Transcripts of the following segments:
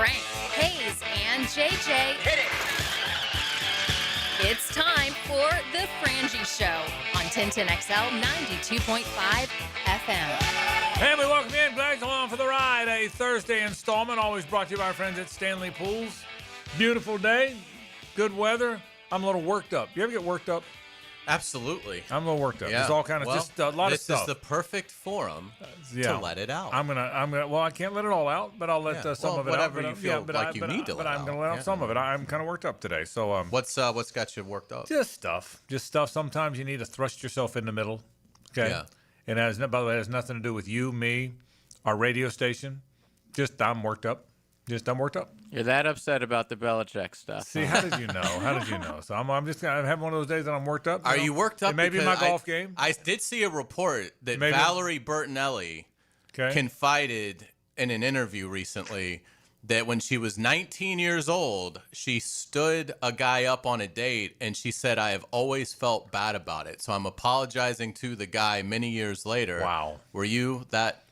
Frank, Hayes, and JJ. Hit it! It's time for the Frangie Show on 1010XL 92.5 FM. Hey, we welcome you in. Glad you're along for the ride. A Thursday installment, always brought to you by our friends at Stanley Pools. Beautiful day, good weather. I'm a little worked up. You ever get worked up? Absolutely. I'm a little worked up. Yeah. There's all kind of just a lot of stuff. This is the perfect forum to let it out. I'm gonna. Well, I can't let it all out, but I'll let some of it out. Whatever you feel like you need to let out. But I'm gonna let out some of it. I'm kind of worked up today. So what's got you worked up? Just stuff. Sometimes you need to thrust yourself in the middle. Okay. Yeah. It has. By the way, it has nothing to do with you, me, our radio station. Just I'm worked up. I'm worked up. You're that upset about the Belichick stuff. See, how did you know? So I'm just gonna have one of those days that I'm worked up. Are you worked up? Maybe my golf game. I did see a report that Valerie Bertinelli confided in an interview recently that when she was 19 years old, she stood a guy up on a date, and she said, "I have always felt bad about it, so I'm apologizing to the guy many years later." Wow. Were you that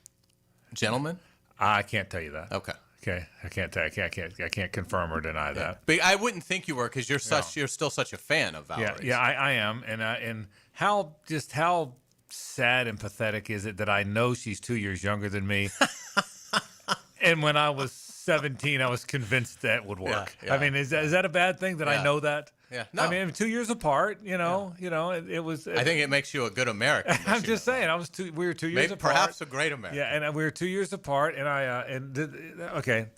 gentleman? I can't tell you that. Okay. Okay, I can't confirm or deny that. But I wouldn't think you were, because you're still such a fan of Valerie. Yeah, I am, and how sad and pathetic is it that I know she's 2 years younger than me, and when I was 17, I was convinced that would work. Yeah. I mean, is that a bad thing that I know that? Yeah, no. I mean, 2 years apart. It was. I think it makes you a good American. I'm just saying. We were 2 years apart. Perhaps a great American. Yeah, and we were 2 years apart, and okay.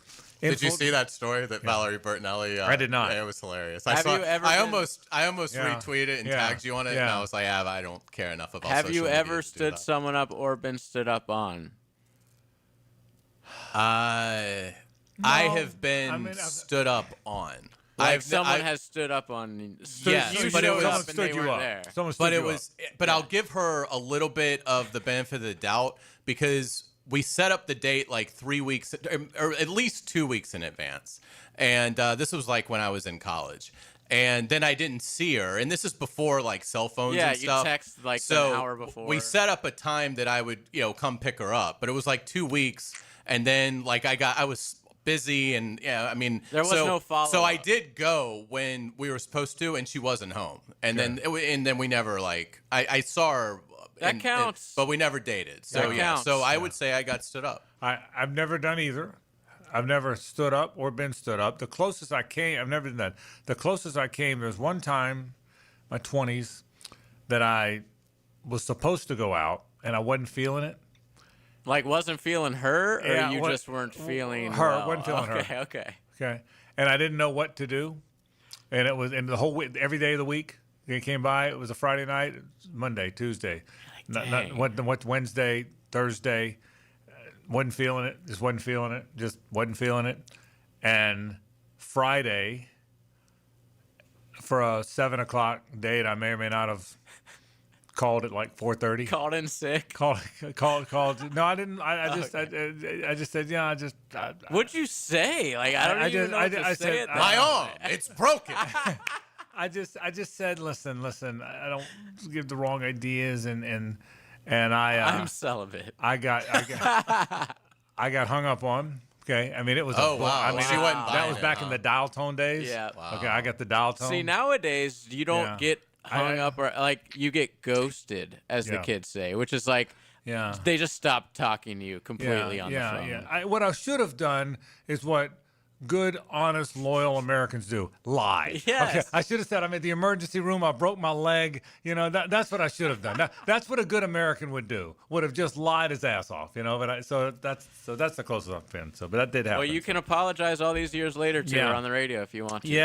Did you see that story that Valerie Bertinelli? I did not. It was hilarious. Have you ever? I almost retweeted it and tagged you on it, and I was like, I don't care enough about. Have you ever media stood someone up or been stood up on? I have been stood up on. Someone has stood up on. Yes, but it was stood you up. There. But I'll give her a little bit of the benefit of the doubt, because we set up the date like 3 weeks, or at least 2 weeks in advance, and this was like when I was in college. And then I didn't see her, and this is before like cell phones and stuff. Yeah, you text like an hour before. We set up a time that I would, come pick her up, but it was like 2 weeks, and then like I was busy, and I mean, there was no follow-up. So I did go when we were supposed to, and she wasn't home, and then we never I saw her. That counts. But we never dated. So counts. So I would say I got stood up. I've never done either. I've never stood up or been stood up. The closest I came, I've never done that. The closest I came, there was one time, my 20s, that I was supposed to go out and I wasn't feeling it. Like wasn't feeling her, or you just weren't feeling her? Well? Wasn't feeling her. Okay. And I didn't know what to do, and it was the whole week, every day of the week. It came by. It was a Friday night, Monday, Tuesday, what Wednesday, Thursday. Wasn't feeling it. Just wasn't feeling it. And Friday, for a 7 o'clock date, I may or may not have called at like 4:30. Called in sick. Called. No, I didn't. I just said, yeah. What'd you say? Like I don't even know what to say it. My arm, it's broken. I just said, listen. I don't give the wrong ideas, and I'm celibate. I got hung up on. Okay, I mean it was. Wow. I mean that was back in the dial tone days. Yeah. Wow. Okay, I got the dial tone. See, nowadays you don't get hung up, or like you get ghosted, as the kids say, which is like they just stop talking to you completely on the phone. Yeah. What I should have done is what good, honest, loyal Americans do: lie. Yes. Okay. I should have said, I'm at the emergency room. I broke my leg. That's what I should have done. That's what a good American would do. Would have just lied his ass off. But so that's the closest I've been. But that did happen. Well, you can apologize all these years later to her on the radio if you want to.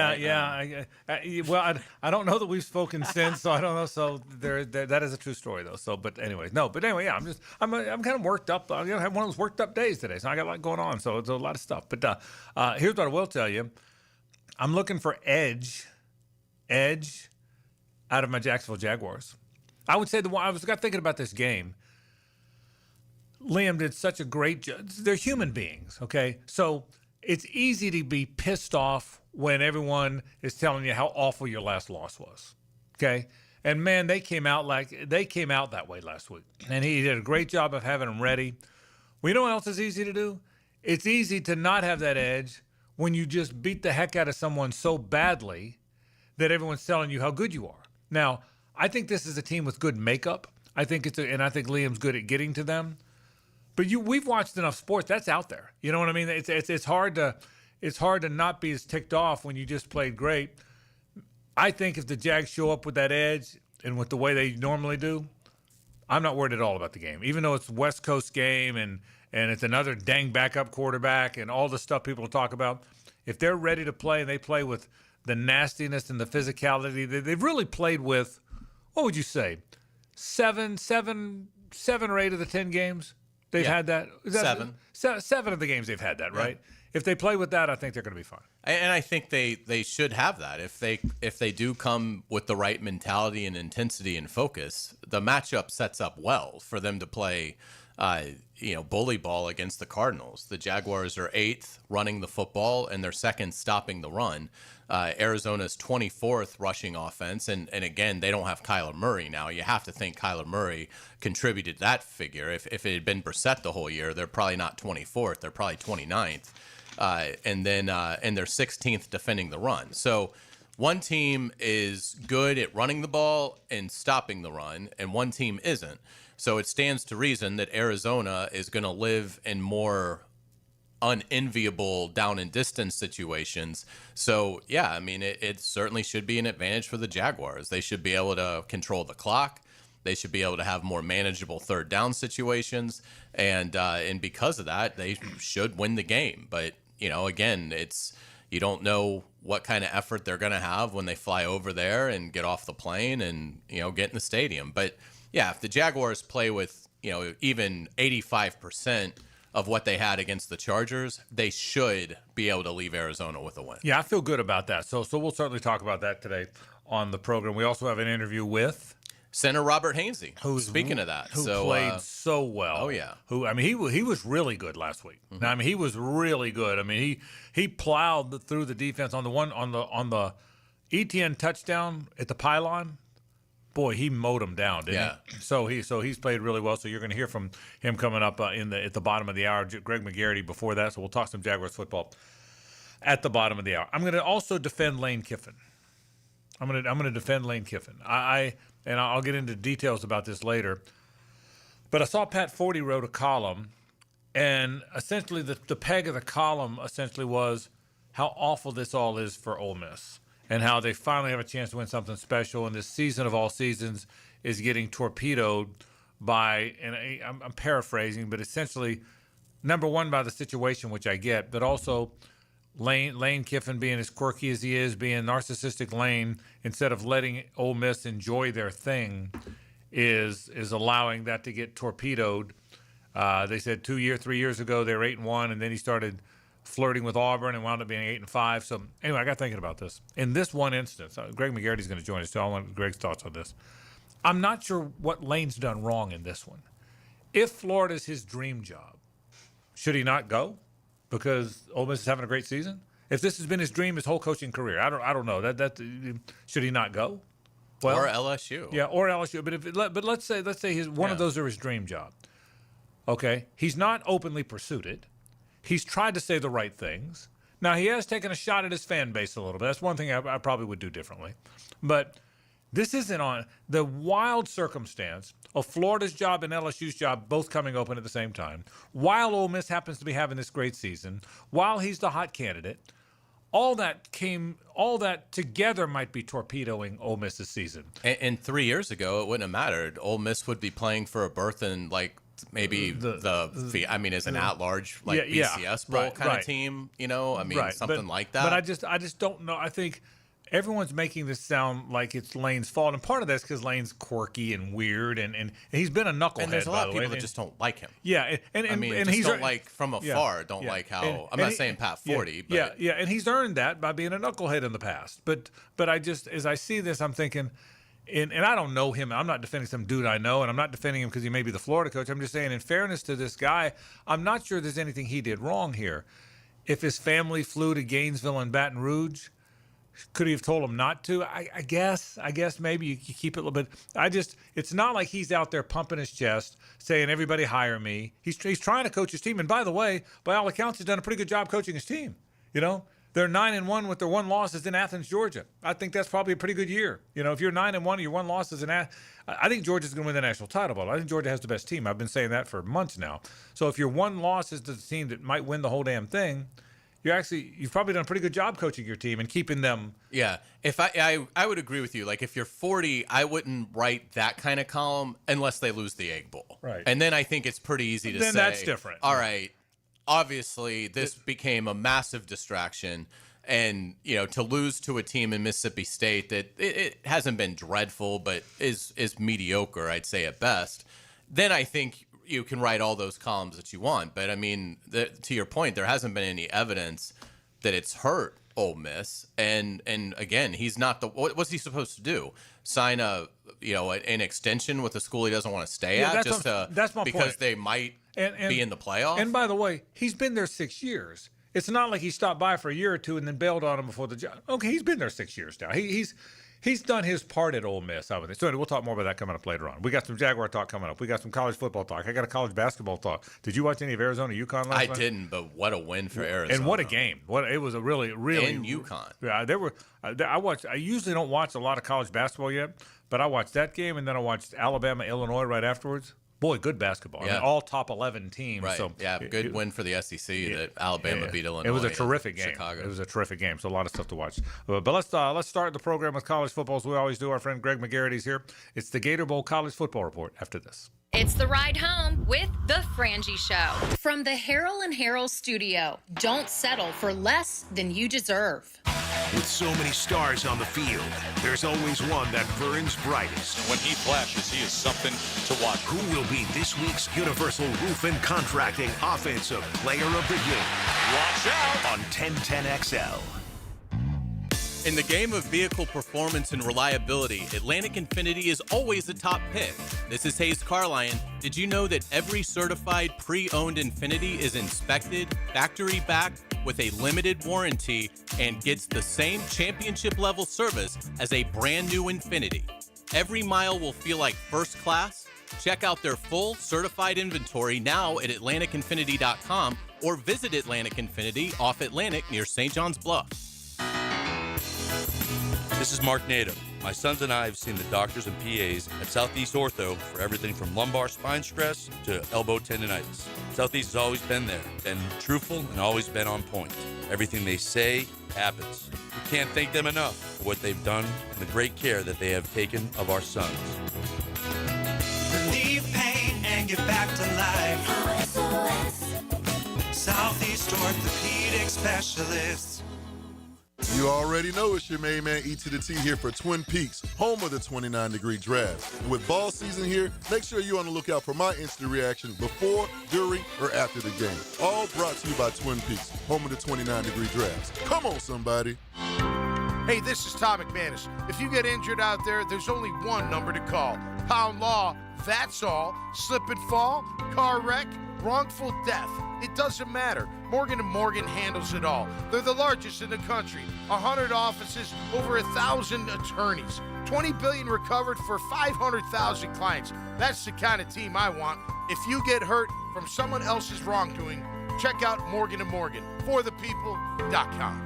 I don't know that we've spoken since, so I don't know. So that is a true story, though. So, but anyway, I'm kind of worked up. I'm gonna have one of those worked up days today. So I got a lot going on. So it's a lot of stuff. But here's what I will tell you. I'm looking for edge out of my Jacksonville Jaguars. I would say I got thinking about this game. Liam did such a great job. They're human beings, okay? So it's easy to be pissed off when everyone is telling you how awful your last loss was, okay? And, man, they came out that way last week. And he did a great job of having them ready. Well, you know what else is easy to do? It's easy to not have that edge when you just beat the heck out of someone so badly that everyone's telling you how good you are. Now, I think this is a team with good makeup. I think Liam's good at getting to them. But we've watched enough sports. That's out there. You know what I mean? It's hard to not be as ticked off when you just played great. I think if the Jags show up with that edge and with the way they normally do, I'm not worried at all about the game. Even though it's a West Coast game and it's another dang backup quarterback and all the stuff people talk about, if they're ready to play and they play with the nastiness and the physicality, they've really played with, what would you say, seven or 8 of the 10 games they've had that? Seven of the games they've had that, right? Yeah. If they play with that, I think they're going to be fine. And I think they should have that. If they do come with the right mentality and intensity and focus, the matchup sets up well for them to play bully ball against the Cardinals. The Jaguars are 8th running the football, and they're 2nd stopping the run. Arizona's 24th rushing offense, and again, they don't have Kyler Murray now. You have to think Kyler Murray contributed that figure. If it had been Brissett the whole year, they're probably not 24th. They're probably 29th. And they're 16th defending the run. So one team is good at running the ball and stopping the run, and one team isn't. So it stands to reason that Arizona is going to live in more unenviable down and distance situations. So, yeah, I mean, it certainly should be an advantage for the Jaguars. They should be able to control the clock. They should be able to have more manageable third down situations. And because of that, they should win the game. But, again, you don't know what kind of effort they're going to have when they fly over there and get off the plane and, get in the stadium. But, yeah, if the Jaguars play with, even 85% of what they had against the Chargers, they should be able to leave Arizona with a win. Yeah, I feel good about that. So we'll certainly talk about that today on the program. We also have an interview with Center Robert Hainsey. Speaking of that, who played so well. Oh yeah. He was really good last week. Mm-hmm. Now, he was really good. He plowed through the defense on the ETN touchdown at the pylon. Boy, he mowed him down, didn't he? So he's played really well. So you're going to hear from him coming up at the bottom of the hour. Greg McGarity before that. So we'll talk some Jaguars football at the bottom of the hour. I'm going to also defend Lane Kiffin. I'm going to defend Lane Kiffin. I'll get into details about this later. But I saw Pat Forty wrote a column, and essentially the peg of the column essentially was how awful this all is for Ole Miss, and how they finally have a chance to win something special, and this season of all seasons is getting torpedoed by, and I'm paraphrasing, but essentially, number one, by the situation, which I get, but also Lane Kiffin being as quirky as he is, being narcissistic Lane, instead of letting Ole Miss enjoy their thing, is allowing that to get torpedoed. They said 3 years ago they were 8-1, and then he started flirting with Auburn and wound up being 8-5. So anyway, I got thinking about this. In this one instance, Greg McGarity is going to join us, so I want Greg's thoughts on this. I'm not sure what Lane's done wrong in this one. If Florida's his dream job, should he not go because Ole Miss is having a great season? If this has been his dream his whole coaching career, I don't know. That should he not go? Well, or LSU. Yeah, or LSU. But let's say one of those are his dream job. Okay, he's not openly pursued it. He's tried to say the right things. Now, he has taken a shot at his fan base a little bit. That's one thing I probably would do differently. But this isn't on the wild circumstance of Florida's job and LSU's job both coming open at the same time, while Ole Miss happens to be having this great season, while he's the hot candidate. All that together might be torpedoing Ole Miss's season. And 3 years ago, it wouldn't have mattered. Ole Miss would be playing for a berth in maybe as an at-large BCS bowl kind of team, something like that. But I just don't know. I think everyone's making this sound like it's Lane's fault, and part of that's because Lane's quirky and weird, and he's been a knucklehead. And there's a lot of people that just don't like him. Yeah, and he's don't like from afar. Don't like how. I'm not saying Pat Forty, but and he's earned that by being a knucklehead in the past. But I just, as I see this, I'm thinking. And I don't know him. I'm not defending some dude I know, and I'm not defending him because he may be the Florida coach. I'm just saying, in fairness to this guy, I'm not sure there's anything he did wrong here. If his family flew to Gainesville and Baton Rouge, could he have told him not to? I guess maybe you keep it a little bit. It's not like he's out there pumping his chest, saying, everybody hire me. He's trying to coach his team. And by the way, by all accounts, he's done a pretty good job coaching his team. They're 9-1 with their 1 losses in Athens, Georgia. I think that's probably a pretty good year. If you're 9-1, your 1 losses in Athens, I think Georgia's going to win the national title. But I think Georgia has the best team. I've been saying that for months now. So if your 1 loss is to the team that might win the whole damn thing, you've probably done a pretty good job coaching your team and keeping them. Yeah, if I would agree with you. Like if you're 40, I wouldn't write that kind of column unless they lose the Egg Bowl. Right. And then I think it's pretty easy to say. Then that's different. All right. Obviously, this became a massive distraction, and to lose to a team in Mississippi State that it hasn't been dreadful, but is mediocre, I'd say at best. Then I think you can write all those columns that you want. But I mean, to your point, there hasn't been any evidence that it's hurt Ole Miss. And again, he's not what's he supposed to do? Sign an extension with a school he doesn't want to stay at that's my because point. They might be in the playoff. And by the way, he's been there 6 years. It's not like he stopped by for a year or two and then bailed on him before the job. Okay, he's been there 6 years now. He's done his part at Ole Miss. So we'll talk more about that coming up later on. We got some Jaguar talk coming up. We got some college football talk. I got a college basketball talk. Did you watch any of Arizona UConn last night? I didn't, but what a win for Arizona. And what a game. It was a really, really. In UConn. Yeah, I usually don't watch a lot of college basketball yet, but I watched that game, and then I watched Alabama, Illinois right afterwards. Boy, good basketball. Yeah. I mean, all top 11 teams. Right. So good win for the SEC that Alabama beat Illinois. It was a terrific game. Chicago. It was a terrific game. So a lot of stuff to watch. But let's start the program with college football as we always do. Our friend Greg McGarrity's here. It's the Gator Bowl College Football Report after this. It's the ride home with the Frangie Show. From the Harrell and Harrell studio, don't settle for less than you deserve. With so many stars on the field, there's always one that burns brightest. When he flashes, he is something to watch. Who will be this week's Universal Roof and Contracting Offensive Player of the Game? Watch out on 1010XL. In the game of vehicle performance and reliability, Atlantic Infiniti is always the top pick. This is Hayes Carlyon. Did you know that every certified pre-owned Infiniti is inspected, factory-backed, with a limited warranty, and gets the same championship-level service as a brand-new Infiniti? Every mile will feel like first class. Check out their full certified inventory now at AtlanticInfiniti.com or visit Atlantic Infiniti off Atlantic near St. John's Bluff. This is Mark Nato. My sons and I have seen the doctors and PAs at Southeast Ortho for everything from lumbar spine stress to elbow tendonitis. Southeast has always been there, been truthful, and always been on point. Everything they say happens. We can't thank them enough for what they've done and the great care that they have taken of our sons. Relieve pain and get back to life. Southeast Orthopedic Specialists. You already know it's your main man E to the T here for Twin Peaks, home of the 29-degree draft. And with ball season here, make sure you're on the lookout for my instant reaction before, during, or after the game. All brought to you by Twin Peaks, home of the 29-degree drafts. Come on, somebody. Hey, this is Tom McManus. If you get injured out there, there's only one number to call. Pound Law, that's all. Slip and fall, car wreck, wrongful death. It doesn't matter. Morgan & Morgan handles it all. They're the largest in the country. 100 offices, over 1,000 attorneys. $20 billion recovered for 500,000 clients. That's the kind of team I want. If you get hurt from someone else's wrongdoing, check out Morgan & Morgan. ForThePeople.com.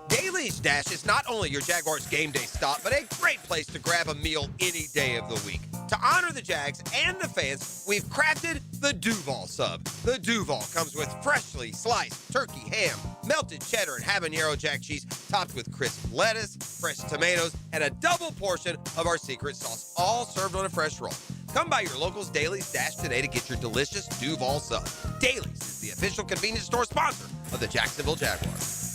Daly's Dash is not only your Jaguars game day stop, but a great place to grab a meal any day of the week. To honor the Jags and the fans, we've crafted the Duval Sub. The Duval comes with freshly sliced turkey ham, melted cheddar and habanero jack cheese, topped with crisp lettuce, fresh tomatoes, and a double portion of our secret sauce, all served on a fresh roll. Come by your local's Daly's Dash today to get your delicious Duval Sub. Daly's is the official convenience store sponsor of the Jacksonville Jaguars.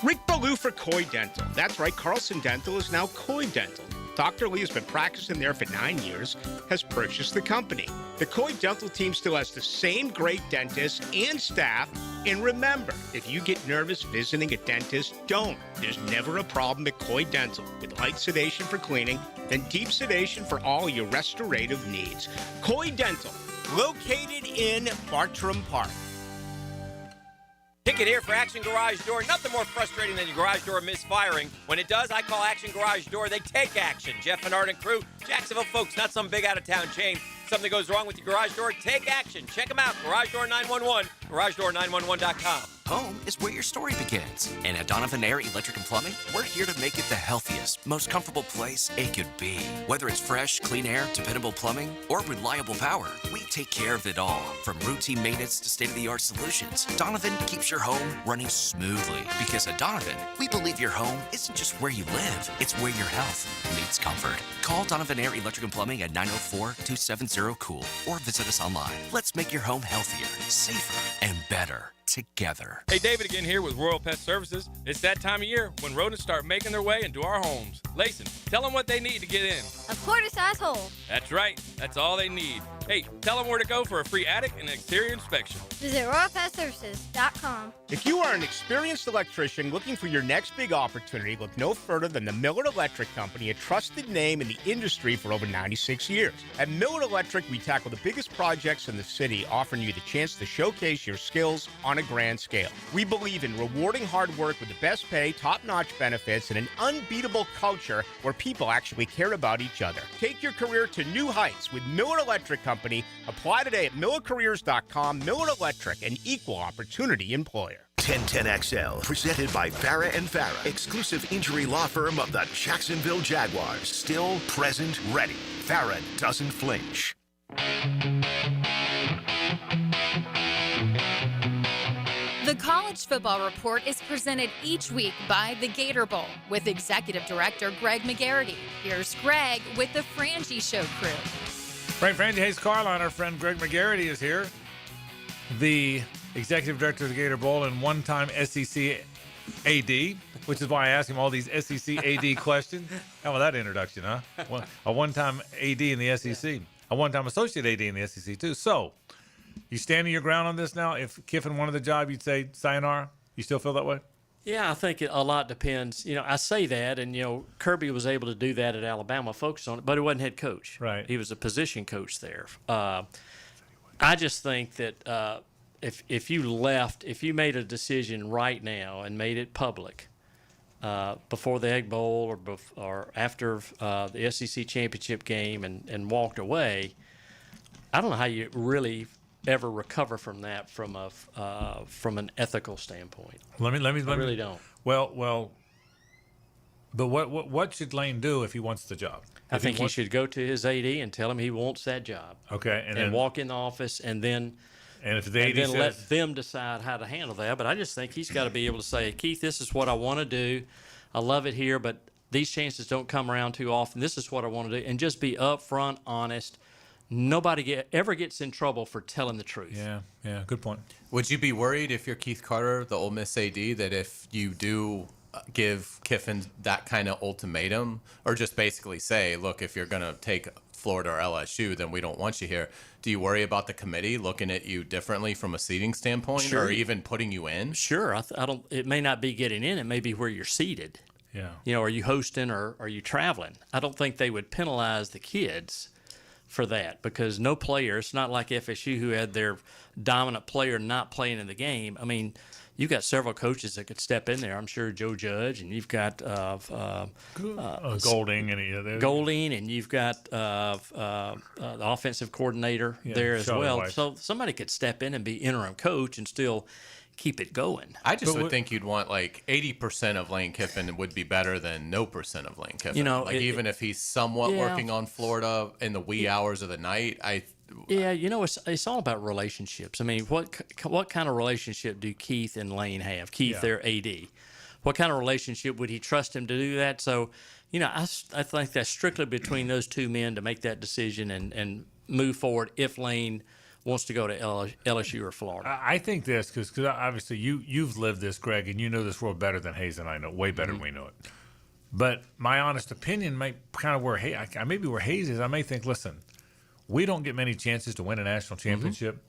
Rick Ballou for Coy Dental. That's right, Carlson Dental is now Coy Dental. Dr. Lee has been practicing there for 9 years, has purchased the company. The Coy Dental team still has the same great dentists and staff. And remember, if you get nervous visiting a dentist, don't. There's never a problem at Coy Dental. With light sedation for cleaning and deep sedation for all your restorative needs. Coy Dental, located in Bartram Park. Ticket here for Action Garage Door. Nothing more frustrating than your garage door misfiring. When it does, I call Action Garage Door. They take action. Jeff Menard and crew, Jacksonville folks, not some big out-of-town chain. Something goes wrong with your garage door? Take action. Check them out. Garage Door 911. GarageDoor911.com. Home is where your story begins. And at Donovan Air Electric and Plumbing, we're here to make it the healthiest, most comfortable place it could be. Whether it's fresh, clean air, dependable plumbing, or reliable power, we take care of it all. From routine maintenance to state-of-the-art solutions, Donovan keeps your home running smoothly. Because at Donovan, we believe your home isn't just where you live, it's where your health meets comfort. Call Donovan Air Electric and Plumbing at 904-270-COOL or visit us online. Let's make your home healthier, safer, and better together. Hey, David again here with Royal Pet Services. It's that time of year when rodents start making their way into our homes. Layson, tell them what they need to get in. A quarter-size hole. That's right. That's all they need. Hey, tell them where to go for a free attic and exterior inspection. Visit RoyalPetServices.com. If you are an experienced electrician looking for your next big opportunity, look no further than the Millard Electric Company, a trusted name in the industry for over 96 years. At Millard Electric, we tackle the biggest projects in the city, offering you the chance to showcase your skills on a grand scale. We believe in rewarding hard work with the best pay, top-notch benefits, and an unbeatable culture where people actually care about each other. Take your career to new heights with Millard Electric Company. Apply today at millercareers.com. Millard Electric, an equal opportunity employer. 1010XL, presented by Farah & Farah, exclusive injury law firm of the Jacksonville Jaguars. Still, present, ready. Farah doesn't flinch. The College Football Report is presented each week by the Gator Bowl with Executive Director Greg McGarity. Here's Greg with the Frangie Show crew. Frangie Hayes Carline, our friend Greg McGarity is here, the Executive Director of the Gator Bowl and one-time SEC AD, which is why I ask him all these SEC AD questions. How about that introduction, huh? A one-time AD in the SEC, a one-time associate AD in the SEC, too. So, you standing your ground on this now? If Kiffin wanted the job, you'd say sayonara? You still feel that way? Yeah, I think a lot depends. I say that, and, Kirby was able to do that at Alabama, focus on it, but he wasn't head coach. Right. He was a position coach there. I just think that if you made a decision right now and made it public before the Egg Bowl or after the SEC championship game and walked away, I don't know how you really ever recover from that from an ethical standpoint. I really don't. Well, but what should Lane do if he wants the job? I think he should go to his AD and tell him he wants that job. Okay, and then walk in the office and then if the AD says, let let them decide how to handle that. But I just think he's got to be able to say, Keith, this is what I want to do. I love it here, but these chances don't come around too often. This is what I want to do, and just be upfront, honest. Nobody ever gets in trouble for telling the truth. Yeah, good point. Would you be worried if you're Keith Carter, the Ole Miss AD, that if you do give Kiffin that kind of ultimatum, or just basically say, look, if you're going to take Florida or LSU, then we don't want you here, do you worry about the committee looking at you differently from a seating standpoint, Sure. or even putting you in? Sure. I don't. It may not be getting in. It may be where you're seated. Yeah. Are you hosting or are you traveling? I don't think they would penalize the kids for that, because no player, it's not like FSU who had their dominant player not playing in the game. I mean, you've got several coaches that could step in there. I'm sure Joe Judge, and you've got Golding, and you've got the offensive coordinator there as well. White. So somebody could step in and be interim coach and still keep it going. I just would think you'd want 80% of Lane Kiffin would be better than no % of Lane Kiffin. Even if he's somewhat working on Florida in the wee hours of the night, it's all about relationships. I mean, what kind of relationship do Keith and Lane have? Keith, their AD. What kind of relationship would he trust him to do that? So, I think that's strictly between those two men to make that decision and move forward if Lane wants to go to LSU or Florida. I think this, because obviously you've lived this, Greg, and you know this world better than Hayes and I know, way better than we know it. But my honest opinion might kind of where Hayes is. I may think, listen, we don't get many chances to win a national championship.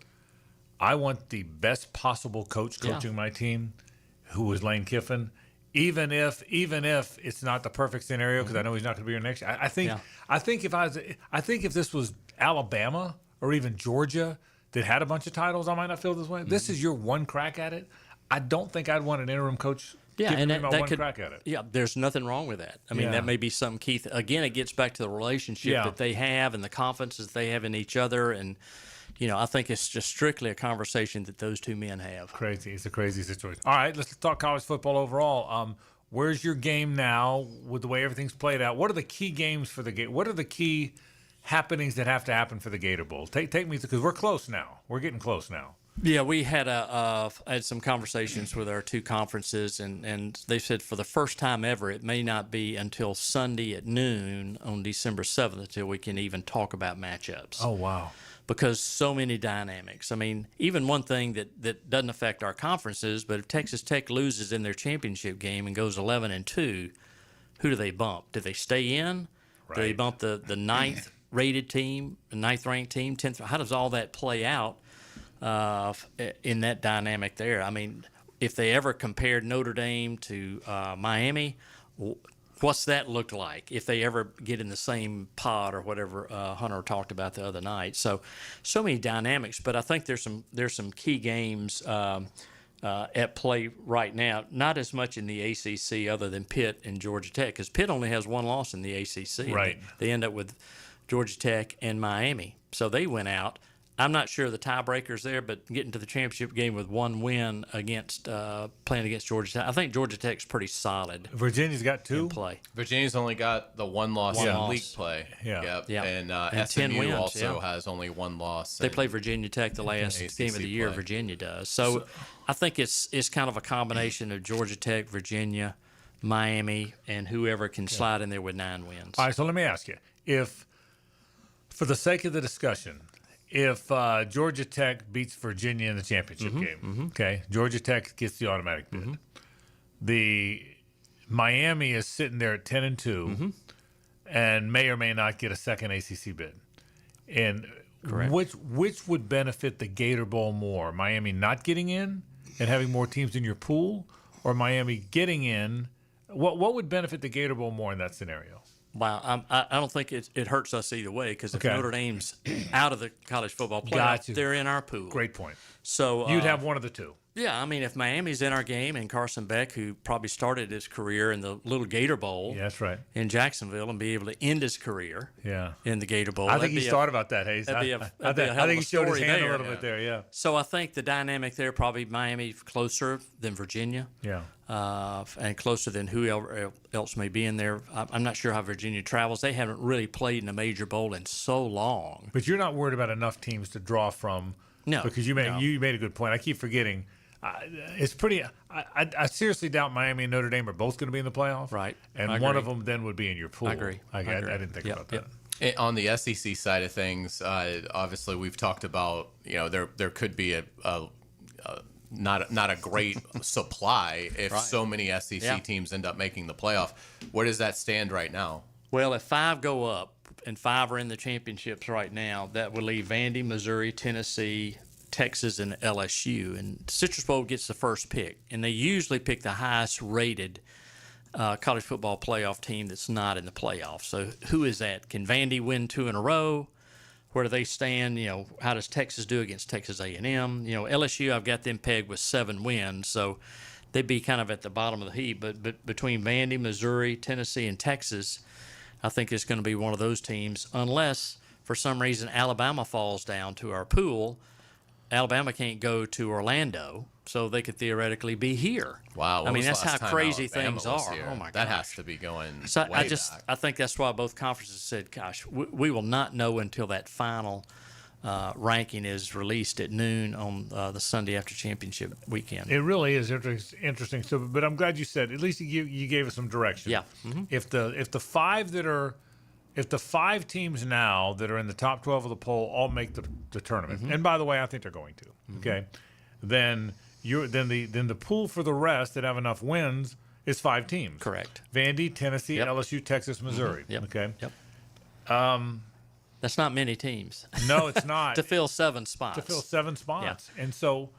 I want the best possible coach coaching my team, who is Lane Kiffin, even if it's not the perfect scenario, because I know he's not going to be here next year. I think if this was Alabama or even Georgia that had a bunch of titles, I might not feel this way. This is your one crack at it. I don't think I'd want an interim coach Yeah, and that could crack at it. Yeah, there's nothing wrong with that. I mean, that may be some key. Again, it gets back to the relationship that they have and the confidence that they have in each other, and I think it's just strictly a conversation that those two men have. Crazy. It's a crazy situation. All right, let's talk college football overall. Where's your game now with the way everything's played out? What are the key games for the game? What are the key happenings that have to happen for the Gator Bowl? Take me because we're close now. We're getting close now. Yeah, we had had some conversations with our two conferences, and they said for the first time ever, it may not be until Sunday at noon on December 7th until we can even talk about matchups. Oh, wow. Because so many dynamics. I mean, even one thing that doesn't affect our conferences, but if Texas Tech loses in their championship game and goes 11-2, who do they bump? Do they stay in? Right. Do they bump the ninth rated team, the ninth ranked team, 10th? How does all that play out in that dynamic there? I mean, if they ever compared Notre Dame to Miami, what's that look like if they ever get in the same pod or whatever Hunter talked about the other night? So many dynamics, but I think there's some key games at play right now. Not as much in the ACC other than Pitt and Georgia Tech, because Pitt only has one loss in the ACC. Right. They end up with Georgia Tech and Miami, so they went out. I'm not sure the tiebreaker's there, but getting to the championship game with one win against playing against Georgia Tech, I think Georgia Tech's pretty solid. Virginia's got two in play. Virginia's only got the one loss in league play. Yeah. Yep. And SMU wins, also has only one loss. They play Virginia Tech the last game of the year. Play. Virginia does. So I think it's kind of a combination of Georgia Tech, Virginia, Miami, and whoever can slide in there with 9 wins. All right. So let me ask you, if for the sake of the discussion, if Georgia Tech beats Virginia in the championship game, okay, Georgia Tech gets the automatic bid. The Miami is sitting there at 10-2, and may or may not get a second ACC bid. And which would benefit the Gator Bowl more? Miami not getting in and having more teams in your pool, or Miami getting in? What would benefit the Gator Bowl more in that scenario? Wow, I don't think it hurts us either way, because if Notre Dame's out of the college football playoff, they're in our pool. Great point. So you'd have one of the two. Yeah, I mean, if Miami's in our game and Carson Beck, who probably started his career in the Little Gator Bowl, that's right, in Jacksonville, and be able to end his career, in the Gator Bowl, I think he's thought about that, Hayes. I think he showed his hand a little bit there. Yeah. So I think the dynamic there, probably Miami closer than Virginia. Yeah. And closer than whoever else may be in there. I'm not sure how Virginia travels. They haven't really played in a major bowl in so long. But you're not worried about enough teams to draw from. No, because you made a good point. I keep forgetting. It's pretty. I seriously doubt Miami and Notre Dame are both going to be in the playoff. Right. And one of them then would be in your pool. I agree. I didn't think about that. On the SEC side of things, obviously we've talked about there could be a not a great supply if so many SEC teams end up making the playoff. Where does that stand right now? Well, if 5 go up and 5 are in the championships right now, that would leave Vandy, Missouri, Tennessee, Texas, and LSU. And Citrus Bowl gets the first pick, and they usually pick the highest rated college football playoff team that's not in the playoffs. So who is that? Can Vandy win 2 in a row? Where do they stand? How does Texas do against Texas A&M? LSU, I've got them pegged with 7 wins, so they'd be kind of at the bottom of the heap. But between Vandy, Missouri, Tennessee, and Texas, I think it's going to be one of those teams, unless for some reason Alabama falls down to our pool. Alabama can't go to Orlando, so they could theoretically be here. Wow. I mean, that's how crazy things are. Here? Oh, my gosh. That has to be going So way back. I think that's why both conferences said, gosh, we will not know until that final ranking is released at noon on the Sunday after championship weekend. It really is interesting. So, but I'm glad you said, at least you gave us some direction. Yeah. If the 5 teams now that are in the top 12 of the poll all make the tournament, and by the way, I think they're going to. Okay, then the pool for the rest that have enough wins is 5 teams. Correct. Vandy, Tennessee, LSU, Texas, Missouri. Okay. Yep. That's not many teams. No, it's not. To fill 7 spots. Yeah. And so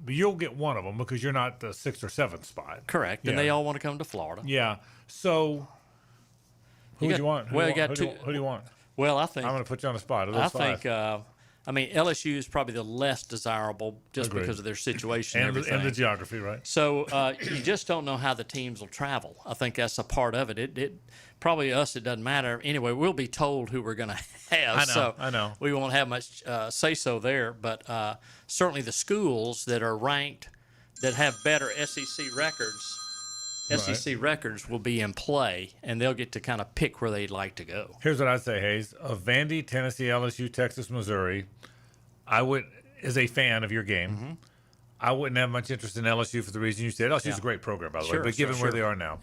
you'll get one of them because you're not the 6th or 7th spot. Correct. Yeah. And they all want to come to Florida. Yeah. So who do you want? Who do you want? Well, I think I'm going to put you on the spot. I think I mean, LSU is probably the less desirable just because of their situation and everything. And the geography, right? So you just don't know how the teams will travel. I think that's a part of it. It probably us, it doesn't matter. Anyway, we'll be told who we're going to have. I know. We won't have much say-so there. But certainly the schools that are ranked that have better SEC records – SEC records will be in play, and they'll get to kind of pick where they'd like to go. Here's what I'd say, Hayes. Of Vandy, Tennessee, LSU, Texas, Missouri, I would, as a fan of your game, I wouldn't have much interest in LSU for the reason you said. LSU's a great program, by the way, but given where they are now.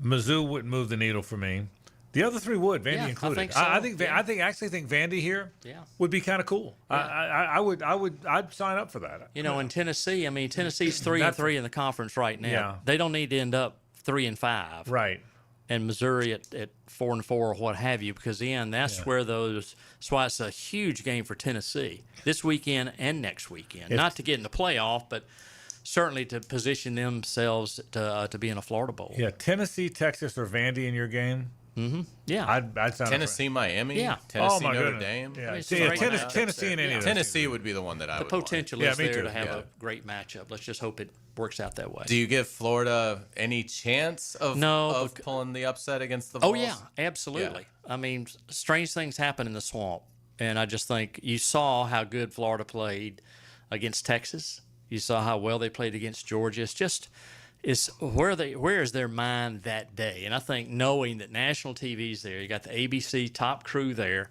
Mizzou wouldn't move the needle for me. The other three would, Vandy included. I think Vandy here would be kind of cool. I'd sign up for that. You know, in Tennessee, I mean, Tennessee's 3-3 in the conference right now. Yeah. They don't need to end up 3-5. Right. And Missouri at 4-4 or what have you, because that's where those. That's why it's a huge game for Tennessee this weekend and next weekend. Not to get in the playoff, but certainly to position themselves to be in a Florida Bowl. Yeah, Tennessee, Texas, or Vandy in your game. Yeah, I'd sign Tennessee, Miami. Yeah. Tennessee, Notre Dame. Yeah, Tennessee and any of those. Tennessee would be the one that I would. The potential is there to have a great matchup. Let's just hope it works out that way. Do you give Florida any chance of pulling the upset against the Vols? Oh yeah, absolutely. Yeah. I mean, strange things happen in the swamp, and I just think you saw how good Florida played against Texas. You saw how well they played against Georgia. It's just. Is where is their mind that day? And I think knowing that national TV's there, you got the ABC top crew there.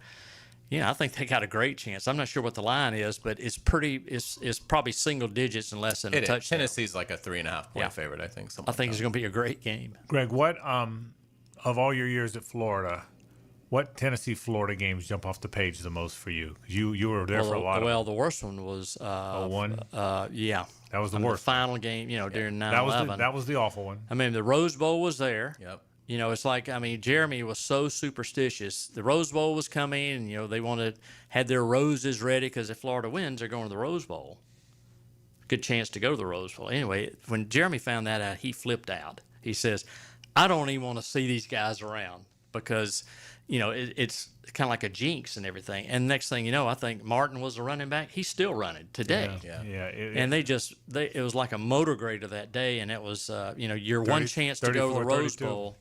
Yeah, I think they got a great chance. I'm not sure what the line is, but it's probably single digits and less than a touchdown. Tennessee's like a 3.5 point favorite, I think. I think it's going to be a great game. Greg, what of all your years at Florida, what Tennessee-Florida games jump off the page the most for you? You were there for a lot of them. Well, the worst one was 01? Yeah. That was the worst. The final game, during 9/11. That was the awful one. I mean, the Rose Bowl was there. Yep. It's like, Jeremy was so superstitious. The Rose Bowl was coming, and, they had their roses ready because if Florida wins, they're going to the Rose Bowl. Good chance to go to the Rose Bowl. Anyway, when Jeremy found that out, he flipped out. He says, I don't even want to see these guys around because, it's kind of like a jinx and everything. And next thing you know, I think Martin was the running back. He's still running today. Yeah. It was like a motor grader that day, and it was, your one chance to go to the Rose Bowl.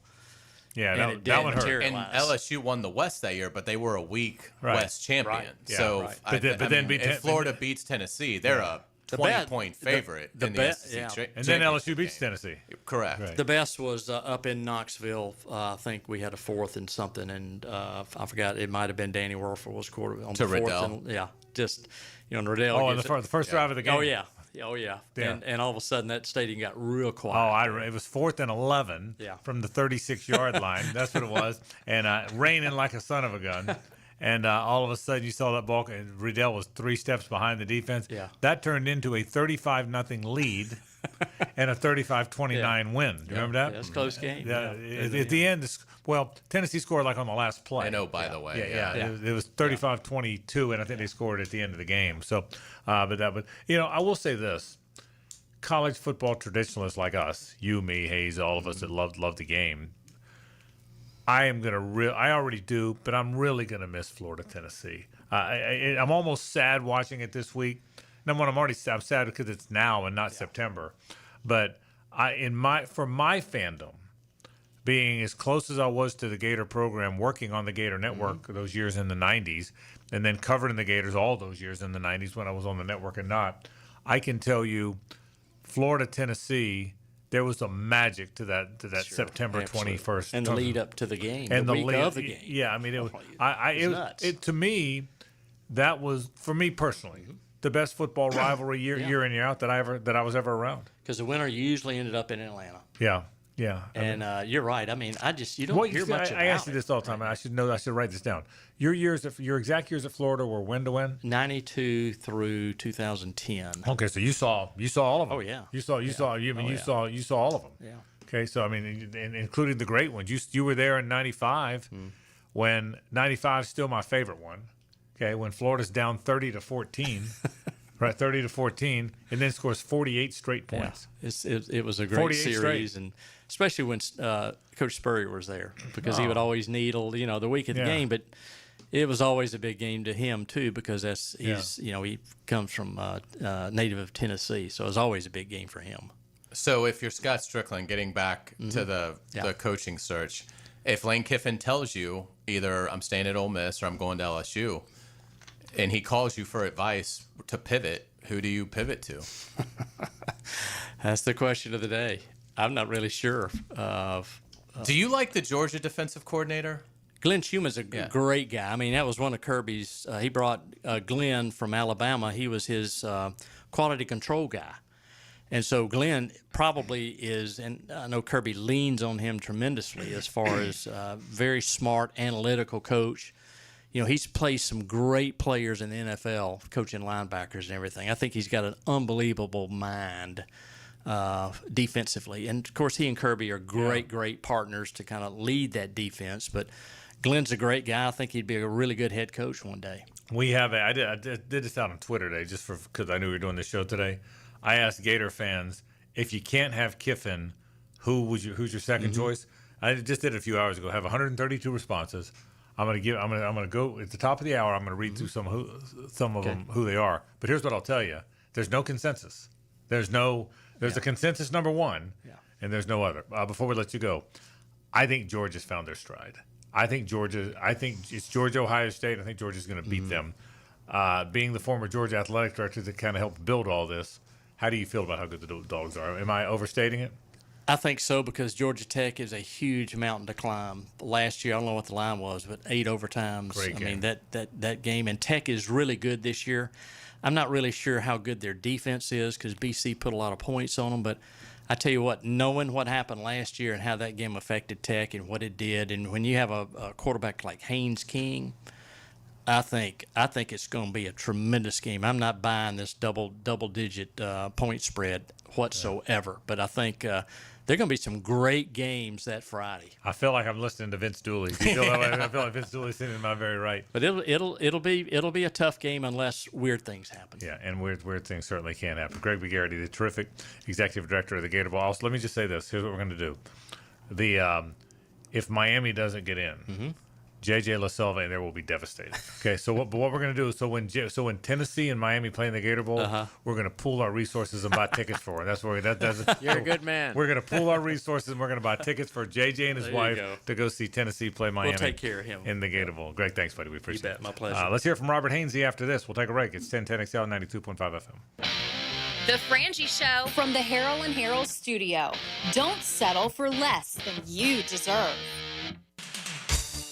Yeah, that one hurt. And LSU won the West that year, but they were a weak West champion. Right. Yeah, so, if Florida beats Tennessee, they're a 20-point favorite in the SEC. And then LSU beats Tennessee. Correct. Right. The best was up in Knoxville. I think we had a fourth and something, and I forgot. It might have been Danny Werfel was quarterback on the fourth. Riddell. And Riddell. Oh, the first drive of the game. Oh, yeah. And all of a sudden that stadium got real quiet. Oh, it was 4th and 11 from the 36-yard line. That's what it was. And raining like a son of a gun. And all of a sudden, you saw that ball, and Riddell was 3 steps behind the defense. Yeah. That turned into a 35-0 lead and a 35-29 win. Do you remember that? Yeah, it's a close game. At the end, Tennessee scored like on the last play. I know, by the way. It was 35-22, and I think they scored at the end of the game. So, I will say this. College football traditionalists like us, you, me, Hayes, all of us that love the game, I already do, but I'm really gonna miss Florida, Tennessee. I'm almost sad watching it this week. Number one, I'm sad because it's now and not September. But for my fandom, being as close as I was to the Gator program, working on the Gator Network those years in the '90s, and then covering the Gators all those years in the '90s when I was on the network and not, I can tell you, Florida, Tennessee. There was a magic to that September 21st and the lead up to the game, and the week of the game. Yeah, I mean, it was to me, that was for me personally the best football rivalry year in year out that I was ever around. Because the winner usually ended up in Atlanta. Yeah. And you're right. I mean, you don't hear much about it. I ask you this all the time. I should write this down. Your exact years at Florida were when to when? 92 through 2010. Okay, so you saw all of them. Oh yeah. You saw all of them. Yeah. Okay, so I mean, including the great ones. You were there in '95 when '95 is still my favorite one. Okay, when Florida's down 30-14. Right, 30-14, and then scores 48 straight points. Yeah. It was a great series, and especially when Coach Spurrier was there, because he would always needle, the week of the game. But It was always a big game to him too, because he comes from native of Tennessee, so it was always a big game for him. So if you're Scott Strickland, getting back to the coaching search, if Lane Kiffin tells you either I'm staying at Ole Miss or I'm going to LSU, and he calls you for advice to pivot, who do you pivot to? That's the question of the day. I'm not really sure. Do you like the Georgia defensive coordinator? Glenn Schuman's a great guy. I mean, that was one of Kirby's. He brought Glenn from Alabama. He was his quality control guy. And so Glenn probably is, and I know Kirby leans on him tremendously as far as very smart, analytical coach. You know, he's placed some great players in the NFL, coaching linebackers and everything. I think he's got an unbelievable mind defensively. And, of course, he and Kirby are great partners to kind of lead that defense. But Glenn's a great guy. I think he'd be a really good head coach one day. I did this out on Twitter today just because I knew we were doing this show today. I asked Gator fans, if you can't have Kiffin, who's your second choice? I just did it a few hours ago. I have 132 responses. I'm gonna go at the top of the hour. I'm gonna read through some of them, who they are. But here's what I'll tell you: there's no consensus. There's a consensus number one, and there's no other. Before we let you go, I think Georgia's found their stride. I think it's Georgia, Ohio State. I think Georgia's going to beat them. Being the former Georgia athletic director that kind of helped build all this, how do you feel about how good the Dogs are? Am I overstating it? I think so, because Georgia Tech is a huge mountain to climb. Last year, I don't know what the line was, but 8 overtimes. Great game. I mean, that game. And Tech is really good this year. I'm not really sure how good their defense is, because BC put a lot of points on them. But I tell you what, knowing what happened last year and how that game affected Tech and what it did, and when you have a quarterback like Haynes King, I think it's going to be a tremendous game. I'm not buying this double-digit point spread whatsoever, but I think there are going to be some great games that Friday. I feel like I'm listening to Vince Dooley. I feel like Vince Dooley's sitting in my very right. But it'll be a tough game unless weird things happen. Yeah, and weird things certainly can happen. Greg McGarity, the terrific executive director of the Gator Bowl. Also, let me just say this. Here's what we're going to do. If Miami doesn't get in, J.J. LaSilva and there will be devastated. Okay, so what we're going to do is when Tennessee and Miami play in the Gator Bowl, we're going to pool our resources and buy tickets for it. That's where You're a good man. We're going to pool our resources and we're going to buy tickets for J.J. and his wife to go see Tennessee play Miami. We'll take care of him in the Gator Bowl. Greg, thanks, buddy. We appreciate it. My pleasure. Let's hear from Robert Hainsey after this. We'll take a break. It's 1010XL 92.5 FM. The Frangie Show from the Harrell and Harrell studio. Don't settle for less than you deserve.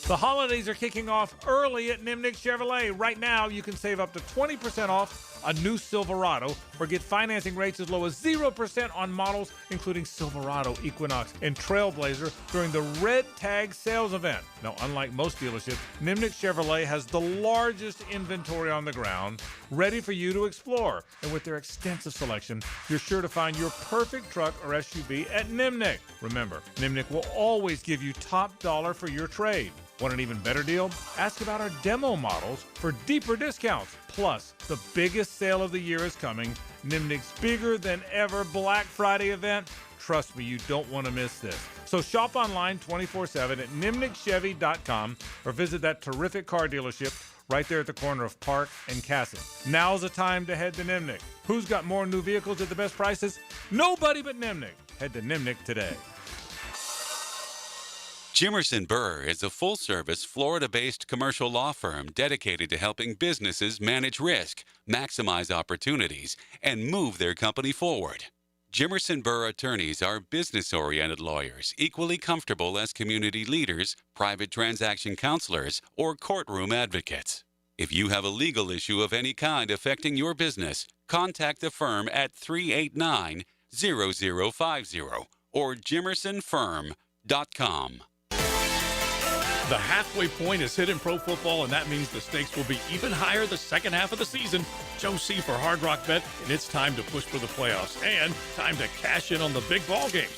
The holidays are kicking off early at Nimnick Chevrolet. Right now, you can save up to 20% off a new Silverado or get financing rates as low as 0% on models including Silverado, Equinox, and Trailblazer during the Red Tag sales event. Now, unlike most dealerships, Nimnick Chevrolet has the largest inventory on the ground, ready for you to explore. And with their extensive selection, you're sure to find your perfect truck or SUV at Nimnick. Remember, Nimnick will always give you top dollar for your trade. Want an even better deal? Ask about our demo models for deeper discounts. Plus, the biggest sale of the year is coming, Nimnick's bigger than ever Black Friday event. Trust me, you don't want to miss this. So shop online 24/7 at nimnickchevy.com or visit that terrific car dealership right there at the corner of Park and Cassin. Now's the time to head to Nimnick. Who's got more new vehicles at the best prices? Nobody but Nimnick. Head to Nimnick today. Jimerson Burr is a full-service, Florida-based commercial law firm dedicated to helping businesses manage risk, maximize opportunities, and move their company forward. Jimerson Burr attorneys are business-oriented lawyers, equally comfortable as community leaders, private transaction counselors, or courtroom advocates. If you have a legal issue of any kind affecting your business, contact the firm at 389-0050 or jimersonfirm.com. The halfway point is hit in pro football, and that means the stakes will be even higher the second half of the season. Joe C. for Hard Rock Bet, and it's time to push for the playoffs and time to cash in on the big ball games.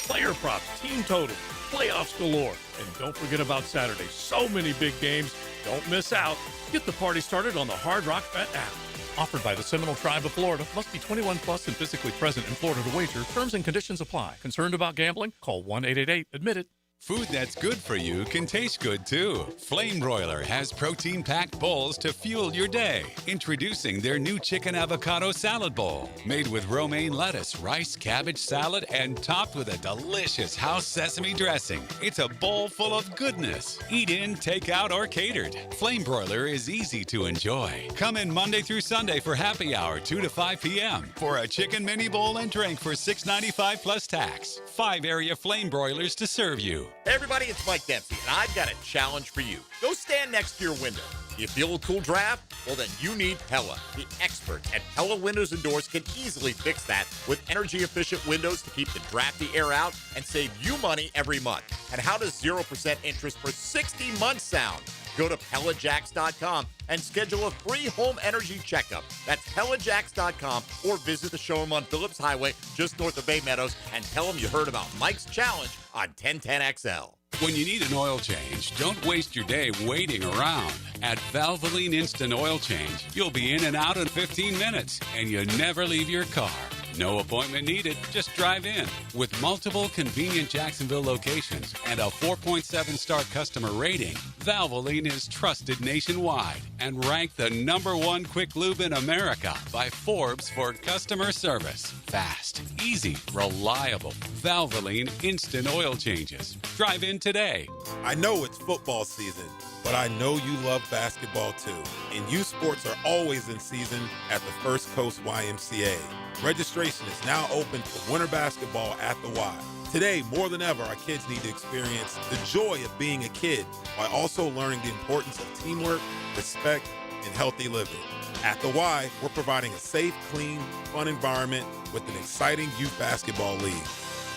Player props, team totals, playoffs galore. And don't forget about Saturday. So many big games. Don't miss out. Get the party started on the Hard Rock Bet app. Offered by the Seminole Tribe of Florida. Must be 21 plus and physically present in Florida to wager. Terms and conditions apply. Concerned about gambling? Call 1-888-ADMIT-IT. Food that's good for you can taste good too. Flame Broiler has protein-packed bowls to fuel your day. Introducing their new chicken avocado salad bowl, made with romaine lettuce, rice, cabbage salad, and topped with a delicious house sesame dressing. It's a bowl full of goodness. Eat in, take out, or catered. Flame Broiler is easy to enjoy. Come in Monday through Sunday for happy hour, 2 to 5 p.m. for a chicken mini bowl and drink for $6.95 plus tax. 5 area Flame Broilers to serve you. Hey everybody, it's Mike Dempsey, and I've got a challenge for you. Go stand next to your window. You feel a cool draft? Well, then you need Pella. The experts at Pella Windows and Doors can easily fix that with energy-efficient windows to keep the drafty air out and save you money every month. And how does 0% interest for 60 months sound? Go to PellaJacks.com and schedule a free home energy checkup. That's PellaJacks.com, or visit the showroom on Phillips Highway just north of Bay Meadows and tell them you heard about Mike's challenge on 1010XL. When you need an oil change, don't waste your day waiting around. At Valvoline Instant Oil Change, you'll be in and out in 15 minutes, and you never leave your car. No appointment needed, just drive in. With multiple convenient Jacksonville locations and a 4.7-star customer rating, Valvoline is trusted nationwide and ranked the #1 quick lube in America by Forbes for customer service. Fast, easy, reliable. Valvoline Instant Oil Changes. Drive in today. I know it's football season, but I know you love basketball too. And youth sports are always in season at the First Coast YMCA. Registration is now open for winter basketball at the Y. Today, more than ever, our kids need to experience the joy of being a kid while also learning the importance of teamwork, respect, and healthy living. At the Y, we're providing a safe, clean, fun environment with an exciting youth basketball league.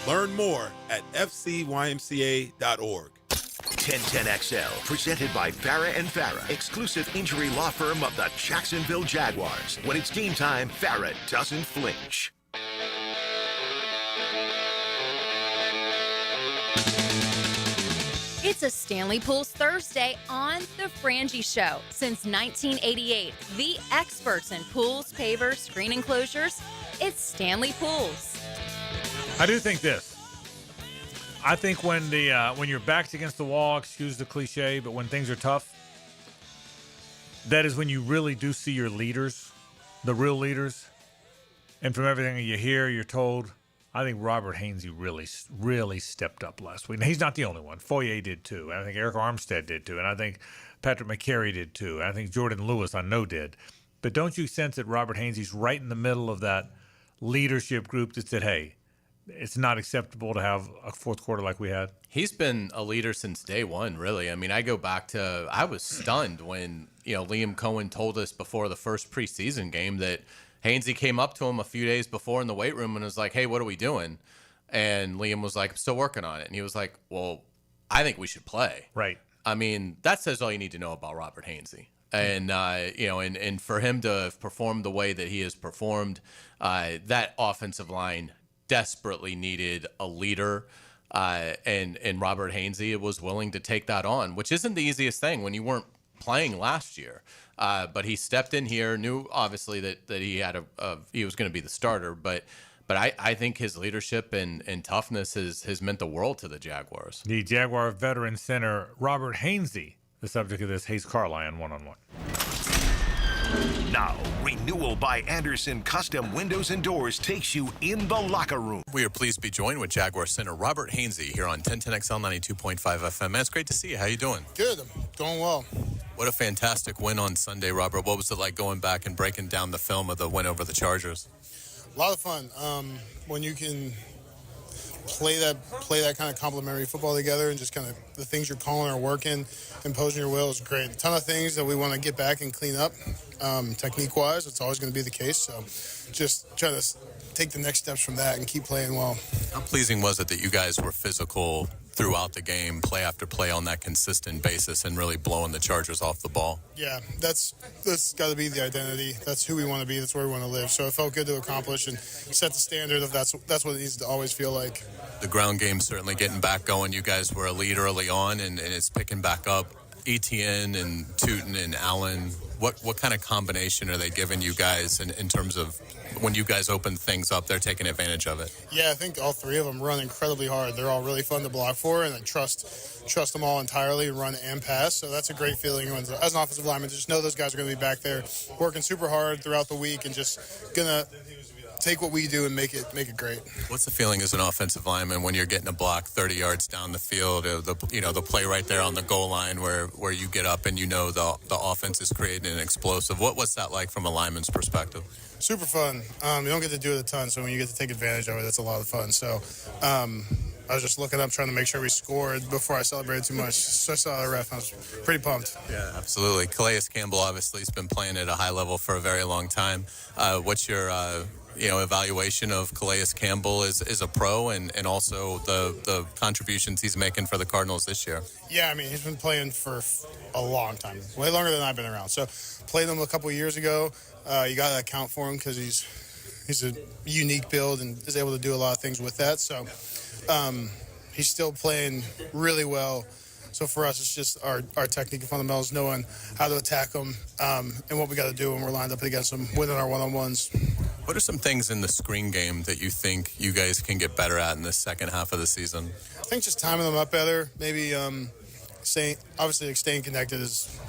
Learn more at fcymca.org. 1010XL, presented by Farah and Farah, exclusive injury law firm of the Jacksonville Jaguars. When it's game time, Farah doesn't flinch. It's a Stanley Pools Thursday on The Frangie Show. Since 1988, the experts in pools, pavers, screen enclosures, it's Stanley Pools. I do think this. I think when your back's against the wall, excuse the cliche, but when things are tough, that is when you really do see your leaders, the real leaders. And from everything you hear, you're told, I think Robert Hainsey really stepped up last week. Now, he's not the only one. Foye did too. And I think Eric Armstead did too. And I think Patrick McCary did too. And I think Jordan Lewis, I know, did. But don't you sense that Robert Hainsey's right in the middle of that leadership group that said, hey, it's not acceptable to have a fourth quarter like we had? He's been a leader since day one, really. I mean, I go back to, I was stunned when, Liam Cohen told us before the first preseason game that Hainsey came up to him a few days before in the weight room and was like, hey, what are we doing? And Liam was like, I'm still working on it. And he was like, well, I think we should play. Right. I mean, that says all you need to know about Robert Hainsey. And, and for him to have performed the way that he has performed, that offensive line desperately needed a leader, and Robert Hainsey was willing to take that on, which isn't the easiest thing when you weren't playing last year. But he stepped in here, knew obviously that he had he was going to be the starter, but I think his leadership and toughness has meant the world to the Jaguars. The Jaguar veteran center Robert Hainsey, the subject of this Hayes Carline one-on-one. Now, Renewal by Anderson Custom Windows and Doors takes you in the locker room. We are pleased to be joined with Jaguar center Robert Hainsey here on 1010XL 92.5 FM. Man, it's great to see you. How you doing? Good. I'm doing well. What a fantastic win on Sunday, Robert. What was it like going back and breaking down the film of the win over the Chargers? A lot of fun. When you can play that kind of complementary football together and just kind of the things you're calling are working, imposing your will is great. A ton of things that we want to get back and clean up. Technique-wise, it's always going to be the case. So just try to take the next steps from that and keep playing well. How pleasing was it that you guys were physical throughout the game, play after play on that consistent basis and really blowing the Chargers off the ball? Yeah, that's got to be the identity. That's who we want to be. That's where we want to live. So it felt good to accomplish and set the standard of that's what it needs to always feel like. The ground game's certainly getting back going. You guys were a lead early on, and it's picking back up. Etienne and Tootin and Allen, what kind of combination are they giving you guys in terms of when you guys open things up, they're taking advantage of it? Yeah, I think all three of them run incredibly hard. They're all really fun to block for, and I trust them all entirely, run and pass. So that's a great feeling as an offensive lineman to just know those guys are going to be back there working super hard throughout the week and just going to take what we do and make it great. What's the feeling as an offensive lineman when you're getting a block 30 yards down the field, the play right there on the goal line where you get up and you know the offense is creating an explosive? What's that like from a lineman's perspective? Super fun. You don't get to do it a ton, so when you get to take advantage of it, that's a lot of fun. So I was just looking up trying to make sure we scored before I celebrated too much. So I saw the ref, and I was pretty pumped. Yeah, absolutely. Calais Campbell obviously has been playing at a high level for a very long time. What's your evaluation of Calais Campbell as a pro and also the contributions he's making for the Cardinals this year? Yeah, I mean, he's been playing for a long time, way longer than I've been around. So played him a couple years ago. You got to account for him because he's a unique build and is able to do a lot of things with that. So he's still playing really well. So for us, it's just our technique and fundamentals, knowing how to attack them and what we got to do when we're lined up against them, winning our one-on-ones. What are some things in the screen game that you think you guys can get better at in the second half of the season? I think just timing them up better. Maybe staying connected is,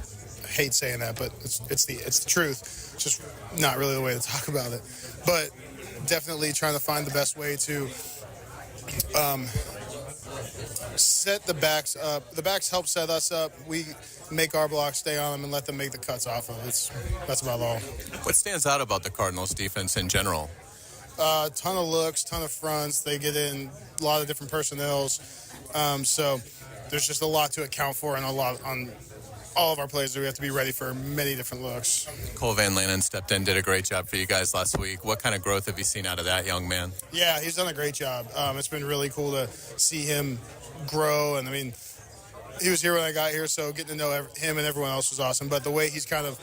I hate saying that, but it's the truth. It's just not really the way to talk about it. But definitely trying to find the best way to set the backs up. The backs help set us up. We make our blocks stay on them and let them make the cuts off of it. That's about all. What stands out about the Cardinals defense in general? Ton of looks, ton of fronts. They get in a lot of different personnels. So there's just a lot to account for and a lot on all of our plays that we have to be ready for many different looks. Cole Van Lanen stepped in, did a great job for you guys last week. What kind of growth have you seen out of that young man? Yeah, he's done a great job. It's been really cool to see him grow. And, I mean, he was here when I got here, so getting to know him and everyone else was awesome. But the way he's kind of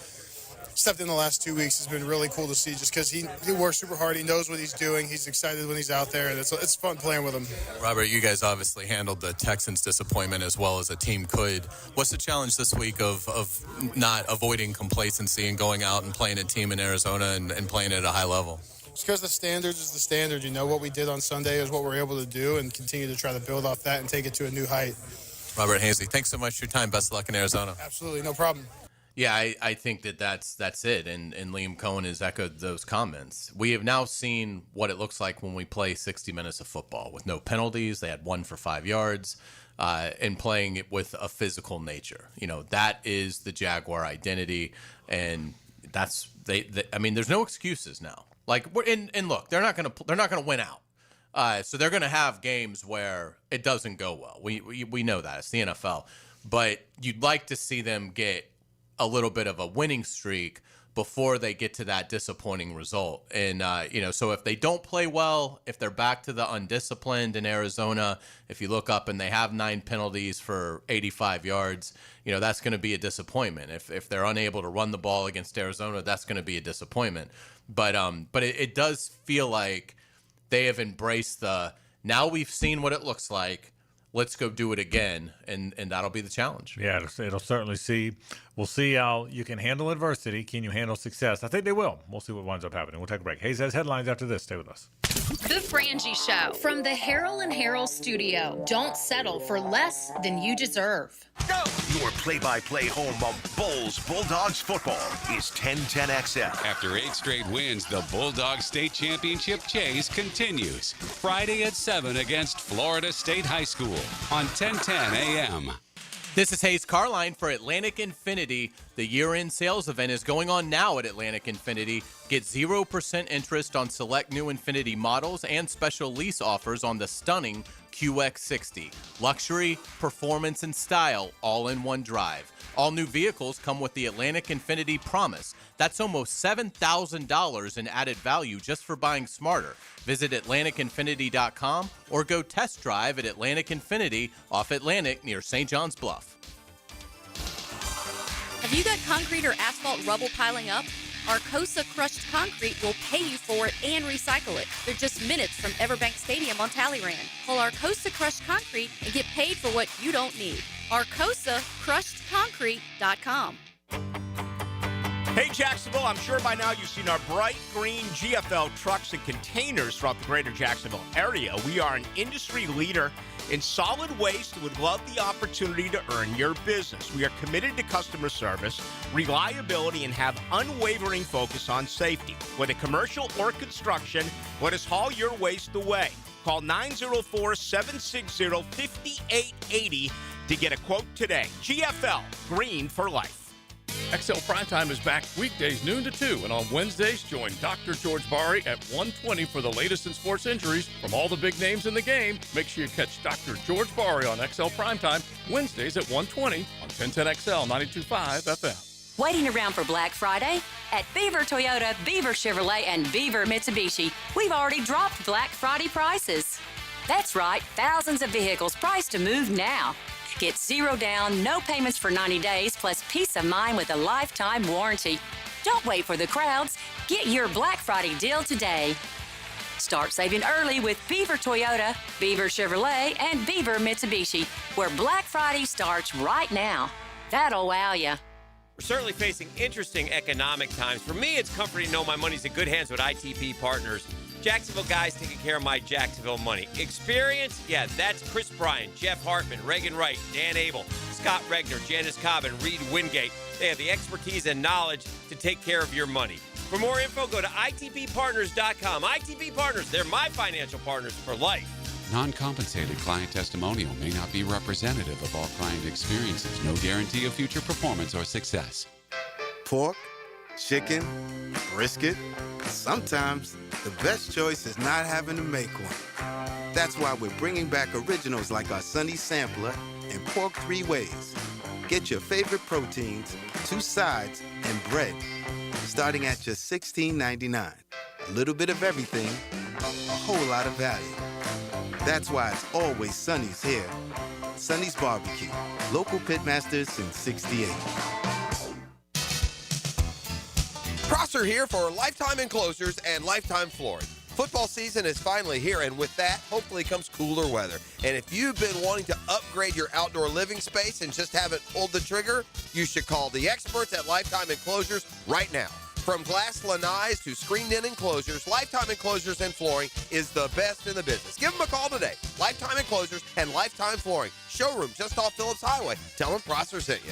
stepped in the last 2 weeks has been really cool to see just because he works super hard. He knows what he's doing. He's excited when he's out there, and it's fun playing with him. Robert, you guys obviously handled the Texans' disappointment as well as a team could. What's the challenge this week of not avoiding complacency and going out and playing a team in Arizona and playing at a high level? It's because the standards is the standard. You know, what we did on Sunday is what we're able to do and continue to try to build off that and take it to a new height. Robert Hazy, thanks so much for your time. Best of luck in Arizona. Absolutely, no problem. Yeah, I think that's it, and Liam Cohen has echoed those comments. We have now seen what it looks like when we play 60 minutes of football with no penalties. They had 1 for 5 yards, and playing it with a physical nature. You know, that is the Jaguar identity, and that's I mean, there's no excuses now. Like, and look, they're not gonna win out. So they're gonna have games where it doesn't go well. We know that it's the NFL, but you'd like to see them get a little bit of a winning streak before they get to that disappointing result. And, so if they don't play well, if they're back to the undisciplined in Arizona, if you look up and they have 9 penalties for 85 yards, that's going to be a disappointment. If they're unable to run the ball against Arizona, that's going to be a disappointment. But it does feel like they have embraced now we've seen what it looks like. Let's go do it again, and that'll be the challenge. Yeah, it'll certainly see. We'll see how you can handle adversity. Can you handle success? I think they will. We'll see what winds up happening. We'll take a break. Hayes has headlines after this. Stay with us. The Frangie Show from the Harrell and Harrell studio. Don't settle for less than you deserve. Go! Your play-by-play home of Bulldogs football is 1010XL. After 8 straight wins, the Bulldogs State Championship chase continues. Friday at 7 against Florida State High School on 1010 AM. This is Hayes Carline for Atlantic Infinity. The year-end sales event is going on now at Atlantic Infinity. Get 0% interest on select new Infinity models and special lease offers on the stunning QX60. Luxury, performance, and style all in one drive. All new vehicles come with the Atlantic Infinity Promise. That's almost $7,000 in added value just for buying smarter. Visit AtlanticInfinity.com or go test drive at Atlantic Infinity off Atlantic near St. John's Bluff. Have you got concrete or asphalt rubble piling up? Arcosa Crushed Concrete will pay you for it and recycle it. They're just minutes from Everbank Stadium on Talleyrand. Call Arcosa Crushed Concrete and get paid for what you don't need. ArcosaCrushedConcrete.com. Hey, Jacksonville, I'm sure by now you've seen our bright green GFL trucks and containers throughout the greater Jacksonville area. We are an industry leader in solid waste and would love the opportunity to earn your business. We are committed to customer service, reliability, and have unwavering focus on safety. Whether commercial or construction, let us haul your waste away. Call 904-760-5880 to get a quote today. GFL, green for life. XL Primetime is back weekdays noon to 2, and on Wednesdays, join Dr. George Bari at 1:20 for the latest in sports injuries from all the big names in the game. Make sure you catch Dr. George Bari on XL Primetime Wednesdays at 1:20 on 1010XL 92.5 FM. Waiting around for Black Friday? At Beaver Toyota, Beaver Chevrolet, and Beaver Mitsubishi, we've already dropped Black Friday prices. That's right, thousands of vehicles priced to move now. Get zero down, no payments for 90 days, plus peace of mind with a lifetime warranty. Don't wait for the crowds. Get your Black Friday deal today. Start saving early with Beaver Toyota, Beaver Chevrolet, and Beaver Mitsubishi, where Black Friday starts right now. That'll wow ya. We're certainly facing interesting economic times. For me, it's comforting to know my money's in good hands with ITP Partners. Jacksonville guys taking care of my Jacksonville money. Experience? Yeah, that's Chris Bryan, Jeff Hartman, Reagan Wright, Dan Abel, Scott Regner, Janice Cobb, and Reed Wingate. They have the expertise and knowledge to take care of your money. For more info, go to itppartners.com. ITP Partners, they're my financial partners for life. Non-compensated client testimonial may not be representative of all client experiences. No guarantee of future performance or success. Pork, chicken, brisket. Sometimes the best choice is not having to make one. That's why we're bringing back originals like our Sunny Sampler and Pork 3 Ways. Get your favorite proteins, 2 sides, and bread, starting at just $16.99. A little bit of everything, a whole lot of value. That's why it's always Sunny's here. Sunny's Barbecue, local pitmasters since '68. Prosser here for Lifetime Enclosures and Lifetime Flooring. Football season is finally here, and with that, hopefully comes cooler weather. And if you've been wanting to upgrade your outdoor living space and just haven't pulled the trigger, you should call the experts at Lifetime Enclosures right now. From glass lanais to screened-in enclosures, Lifetime Enclosures and Flooring is the best in the business. Give them a call today. Lifetime Enclosures and Lifetime Flooring. Showroom just off Phillips Highway. Tell them Prosser sent you.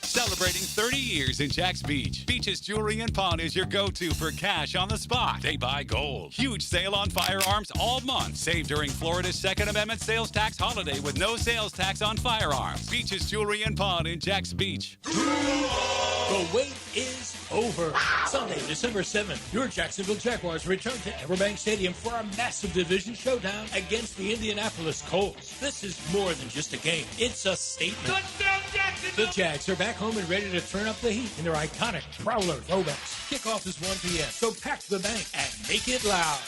Celebrating 30 years in Jax Beach. Beach's Jewelry and Pawn is your go-to for cash on the spot. They buy gold. Huge sale on firearms all month. Save during Florida's Second Amendment sales tax holiday with no sales tax on firearms. Beach's Jewelry and Pawn in Jax Beach. The wait is over. Sunday, December 7th, your Jacksonville Jaguars return to Everbank Stadium for a massive division showdown against the Indianapolis Colts. This is more than just a game. It's a statement. Touchdown, Jacksonville! The Jags are back home and ready to turn up the heat in their iconic Prowler throwbacks. Kickoff is 1 p.m., so pack the bank and make it loud.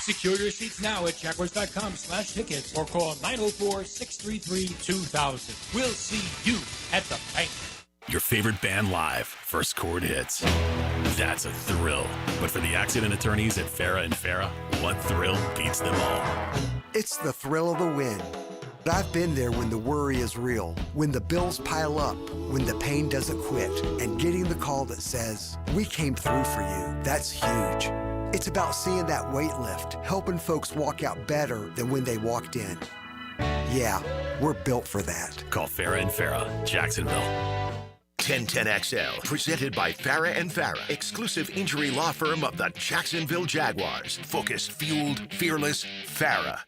Secure your seats now at Jaguars.com/tickets or call 904-633-2000. We'll see you at the bank. Your favorite band live, First Chord Hits. That's a thrill. But for the accident attorneys at Farah & Farah, what thrill beats them all? It's the thrill of the win. I've been there when the worry is real, when the bills pile up, when the pain doesn't quit, and getting the call that says, "We came through for you." That's huge. It's about seeing that weight lift, helping folks walk out better than when they walked in. Yeah, we're built for that. Call Farah & Farah, Jacksonville. 1010XL, presented by Farah & Farah, exclusive injury law firm of the Jacksonville Jaguars. Focused, fueled, fearless, Farah.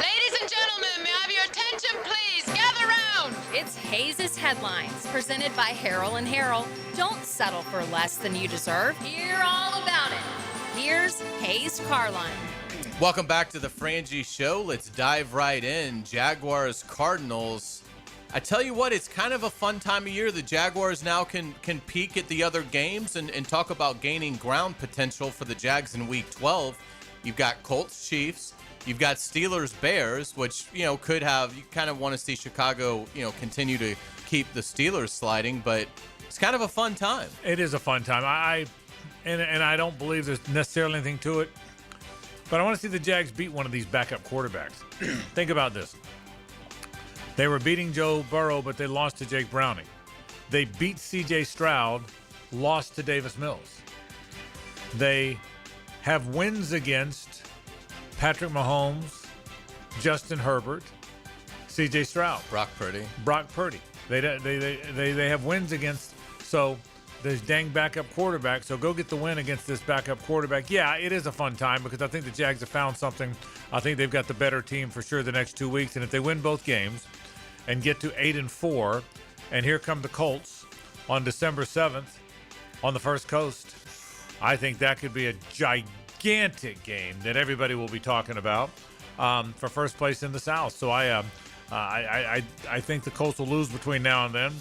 Ladies and gentlemen, may I have your attention, please? Gather round. It's Hayes' Headlines, presented by Harrell & Harrell. Don't settle for less than you deserve. Hear all about it. Here's Hayes Carline. Welcome back to the Frangie Show. Let's dive right in. Jaguars, Cardinals. I tell you what, it's kind of a fun time of year. The Jaguars now can peek at the other games and talk about gaining ground potential for the Jags in Week 12. You've got Colts, Chiefs. You've got Steelers, Bears, which, could have, you kind of want to see Chicago, continue to keep the Steelers sliding. But it's kind of a fun time. It is a fun time. And I don't believe there's necessarily anything to it, but I want to see the Jags beat one of these backup quarterbacks. Think about this. They were beating Joe Burrow, but they lost to Jake Browning. They beat C.J. Stroud, lost to Davis Mills. They have wins against Patrick Mahomes, Justin Herbert, C.J. Stroud, Brock Purdy. They have wins against. So this dang backup quarterback. So go get the win against this backup quarterback. Yeah, it is a fun time because I think the Jags have found something. I think they've got the better team for sure the next 2 weeks. And if they win both games and get to 8-4, and here come the Colts on December 7th on the First Coast, I think that could be a gigantic game that everybody will be talking about for first place in the South. So I think the Colts will lose between now and then.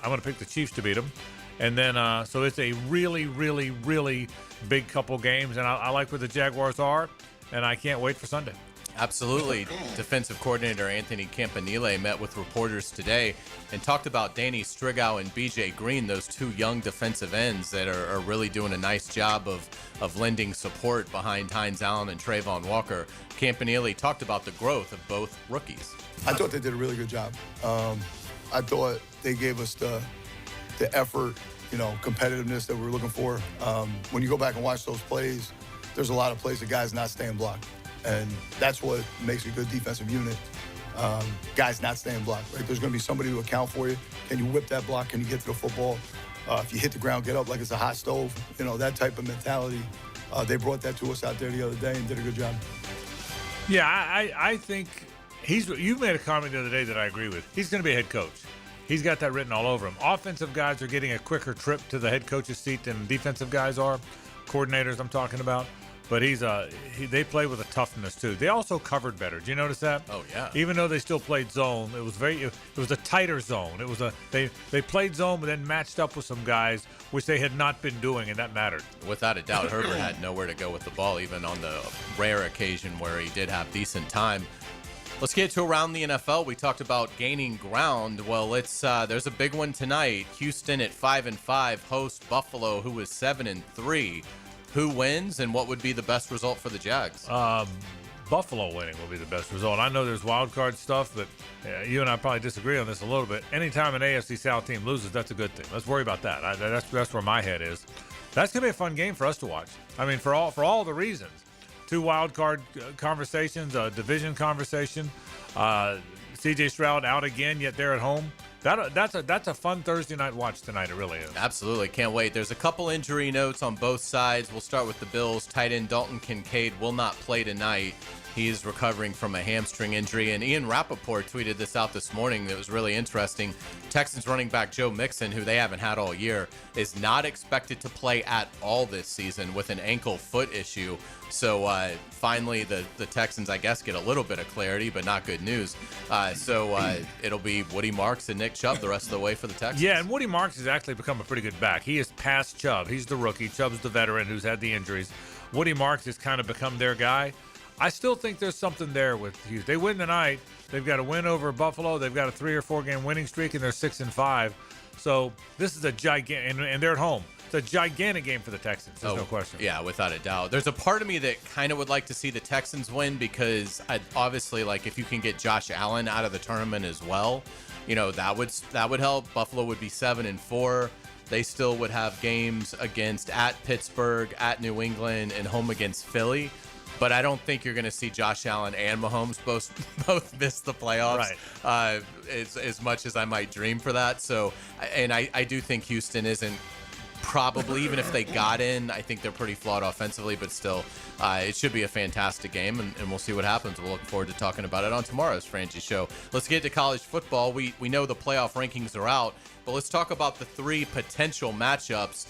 I'm going to pick the Chiefs to beat them. And then, so it's a really, really, really big couple games. And I like where the Jaguars are, and I can't wait for Sunday. Absolutely. Defensive coordinator Anthony Campanile met with reporters today and talked about Danny Strigow and B.J. Green, those two young defensive ends that are really doing a nice job of lending support behind Hines Allen and Trayvon Walker. Campanile talked about the growth of both rookies. I thought they did a really good job. I thought they gave us the effort, competitiveness that we were looking for. When you go back and watch those plays, there's a lot of plays that guys not staying blocked. And that's what makes a good defensive unit. Guys not staying blocked, right? There's going to be somebody to account for you. Can you whip that block? Can you get to the football? If you hit the ground, get up like it's a hot stove. That type of mentality. They brought that to us out there the other day and did a good job. Yeah, I think you made a comment the other day that I agree with. He's going to be a head coach. He's got that written all over him. Offensive guys are getting a quicker trip to the head coach's seat than defensive guys are. Coordinators I'm talking about. But they play with a toughness too. They also covered better. Did you notice that? Oh yeah. Even though they still played zone, it was a tighter zone. They played zone, but then matched up with some guys which they had not been doing, and that mattered. Without a doubt, Herbert had nowhere to go with the ball, even on the rare occasion where he did have decent time. Let's get to around the NFL. We talked about gaining ground. Well, there's a big one tonight. Houston at 5-5 hosts Buffalo, who is 7-3. Who wins, and what would be the best result for the Jags? Buffalo winning will be the best result. I know there's wild card stuff, but you and I probably disagree on this a little bit. Anytime an AFC South team loses, that's a good thing. Let's worry about that. That's where my head is. That's gonna be a fun game for us to watch. I mean, for all the reasons. 2 wild card conversations, a division conversation. C.J. Stroud out again, yet they're at home. That's a fun Thursday night watch tonight. It really is. Absolutely. Can't wait. There's a couple injury notes on both sides. We'll start with the Bills. Tight end Dalton Kincaid will not play tonight. He is recovering from a hamstring injury. And Ian Rappaport tweeted this out this morning that was really interesting. Texans running back Joe Mixon, who they haven't had all year, is not expected to play at all this season with an ankle foot issue. So finally, the Texans, I guess, get a little bit of clarity, but not good news. It'll be Woody Marks and Nick Chubb the rest of the way for the Texans. Yeah, and Woody Marks has actually become a pretty good back. He is past Chubb. He's the rookie. Chubb's the veteran who's had the injuries. Woody Marks has kind of become their guy. I still think there's something there with Houston. They win tonight. They've got a win over Buffalo. They've got a 3 or 4 game winning streak, and they're 6-5. So this is a gigantic, and they're at home. It's a gigantic game for the Texans. There's no question. Yeah, without a doubt. There's a part of me that kind of would like to see the Texans win because obviously, like, if you can get Josh Allen out of the tournament as well, that would help. Buffalo would be 7-4. They still would have games at Pittsburgh, at New England, and home against Philly. But I don't think you're going to see Josh Allen and Mahomes both miss the playoffs as much as I might dream for that. So, and I do think Houston isn't probably, even if they got in, I think they're pretty flawed offensively, but still, it should be a fantastic game, and we'll see what happens. We'll look forward to talking about it on tomorrow's Frangie Show. Let's get to college football. We know the playoff rankings are out, but let's talk about the 3 potential matchups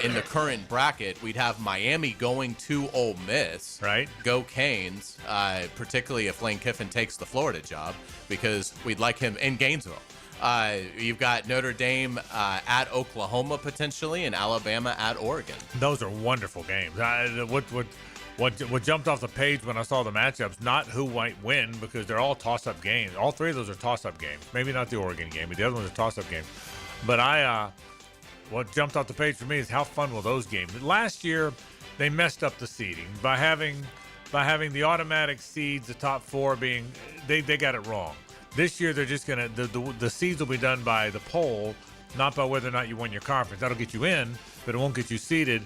in the current bracket. We'd have Miami going to Ole Miss. Right. Go Canes, particularly if Lane Kiffin takes the Florida job, because we'd like him in Gainesville. You've got Notre Dame at Oklahoma potentially, and Alabama at Oregon. Those are wonderful games. What jumped off the page when I saw the matchups, not who might win, because they're all toss-up games. All 3 of those are toss-up games. Maybe not the Oregon game, but the other one's a toss-up game. But what jumped off the page for me is how fun will those games. Last year, they messed up the seeding by having the automatic seeds, the top 4 being they got it wrong. This year, they're just gonna the seeds will be done by the poll, not by whether or not you won your conference. That'll get you in, but it won't get you seeded.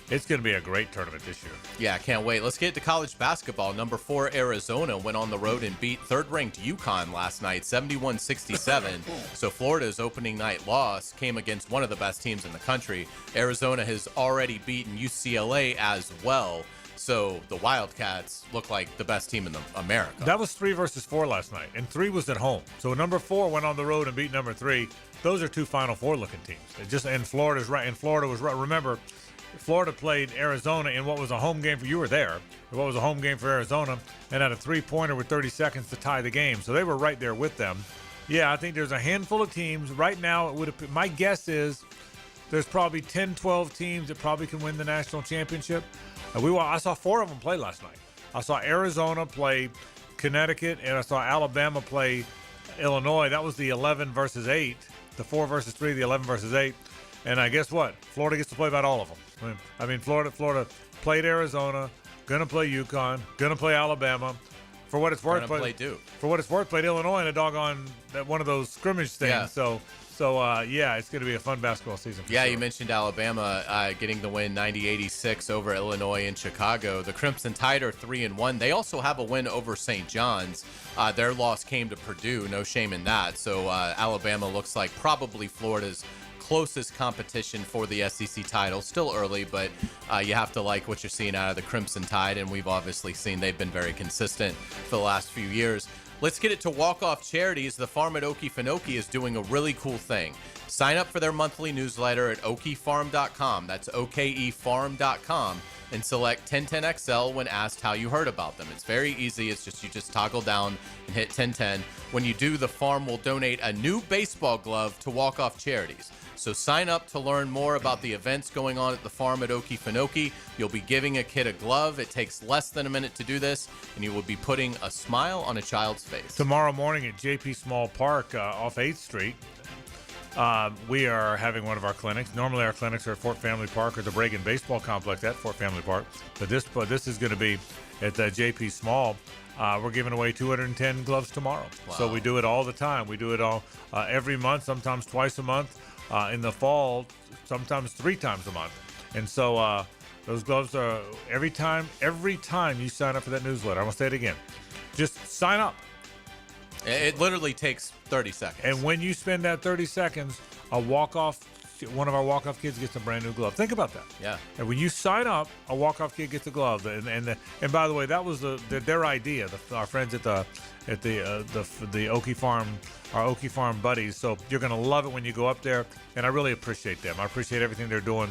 It's going to be a great tournament this year. Yeah, can't wait. Let's get to college basketball. Number 4 Arizona went on the road and beat third-ranked UConn last night, 71-67. So Florida's opening night loss came against one of the best teams in the country. Arizona has already beaten UCLA as well. So the Wildcats look like the best team in America. That was 3 versus 4 last night, and 3 was at home. So number 4 went on the road and beat number 3. Those are 2 Final Four looking teams. And Florida's right. And Florida was right. Remember, Florida played Arizona in what was a home game for you were there. What was a home game for Arizona, and had a 3-pointer with 30 seconds to tie the game. So they were right there with them. Yeah, I think there's a handful of teams right now. My guess is there's probably 10, 12 teams that probably can win the national championship. I saw 4 of them play last night. I saw Arizona play Connecticut, and I saw Alabama play Illinois. That was the 11 versus 8, the 4 versus 3, the 11 versus 8. And I guess what? Florida gets to play about all of them. I mean, Florida played Arizona, gonna play UConn, gonna play Alabama. For what it's worth, play Duke. For what it's worth, played Illinois in a doggone one of those scrimmage things. Yeah. So yeah, it's gonna be a fun basketball season. Yeah, sure. You mentioned Alabama getting the win 90-86 over Illinois in Chicago. The Crimson Tide are 3-1. They also have a win over St. John's. Their loss came to Purdue. No shame in that. So Alabama looks like probably Florida's closest competition for the SEC title. Still early, but you have to like what you're seeing out of the Crimson Tide, and we've obviously seen they've been very consistent for the last few years. Let's get it to walk-off charities. The farm at Okefenokee is doing a really cool thing. Sign up for their monthly newsletter at okefarm.com. That's okefarm.com, and select 1010XL when asked how you heard about them. It's very easy. It's just you just toggle down and hit 1010. When you do, the farm will donate a new baseball glove to walk-off charities. So sign up to learn more about the events going on at the farm at Okefenokee. You'll be giving a kid a glove. It takes less than a minute to do this, and you will be putting a smile on a child's face. Tomorrow morning at JP Small Park off 8th Street, we are having one of our clinics. Normally our clinics are at Fort Family Park or the Bragan Baseball Complex at Fort Family Park. But this is going to be at JP Small. We're giving away 210 gloves tomorrow. Wow. So we do it all the time. We do it all every month, sometimes twice a month. In the fall, sometimes 3 times a month. And so those gloves are every time you sign up for that newsletter. I'm going to say it again. Just sign up. It literally takes 30 seconds. And when you spend that 30 seconds, one of our walk-off kids gets a brand new glove. Think about that. Yeah. And when you sign up, a walk-off kid gets a glove. And by the way, that was their idea. Our friends at the Okie Farm, our Okie Farm buddies. So you're going to love it when you go up there. And I really appreciate them. I appreciate everything they're doing.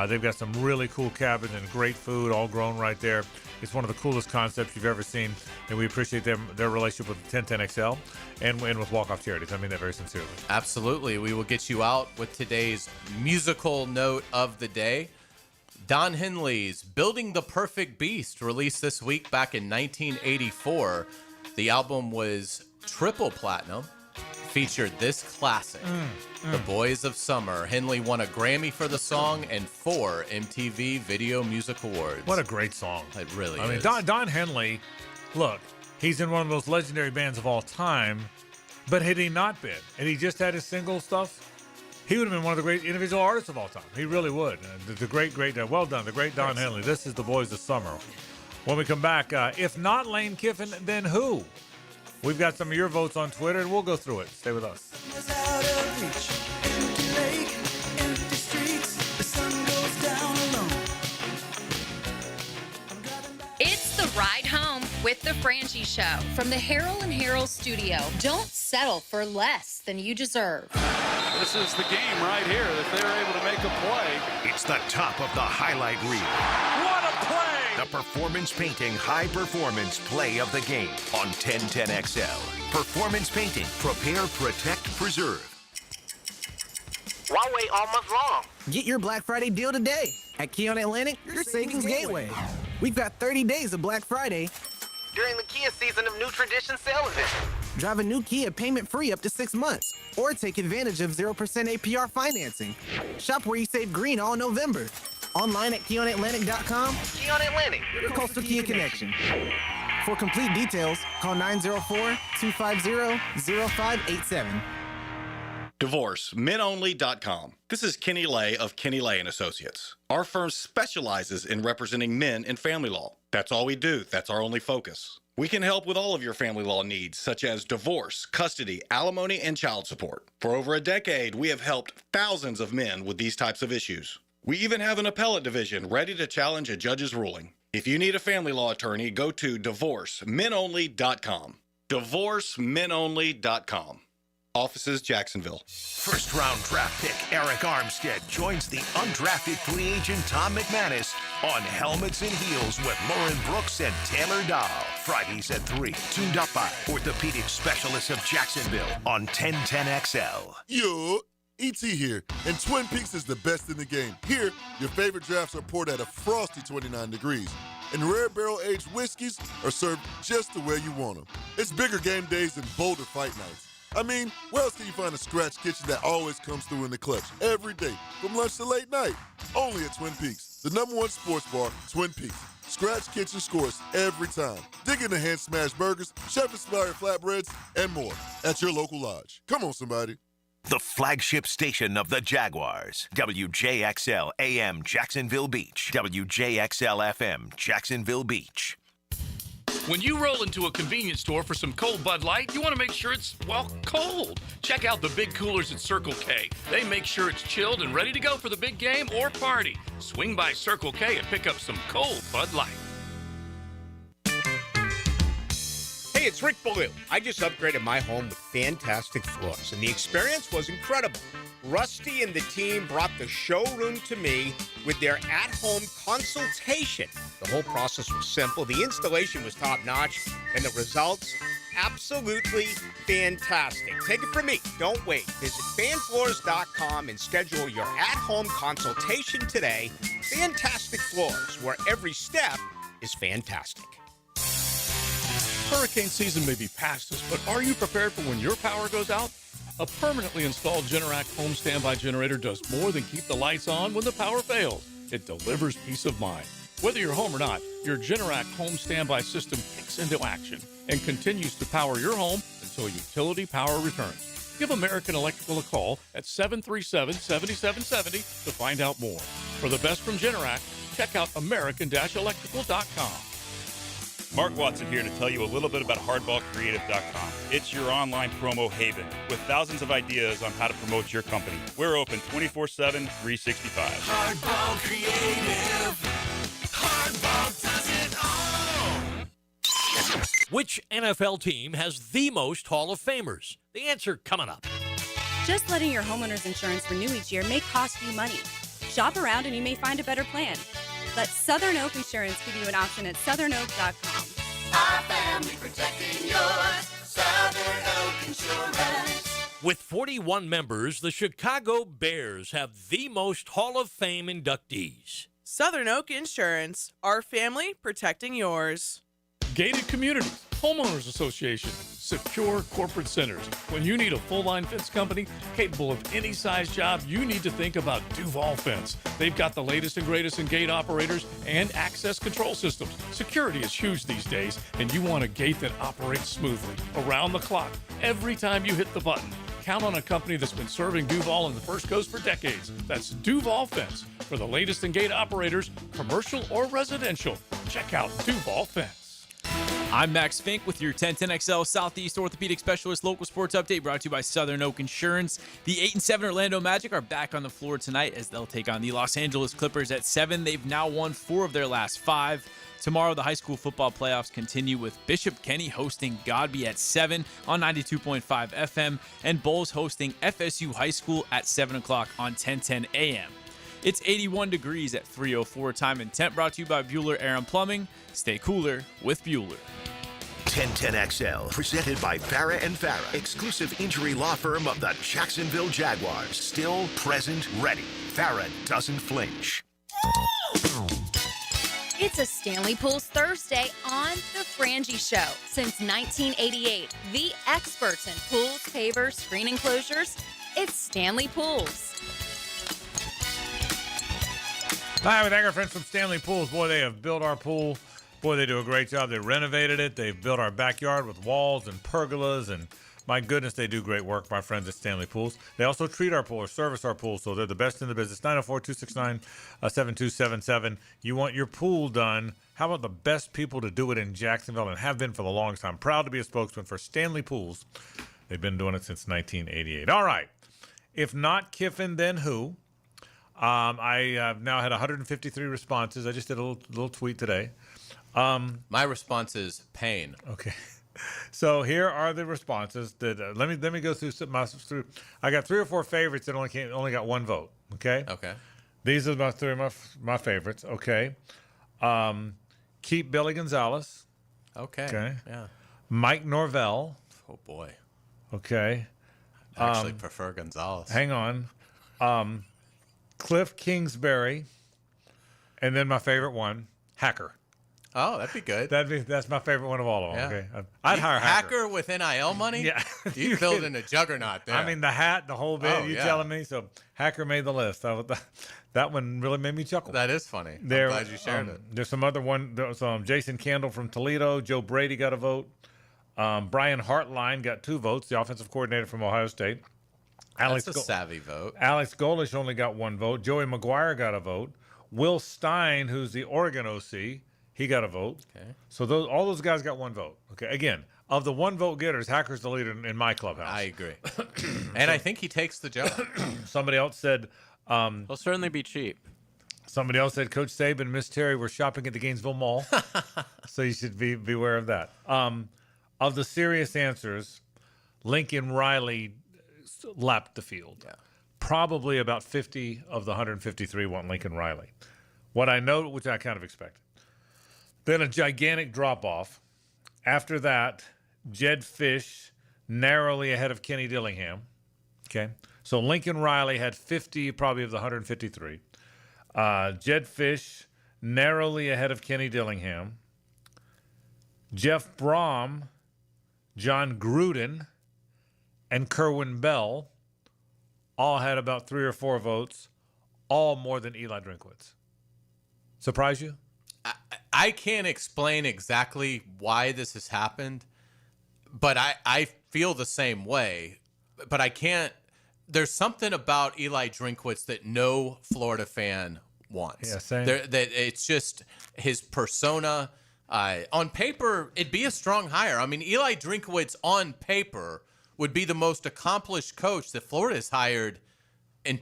They've got some really cool cabins and great food, all grown right there. It's one of the coolest concepts you've ever seen, and we appreciate their relationship with 1010XL and with Walk-Off Charities. I mean that very sincerely. Absolutely. We will get you out with today's musical note of the day. Don Henley's Building the Perfect Beast, released this week back in 1984. The album was triple platinum, featured this classic, The Boys of Summer. Henley won a Grammy for the song and 4 MTV Video Music Awards. What a great song. It really is. I mean, Don Henley, look, he's in one of those legendary bands of all time, but had he not been, and he just had his single stuff, he would have been one of the great individual artists of all time. He really would. The great, well done, the great Don Henley. This is The Boys of Summer. When we come back, if not Lane Kiffin, then who? We've got some of your votes on Twitter, and we'll go through it. Stay with us. It's the ride home with the Frangie Show from the Harold and Harold studio. Don't settle for less than you deserve. This is the game right here that they're able to make a play. It's the top of the highlight reel. What a play! The Performance Painting High Performance Play of the Game on 1010XL. Performance Painting. Prepare, protect, preserve. Why wait all month long? Get your Black Friday deal today at Keon Atlantic, your savings gateway. We've got 30 days of Black Friday during the Kia Season of New Tradition sale event. Drive a new Kia payment-free up to 6 months, or take advantage of 0% APR financing. Shop where you save green all November. Online at KeonAtlantic.com. Keon Atlantic, your coastal Kia connection. For complete details, call 904-250-0587. DivorceMenOnly.com. This is Kenny Lay of Kenny Lay & Associates. Our firm specializes in representing men in family law. That's all we do. That's our only focus. We can help with all of your family law needs, such as divorce, custody, alimony, and child support. For over a decade, we have helped thousands of men with these types of issues. We even have an appellate division ready to challenge a judge's ruling. If you need a family law attorney, go to DivorceMenOnly.com. DivorceMenOnly.com. Offices, Jacksonville. First-round draft pick Eric Armstead joins the undrafted free agent Tom McManus on Helmets and Heels with Lauren Brooks and Taylor Dahl. Fridays at 3, tuned up by orthopedic specialists of Jacksonville on 1010XL. Yo, E.T. here, and Twin Peaks is the best in the game. Here, your favorite drafts are poured at a frosty 29 degrees, and rare barrel-aged whiskeys are served just the way you want them. It's bigger game days and bolder fight nights. I mean, where else can you find a scratch kitchen that always comes through in the clutch every day, from lunch to late night? Only at Twin Peaks, the #1 sports bar, Twin Peaks. Scratch kitchen scores every time. Dig in the hand-smashed burgers, chef-inspired flatbreads, and more at your local lodge. Come on, somebody. The flagship station of the Jaguars. WJXL AM Jacksonville Beach. WJXL FM Jacksonville Beach. When you roll into a convenience store for some cold Bud Light, you want to make sure it's, well, cold. Check out the big coolers at Circle K. They make sure it's chilled and ready to go for the big game or party. Swing by Circle K and pick up some cold Bud Light. Hey, it's Rick Ballou. I just upgraded my home with fantastic floors, and the experience was incredible. Rusty and the team brought the showroom to me with their at-home consultation. The whole process was simple, the installation was top-notch, and the results, absolutely fantastic. Take it from me. Don't wait. Visit fanfloors.com and schedule your at-home consultation today. Fantastic Floors, where every step is fantastic. Hurricane season may be past us, but are you prepared for when your power goes out? A permanently installed Generac home standby generator does more than keep the lights on when the power fails. It delivers peace of mind. Whether you're home or not, your Generac home standby system kicks into action and continues to power your home until utility power returns. Give American Electrical a call at 737-7770 to find out more. For the best from Generac, check out american-electrical.com. Mark Watson here to tell you a little bit about hardballcreative.com. It's your online promo haven with thousands of ideas on how to promote your company. We're open 24/7, 365. Hardball Creative. Hardball does it all. Which NFL team has the most Hall of Famers? The answer coming up. Just letting your homeowner's insurance renew each year may cost you money. Shop around and you may find a better plan. Let Southern Oak Insurance give you an option at southernoak.com. Our family protecting yours. Southern Oak Insurance. With 41 members, the Chicago Bears have the most Hall of Fame inductees. Southern Oak Insurance, our family protecting yours. Gated communities, homeowners association, secure corporate centers. When you need a full-line fence company capable of any size job, you need to think about Duval Fence. They've got the latest and greatest in gate operators and access control systems. Security is huge these days, and you want a gate that operates smoothly, around the clock, every time you hit the button. Count on a company that's been serving Duval and the First Coast for decades. That's Duval Fence. For the latest in gate operators, commercial or residential, check out Duval Fence. I'm Max Fink with your 1010XL Southeast Orthopedic Specialist local sports update brought to you by Southern Oak Insurance. The 8-7 Orlando Magic are back on the floor tonight as they'll take on the Los Angeles Clippers at 7. They've now won 4 of their last 5. Tomorrow, the high school football playoffs continue with Bishop Kenny hosting Godby at 7 on 92.5 FM and Bowles hosting FSU High School at 7 o'clock on 1010 AM. It's 81 degrees at 3:04 time and temp brought to you by Bueller Air and Plumbing. Stay cooler with Bueller. 1010XL, presented by Farah and Farah, exclusive injury law firm of the Jacksonville Jaguars. Still, present, ready. Farah doesn't flinch. It's It's a Stanley Pools Thursday on The Frangie Show. Since 1988, the experts in pools, pavers, screen enclosures, it's Stanley Pools. Hi, we thank our friends from Stanley Pools. Boy, they have built our pool. Boy, they do a great job. They renovated it. They've built our backyard with walls and pergolas, and my goodness, they do great work, my friends at Stanley Pools. They also treat our pool or service our pool, so they're the best in the business. 904-269-7277. You want your pool done. How about the best people to do it in Jacksonville and have been for the longest time? Proud to be a spokesman for Stanley Pools. They've been doing it since 1988. All right. If not Kiffin, then who? I have now had 153 responses. I just did a little tweet today. My response is pain. Okay. So here are the responses that let me go through through. I got 3 or 4 favorites that only got 1 vote. Okay. Okay. These are my 3 of my favorites. Okay. Keep Billy Gonzalez. Okay. Okay. Yeah. Mike Norvell. Oh boy. Okay. I actually prefer Gonzalez. Hang on. Cliff Kingsbury, and then my favorite one, Hacker. Oh, that'd be good. That's my favorite one of all of them. Yeah. Okay, I'd hire Hacker with NIL money. Yeah, you building a juggernaut there. I mean, the hat, the whole bit. Oh, you yeah. telling me? So Hacker made the list. That one really made me chuckle. That is funny. I'm glad you shared it. There's some other one. There's Jason Candle from Toledo. Joe Brady got a vote. Brian Hartline got 2 votes. The offensive coordinator from Ohio State. That's a savvy vote. Alex Golish only got 1 vote. Joey McGuire got a vote. Will Stein, who's the Oregon OC, he got a vote. Okay. So all those guys got 1 vote. Okay. Again, of the 1 vote getters, Hacker's the leader in my clubhouse. I agree. And I think he takes the job. Somebody else said he'll certainly be cheap. Somebody else said Coach Saban and Miss Terry were shopping at the Gainesville Mall. So you should be aware of that. Of the serious answers, Lincoln Riley lapped the field. Yeah. Probably about 50 of the 153 want Lincoln Riley. What I know, which I kind of expected. Then a gigantic drop-off. After that, Jed Fish narrowly ahead of Kenny Dillingham. Okay. So Lincoln Riley had 50 probably of the 153. Jed Fish narrowly ahead of Kenny Dillingham. Jeff Brom, John Gruden, and Kerwin Bell all had about 3 or 4 votes, all more than Eli Drinkwitz. Surprise you? I can't explain exactly why this has happened, but I feel the same way. But I can't. There's something about Eli Drinkwitz that no Florida fan wants. Yeah, same. That it's just his persona. On paper, it'd be a strong hire. I mean, Eli Drinkwitz on paper would be the most accomplished coach that Florida has hired in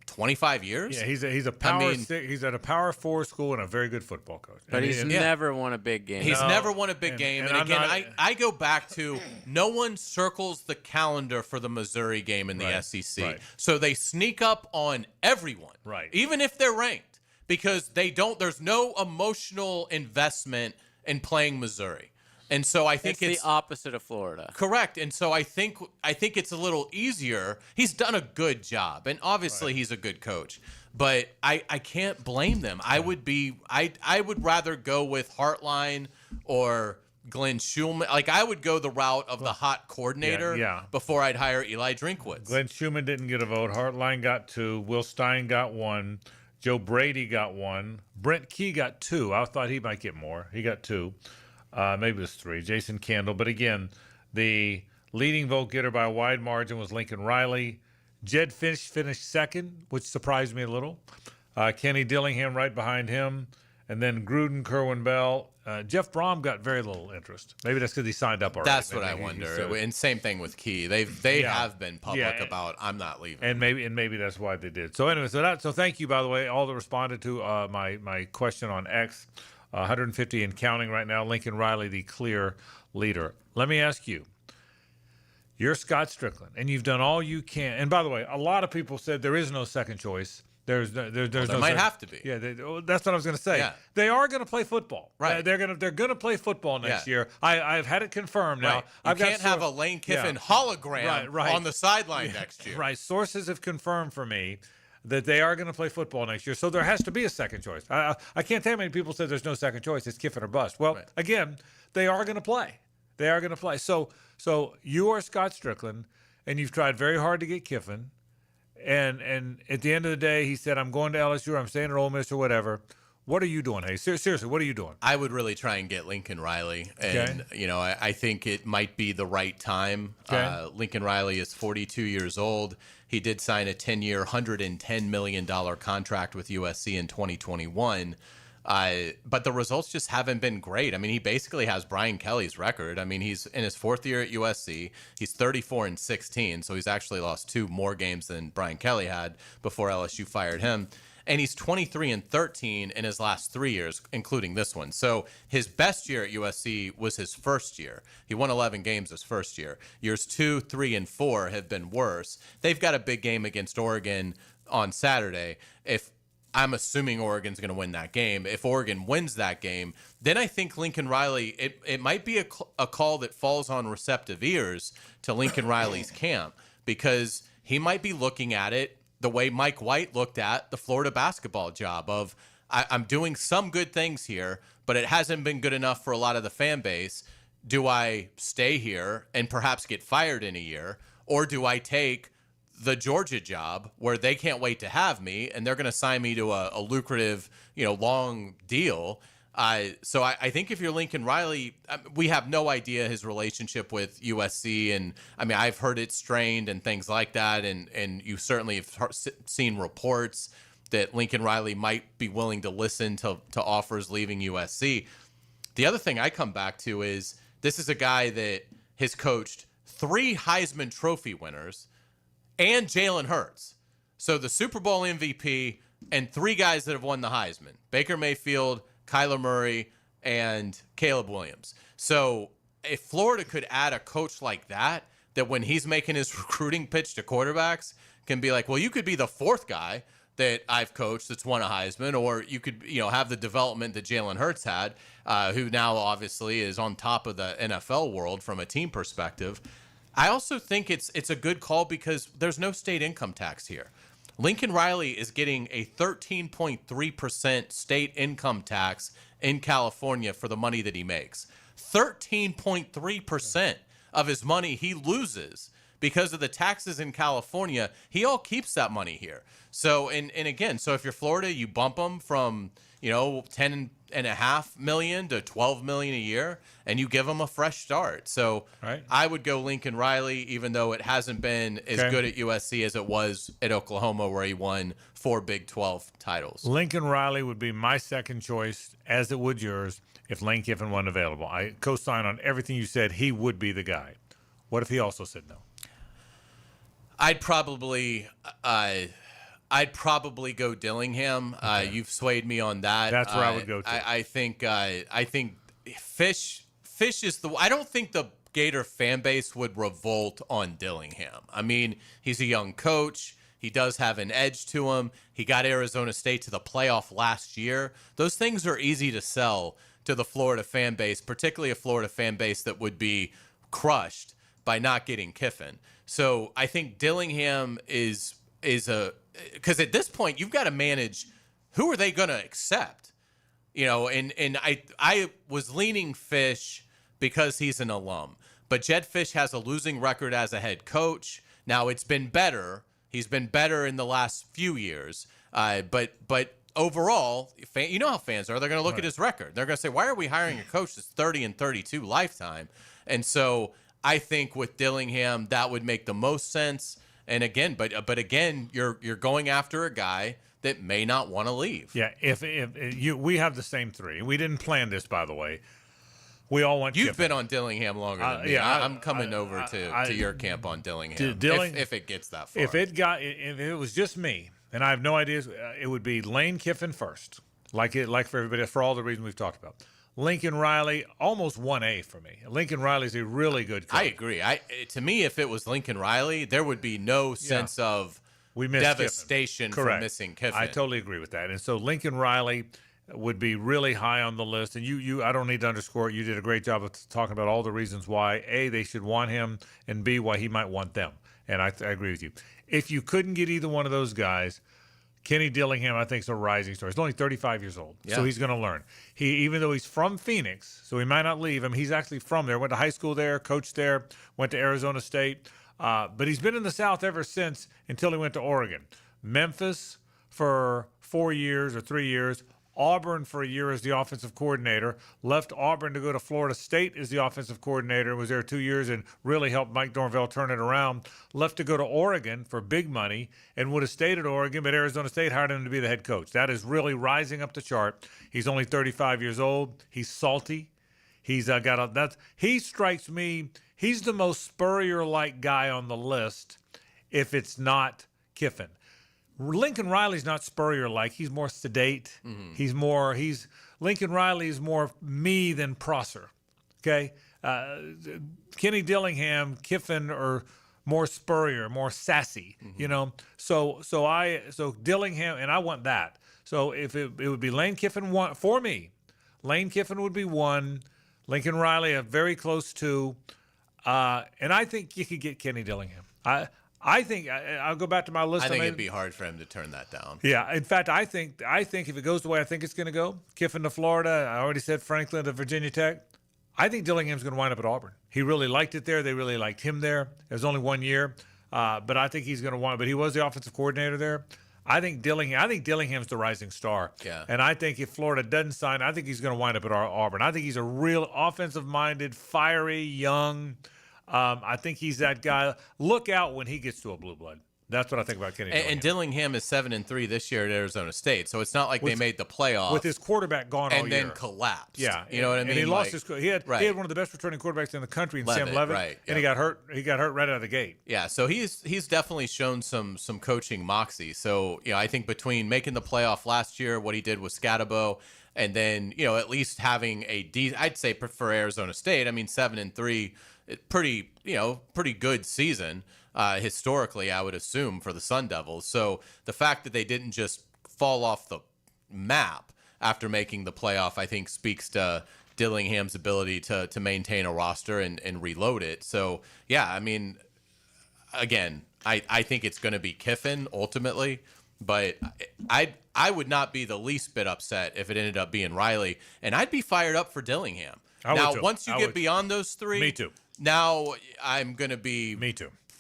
25 years. Yeah, he's a power. He's at a Power 4 school and a very good football coach. But he's never won a big game. He's never won a big game. And again, I go back to no one circles the calendar for the Missouri game in the SEC. Right. So they sneak up on everyone, right? Even if they're ranked, because there's no emotional investment in playing Missouri. And so I think it's the opposite of Florida. Correct. And so I think it's a little easier. He's done a good job, and obviously he's a good coach. But I can't blame them. I would rather go with Hartline or Glenn Schulman. Like, I would go the route of the hot coordinator before I'd hire Eli Drinkwitz. Glenn Schulman didn't get a vote. Hartline got 2. Will Stein got 1. Joe Brady got 1. Brent Key got 2. I thought he might get more. He got 2. Maybe it was 3. Jason Candle. But again, the leading vote getter by a wide margin was Lincoln Riley. Jed Fish finished second, which surprised me a little. Kenny Dillingham right behind him. And then Gruden, Kerwin Bell. Jeff Brom got very little interest. Maybe that's because he signed up already. That's what I wonder. And same thing with Key. They have been public about I'm not leaving. And maybe that's why they did. So anyway, so thank you, by the way, all that responded to my question on X. 150 and counting right now. Lincoln Riley, the clear leader. Let me ask you. You're Scott Strickland, and you've done all you can. And by the way, a lot of people said there is no second choice. There might have to be. Yeah, that's what I was going to say. Yeah. They are going to play football. Right. They're going to play football next year. I've had it confirmed now. Right. You can't have a Lane Kiffin hologram on the sideline next year. Right. Sources have confirmed for me. that they are going to play football next year. So there has to be a second choice. I can't tell you how many people say there's no second choice. It's Kiffin or bust. Well, again, they are going to play. They are going to play. So you are Scott Strickland, and you've tried very hard to get Kiffin. And at the end of the day, he said, I'm going to LSU, or I'm staying at Ole Miss, or whatever. What are you doing, Hayes? Seriously, what are you doing? I would really try and get Lincoln Riley. And, I think it might be the right time. Okay. Lincoln Riley is 42 years old. He did sign a 10-year, $110 million contract with USC in 2021. But the results just haven't been great. I mean, he basically has Brian Kelly's record. I mean, he's in his fourth year at USC. He's 34-16, so he's actually lost 2 more games than Brian Kelly had before LSU fired him. And he's 23-13 in his last 3 years, including this one. So his best year at USC was his first year. He won 11 games his first year. Years 2, 3, and 4 have been worse. They've got a big game against Oregon on Saturday. If I'm assuming Oregon's going to win that game. If Oregon wins that game, then I think Lincoln Riley, it might be a call that falls on receptive ears to Lincoln Riley's camp, because he might be looking at it the way Mike White looked at the Florida basketball job of, I'm doing some good things here, but it hasn't been good enough for a lot of the fan base. Do I stay here and perhaps get fired in a year, or do I take the Georgia job where they can't wait to have me and they're going to sign me to a lucrative, long deal? So I think if you're Lincoln Riley, we have no idea his relationship with USC. And I mean, I've heard it strained and things like that. And you certainly have seen reports that Lincoln Riley might be willing to listen to offers leaving USC. The other thing I come back to is this is a guy that has coached 3 Heisman Trophy winners and Jalen Hurts. So the Super Bowl MVP and 3 guys that have won the Heisman: Baker Mayfield, Kyler Murray, and Caleb Williams. So if Florida could add a coach like that when he's making his recruiting pitch to quarterbacks can be like, well, you could be the 4th guy that I've coached that's won a Heisman, or you could, have the development that Jalen Hurts had, who now obviously is on top of the NFL world from a team perspective. I also think it's a good call because there's no state income tax here. Lincoln Riley is getting a 13.3% state income tax in California for the money that he makes. 13.3% of his money he loses because of the taxes in California. He all keeps that money here. So, and again, so if you're Florida, you bump them from, $10.5 million to $12 million a year, and you give them a fresh start. So I would go Lincoln Riley, even though it hasn't been as good at USC as it was at Oklahoma, where he won 4 Big 12 titles. Lincoln Riley would be my second choice, as it would yours, if Lane Kiffin wasn't available. I co-sign on everything you said. He would be the guy. What if he also said no? I'd probably go Dillingham. You've swayed me on that. That's where I would go to. I think Fish is the. I don't think the Gator fan base would revolt on Dillingham. I mean, he's a young coach. He does have an edge to him. He got Arizona State to the playoff last year. Those things are easy to sell to the Florida fan base, particularly a Florida fan base that would be crushed by not getting Kiffin. So I think Dillingham is because at this point you've got to manage who are they going to accept, and I was leaning Fish because he's an alum, but Jed Fish has a losing record as a head coach. Now it's been better. He's been better in the last few years, but overall, you know how fans are. They're going to look at his record. They're going to say, why are we hiring a coach that's 30-32 lifetime? And so I think with Dillingham, that would make the most sense. And again, but again, you're going after a guy that may not want to leave. Yeah, if we have the same 3. We didn't plan this, by the way. We all want. You've Kiffin. been on Dillingham longer than me. Yeah, I'm coming over to your camp on Dillingham if it gets that far. If it was just me, and I have no idea, it would be Lane Kiffin first, like for everybody, for all the reasons we've talked about. Lincoln Riley, almost 1A for me. Lincoln Riley's a really good coach. I agree. To me, if it was Lincoln Riley, there would be no sense of devastation for missing Kiffin. I totally agree with that. And so Lincoln Riley would be really high on the list. And you I don't need to underscore it. You did a great job of talking about all the reasons why, A, they should want him, and B, why he might want them. And I agree with you. If you couldn't get either one of those guys, Kenny Dillingham, I think, is a rising star. He's only 35 years old, so he's going to learn. Even though he's from Phoenix, so he might not leave him, he's actually from there. Went to high school there, coached there, went to Arizona State. But he's been in the South ever since until he went to Oregon. Memphis for 4 years or 3 years. Auburn for a year as the offensive coordinator. Left Auburn to go to Florida State as the offensive coordinator. Was there 2 years and really helped Mike Norvell turn it around. Left to go to Oregon for big money and would have stayed at Oregon, but Arizona State hired him to be the head coach. That is really rising up the chart. He's only 35 years old. He's salty. He strikes me. He's the most Spurrier-like guy on the list if it's not Kiffin. Lincoln Riley's not Spurrier-like. He's more sedate. Mm-hmm. Lincoln Riley is more me than Prosser. Okay? Kenny Dillingham, Kiffin are more Spurrier, more sassy, you know? So Dillingham, and I want that. So if it would be Lane Kiffin one for me. Lane Kiffin would be one. Lincoln Riley, a very close two. And I think you could get Kenny Dillingham. I think I'll go back to my list. I think it'd be hard for him to turn that down. Yeah, in fact, I think if it goes the way I think it's going to go, Kiffin to Florida, I already said Franklin to Virginia Tech. I think Dillingham's going to wind up at Auburn. He really liked it there. They really liked him there. It was only 1 year, but I think he's going to wind. But he was the offensive coordinator there. I think Dillingham's the rising star. Yeah. And I think if Florida doesn't sign, I think he's going to wind up at Auburn. I think he's a real offensive-minded, fiery, young. I think he's that guy. Look out when he gets to a blue blood. That's what I think about Kenny Dillingham. And Dillingham is 7-3 this year at Arizona State, so it's not like they made the playoffs with his quarterback gone all year and then collapsed. Yeah, you know what I mean. And he lost his. He had one of the best returning quarterbacks in the country, Sam Levitt, right? And he got hurt. He got hurt right out of the gate. Yeah, so he's definitely shown some coaching moxie. So I think between making the playoff last year, what he did with Scatabo, and then at least having I'd say for Arizona State, I mean 7-3. Pretty good season historically, I would assume, for the Sun Devils. So the fact that they didn't just fall off the map after making the playoff, I think speaks to Dillingham's ability to maintain a roster and reload it. So, yeah, I mean, again, I think it's going to be Kiffin ultimately, but I would not be the least bit upset if it ended up being Riley, and I'd be fired up for Dillingham. Once you get beyond those three, me too. Now I'm going to be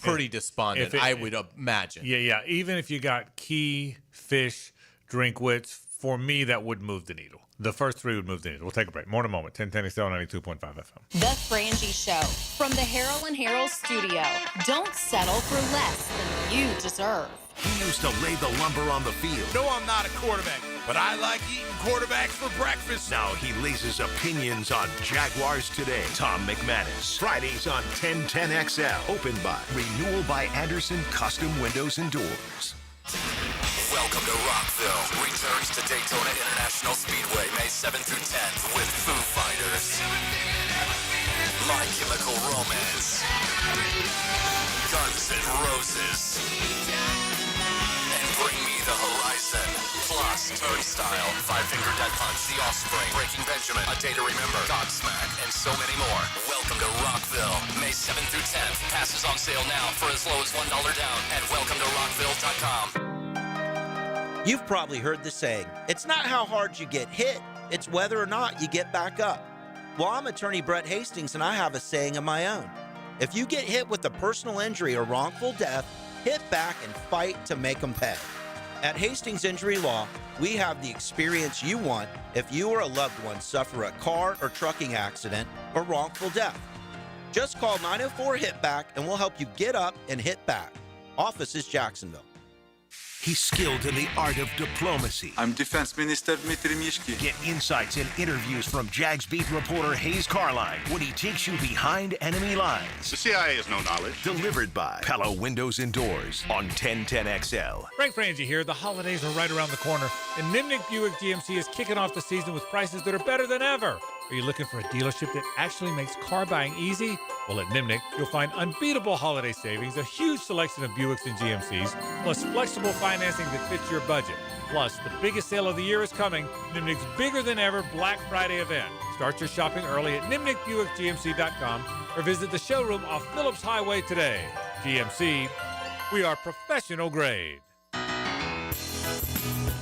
pretty despondent, I would imagine. Yeah. Even if you got Key, Fish, Drinkwitz, for me, that would move the needle. The first three would move the needle. We'll take a break. More in a moment. 1010 XL 92.5 FM. The Frangie Show from the Harrell and Harrell studio. Don't settle for less than you deserve. He used to lay the lumber on the field. No, I'm not a quarterback, but I like eating quarterbacks for breakfast. Now he lays his opinions on Jaguars Today. Tom McManus. Fridays on 1010XL. Opened by Renewal by Anderson Custom Windows and Doors. Welcome to Rockville. Returns to Daytona International Speedway May 7th through 10th with Foo Fighters, My Chemical Romance, Guns N' Roses, and Bring Me the Horizon. Plus, Turnstile, Five Finger Death Punch, The Offspring, Breaking Benjamin, A Day to Remember, Godsmack, and so many more. Welcome to Rockville, May 7th through 10th. Passes on sale now for as low as $1 down at welcometorockville.com. You've probably heard the saying, it's not how hard you get hit, it's whether or not you get back up. Well, I'm attorney Brett Hastings, and I have a saying of my own. If you get hit with a personal injury or wrongful death, hit back and fight to make them pay. At Hastings Injury Law, we have the experience you want if you or a loved one suffer a car or trucking accident or wrongful death. Just call 904-HIT-BACK and we'll help you get up and hit back. Office is Jacksonville. He's skilled in the art of diplomacy. I'm Defense Minister Dmitry Mishkin. Get insights and interviews from Jags beat reporter Hayes Carline when he takes you behind enemy lines. The CIA has no knowledge. Delivered by Pella Windows and Doors on 1010XL. Frank Frangie here. The holidays are right around the corner, and Nimnick Buick GMC is kicking off the season with prices that are better than ever. Are you looking for a dealership that actually makes car buying easy? Well, at Nimnick, you'll find unbeatable holiday savings, a huge selection of Buicks and GMCs, plus flexible financing that fits your budget. Plus, the biggest sale of the year is coming, Nimnick's bigger than ever Black Friday event. Start your shopping early at nimnickbuickgmc.com or visit the showroom off Phillips Highway today. GMC, we are professional grade.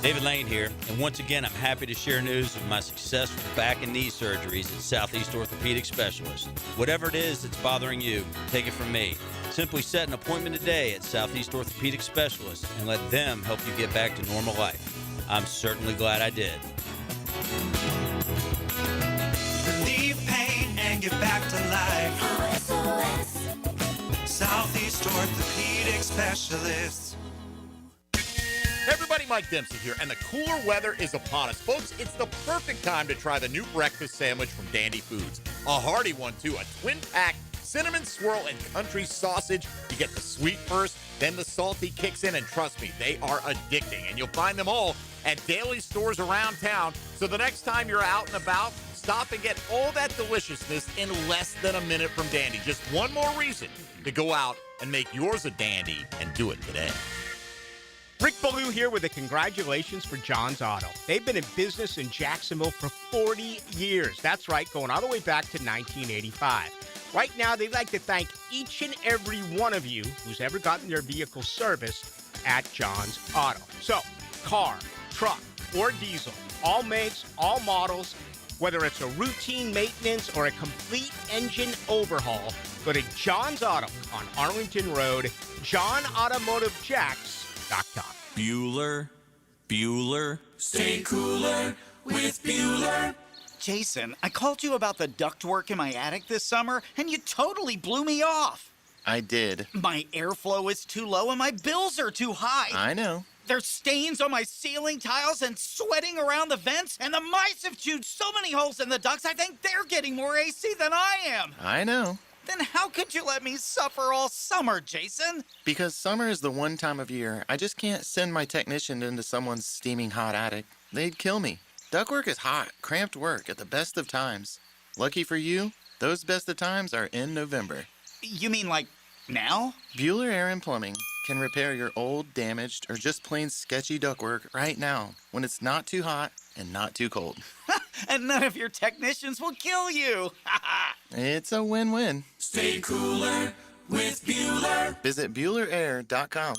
David Lane here, and once again, I'm happy to share news of my success with back and knee surgeries at Southeast Orthopedic Specialists. Whatever it is that's bothering you, take it from me. Simply set an appointment today at Southeast Orthopedic Specialists and let them help you get back to normal life. I'm certainly glad I did. Relieve pain and get back to life. Southeast Orthopedic Specialists. Hey everybody, Mike Dempsey here, and the cooler weather is upon us. Folks, it's the perfect time to try the new breakfast sandwich from Dandy Foods. A hearty one, too. A twin-pack cinnamon swirl and country sausage. You get the sweet first, then the salty kicks in, and trust me, they are addicting. And you'll find them all at daily stores around town. So the next time you're out and about, stop and get all that deliciousness in less than a minute from Dandy. Just one more reason to go out and make yours a dandy, and do it today. Rick Ballou here with a congratulations for John's Auto. They've been in business in Jacksonville for 40 years. That's right, going all the way back to 1985. Right now, they'd like to thank each and every one of you who's ever gotten their vehicle serviced at John's Auto. So, car, truck, or diesel, all makes, all models, whether it's a routine maintenance or a complete engine overhaul, go to John's Auto on Arlington Road, johnautomotivejacks.com. Bueller. Stay cooler with Bueller. Jason, I called you about the ductwork in my attic this summer, and you totally blew me off. I did. My airflow is too low and my bills are too high. I know. There's stains on my ceiling tiles and sweating around the vents, and the mice have chewed so many holes in the ducts, I think they're getting more AC than I am. I know. Then how could you let me suffer all summer, Jason? Because summer is the one time of year I just can't send my technician into someone's steaming hot attic. They'd kill me. Ductwork is hot, cramped work at the best of times. Lucky for you, those best of times are in November. You mean like now? Bueller Air and Plumbing can repair your old, damaged, or just plain sketchy ductwork right now when it's not too hot and not too cold. And none of your technicians will kill you. It's a win-win. Stay cooler with Bueller. Visit BuellerAir.com.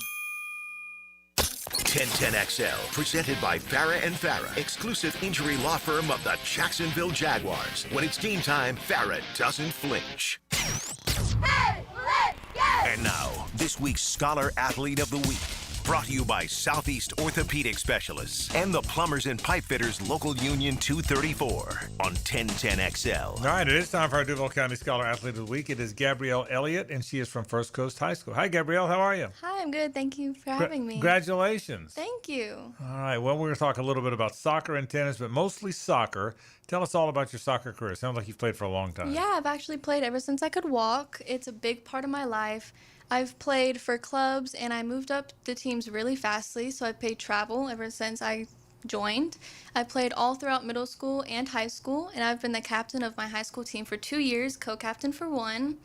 1010XL, presented by Farrah and Farrah, exclusive injury law firm of the Jacksonville Jaguars. When it's game time, Farrah doesn't flinch. Hey, let's go! And now, this week's Scholar Athlete of the Week. Brought to you by Southeast Orthopedic Specialists and the Plumbers and Pipefitters Local Union 234 on 1010XL. All right, it is time for our Duval County Scholar Athlete of the Week. It is Gabrielle Elliott, and she is from First Coast High School. Hi, Gabrielle. How are you? Hi, I'm good. Thank you for having me. Congratulations. Thank you. All right, well, we're going to talk a little bit about soccer and tennis, but mostly soccer. Tell us all about your soccer career. Sounds like you've played for a long time. Yeah, I've actually played ever since I could walk. It's a big part of my life. I've played for clubs, and I moved up the teams really fastly, so I paid travel ever since I joined. I played all throughout middle school and high school, and I've been the captain of my high school team for 2 years, co-captain for 1,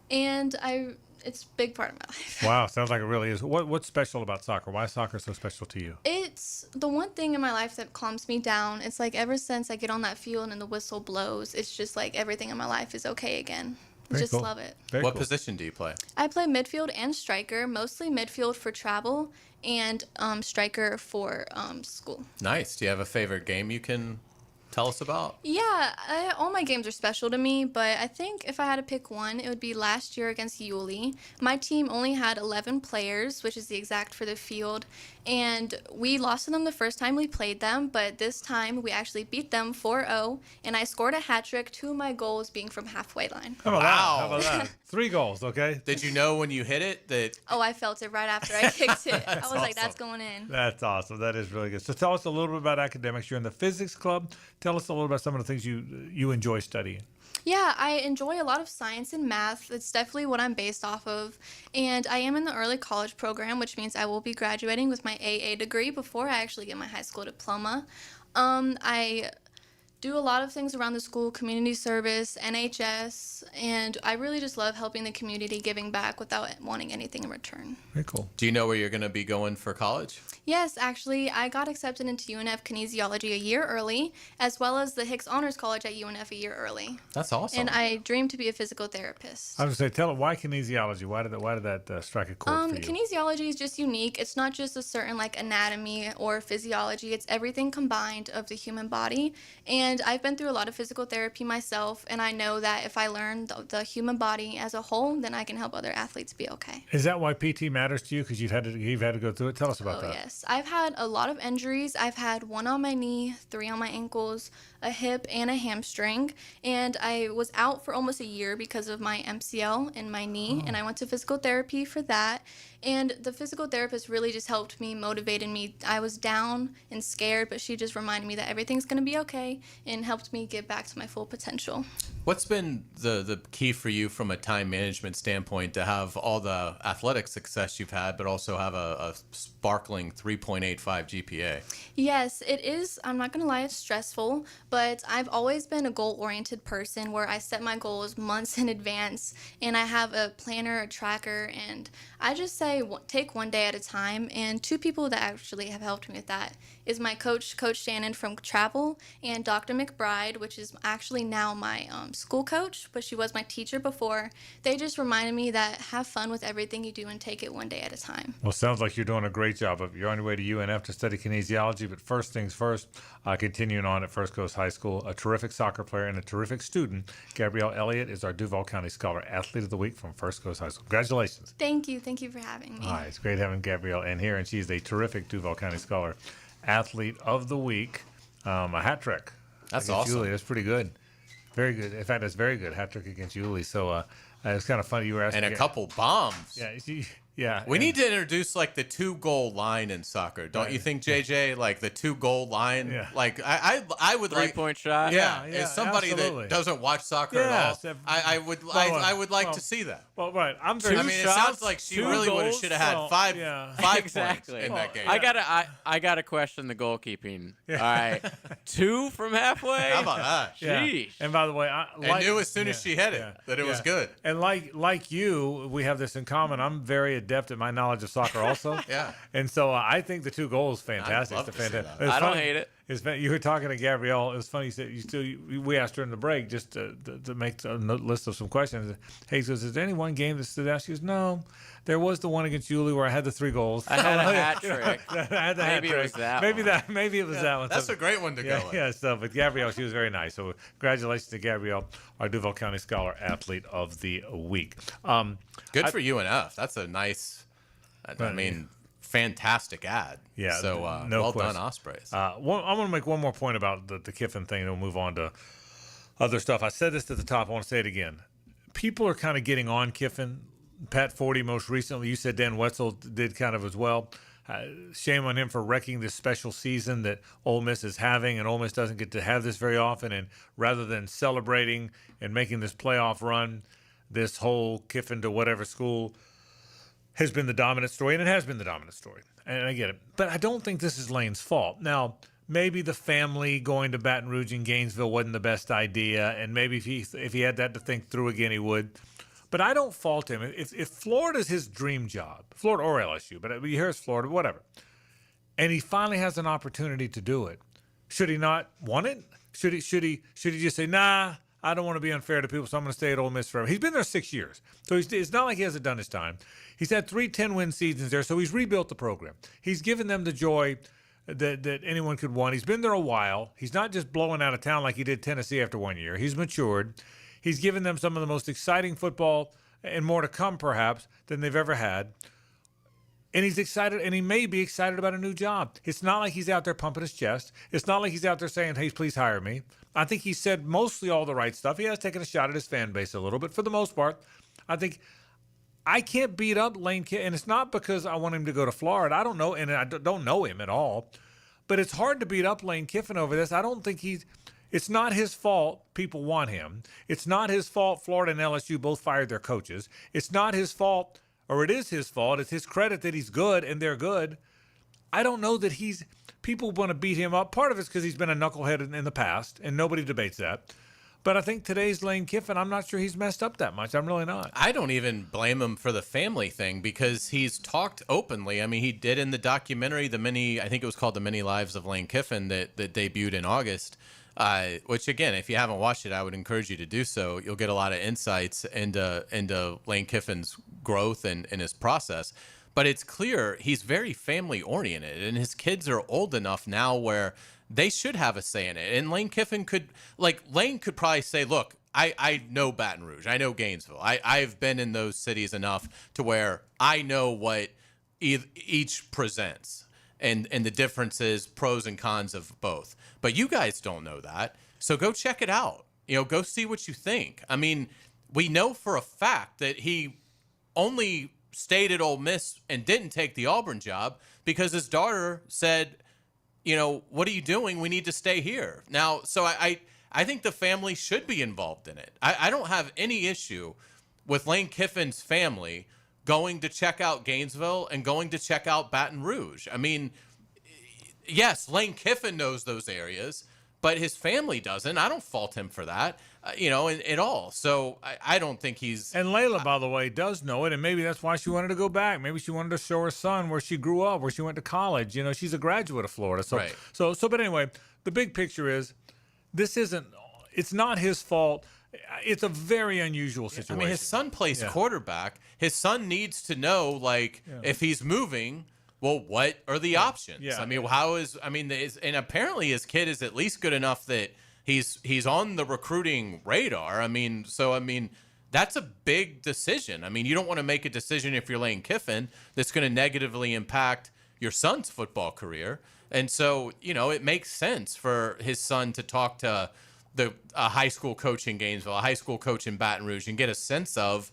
and it's a big part of my life. Wow, sounds like it really is. What's special about soccer? Why is soccer so special to you? It's the one thing in my life that calms me down. It's like ever since I get on that field and the whistle blows, it's just like everything in my life is okay again. Just love it. What position do you play? I play midfield and striker, mostly midfield for travel and striker for school. Nice. Do you have a favorite game you can tell us about? Yeah, all my games are special to me, but I think if I had to pick one, it would be last year against Yulee. My team only had 11 players, which is the exact for the field, and we lost to them the first time we played them, but this time we actually beat them 4-0, and I scored a hat trick, 2 of my goals being from halfway line. How about that? How about that? 3 goals, okay? Did you know when you hit it that... Oh, I felt it right after I kicked it. I was awesome. like, that's going in. That's awesome. That is really good. So tell us a little bit about academics. You're in the physics club. Tell us a little about some of the things you enjoy studying. Yeah, I enjoy a lot of science and math. It's definitely what I'm based off of. And I am in the early college program, which means I will be graduating with my AA degree before I actually get my high school diploma. I do a lot of things around the school, community service, NHS, and I really just love helping the community, giving back without wanting anything in return. Very cool. Do you know where you're going to be going for college? Yes, actually, I got accepted into UNF Kinesiology a year early, as well as the Hicks Honors College at UNF a year early. That's awesome. And I dream to be a physical therapist. I was going to say, tell it, why kinesiology? Why did that strike a chord for you? Kinesiology is just unique. It's not just a certain like anatomy or physiology. It's everything combined of the human body. And I've been through a lot of physical therapy myself, and I know that if I learn the human body as a whole, then I can help other athletes be okay. Is that why PT matters to you? Because you've had to go through it. Tell us about that. Yes. I've had a lot of injuries. I've had 1 on my knee, 3 on my ankles, a hip, and a hamstring. And I was out for almost a year because of my MCL in my knee, and I went to physical therapy for that. And the physical therapist really just helped me, motivated me. I was down and scared, but she just reminded me that everything's going to be okay and helped me get back to my full potential. What's been the key for you from a time management standpoint to have all the athletic success you've had, but also have a sparkling 3.85 GPA? Yes, it is. I'm not going to lie, it's stressful, but I've always been a goal-oriented person where I set my goals months in advance, and I have a planner, a tracker, and I just say take one day at a time. And 2 people that actually have helped me with that is my coach, Coach Shannon from travel, and Dr. McBride, which is actually now my school coach, but she was my teacher before. They just reminded me that have fun with everything you do and take it one day at a time. Well, sounds like you're doing a great job. You're on your way to UNF to study kinesiology, but first things first, continuing on at First Coast High School, a terrific soccer player and a terrific student, Gabrielle Elliott is our Duval County Scholar Athlete of the Week from First Coast High School. Congratulations. Thank you. Thank you for having me. All right, it's great having Gabrielle in here, and she's a terrific Duval County Scholar Athlete of the Week. A hat trick. That's against awesome. Yulee. That's pretty good. Very good. In fact, that's very good. Hat trick against Yulee. So it's kind of funny you were asking. And a couple bombs. Yeah. We need to introduce like the 2-goal line in soccer, don't you think, JJ? Like the 2-goal line. Yeah. Like I would like 3-point shot. Yeah, Yeah, as somebody absolutely. that doesn't watch soccer at all, Yes, I would like to see that. Well, right. I'm very. I mean, it sounds like she really should have had five exactly. points in that game. I gotta question the goalkeeping. All right, 2 from halfway. How about that? Yeah. Sheesh. And by the way, I knew as soon as she hit it that it was good. And like you, we have this in common. I'm very adept at my knowledge of soccer also. Yeah. And so I think the 2 goals fantastic. I'd love It's to see fantastic. that. It's I don't funny. hate it. It's funny. You were talking to Gabrielle. It was funny. You said we asked her in the break just to make a list of some questions. Hey, goes, is there any one game that stood out? She goes, no. There was the one against Yulee where I had the 3 goals. I had a hat trick. I had the hat Maybe it trick. was that Maybe one. that. Maybe it was that one. That's So- a great one to go with. Yeah, so but Gabrielle, she was very nice. So congratulations to Gabrielle, our Duval County Scholar Athlete of the Week. Good for UNF. That's a nice, I mean, fantastic ad. Yeah. So no well question. done, Ospreys. I want to make one more point about the Kiffin thing, and we'll move on to other stuff. I said this at the top. I want to say it again. People are kind of getting on Kiffin. Pat Forty most recently. You said Dan Wetzel did kind of as well. Shame on him for wrecking this special season that Ole Miss is having, and Ole Miss doesn't get to have this very often. And rather than celebrating and making this playoff run, this whole Kiffin to whatever school has been the dominant story, and it has been the dominant story. And I get it. But I don't think this is Lane's fault. Now, maybe the family going to Baton Rouge and Gainesville wasn't the best idea, and maybe if he had that to think through again, he would. But I don't fault him. If Florida's his dream job, Florida or LSU, but you hear it's Florida, whatever, and he finally has an opportunity to do it, should he not want it? Should he just say, nah, I don't want to be unfair to people, so I'm going to stay at Ole Miss forever? He's been there 6 years, so it's not like he hasn't done his time. He's had 3 10-win seasons there, so he's rebuilt the program. He's given them the joy that anyone could want. He's been there a while. He's not just blowing out of town like he did Tennessee after 1 year. He's matured. He's given them some of the most exciting football, and more to come perhaps, than they've ever had. And he's excited, and he may be excited about a new job. It's not like he's out there pumping his chest. It's not like he's out there saying, hey, please hire me. I think he said mostly all the right stuff. He has taken a shot at his fan base a little bit. For the most part, I think I can't beat up Lane Kiffin, and it's not because I want him to go to Florida. I don't know, and I don't know him at all. But it's hard to beat up Lane Kiffin over this. I don't think it's not his fault people want him. It's not his fault Florida and LSU both fired their coaches. It's not his fault, or it is his fault. It's his credit that he's good and they're good. I don't know that people want to beat him up. Part of it's because he's been a knucklehead in the past, and nobody debates that. But I think today's Lane Kiffin, I'm not sure he's messed up that much. I'm really not. I don't even blame him for the family thing because he's talked openly. I mean, he did in the documentary, I think it was called The Many Lives of Lane Kiffin that debuted in August, which, again, if you haven't watched it, I would encourage you to do so. You'll get a lot of insights into Lane Kiffin's growth and his process. But it's clear he's very family-oriented, and his kids are old enough now where they should have a say in it. And Lane Kiffin could probably say, look, I know Baton Rouge. I know Gainesville. I've been in those cities enough to where I know what each presents and the differences, pros and cons of both. But you guys don't know that. So go check it out. Go see what you think. I mean, we know for a fact that he only stayed at Ole Miss and didn't take the Auburn job because his daughter said, what are you doing? We need to stay here. Now, so I think the family should be involved in it. I don't have any issue with Lane Kiffin's family going to check out Gainesville and going to check out Baton Rouge. I mean, yes, Lane Kiffin knows those areas, but his family doesn't. I don't fault him for that, at all. So I don't think he's... And Layla, by the way, does know it, and maybe that's why she wanted to go back. Maybe she wanted to show her son where she grew up, where she went to college. She's a graduate of Florida. So, right. But anyway, the big picture is it's not his fault. It's a very unusual situation. I mean, his son plays quarterback. His son needs to know, if he's moving... Well, what are the options? Yeah. I mean, and apparently his kid is at least good enough that he's on the recruiting radar. I mean, that's a big decision. I mean, you don't want to make a decision if you're Lane Kiffin that's going to negatively impact your son's football career. And so, it makes sense for his son to talk to a high school coach in Gainesville, a high school coach in Baton Rouge, and get a sense of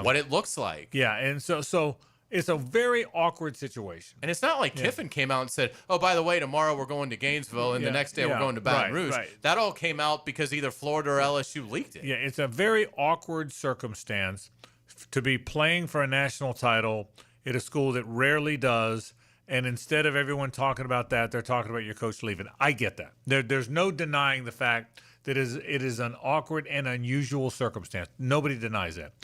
what it looks like. Yeah, and so it's a very awkward situation. And it's not like Kiffin came out and said, oh, by the way, tomorrow we're going to Gainesville and the next day we're going to Baton Rouge. Right. That all came out because either Florida or LSU leaked it. Yeah, it's a very awkward circumstance to be playing for a national title at a school that rarely does. And instead of everyone talking about that, they're talking about your coach leaving. I get that. There's no denying the fact that it is an awkward and unusual circumstance. Nobody denies that.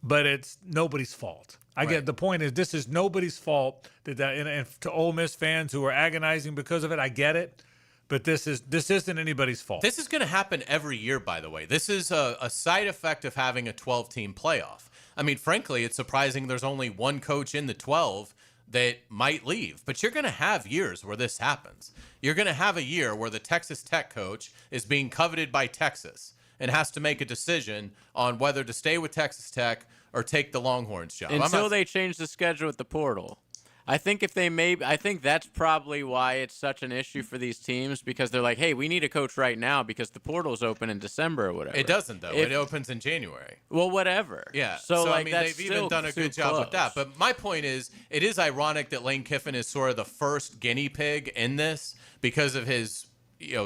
But it's nobody's fault. I get the point is this is nobody's fault and to Ole Miss fans who are agonizing because of it, I get it. But this isn't anybody's fault. This is going to happen every year, by the way. This is a side effect of having a 12-team playoff. I mean, frankly, it's surprising there's only one coach in the 12 that might leave. But you're going to have years where this happens. You're going to have a year where the Texas Tech coach is being coveted by Texas and has to make a decision on whether to stay with Texas Tech or take the Longhorns job. Until they change the schedule with the portal. I think I think that's probably why it's such an issue for these teams, because they're like, hey, we need a coach right now because the portal's open in December or whatever. It doesn't, though. It opens in January. Well, whatever. Yeah. So I mean, that's they've even done a good job with that. But my point is, it is ironic that Lane Kiffin is sort of the first guinea pig in this because of his,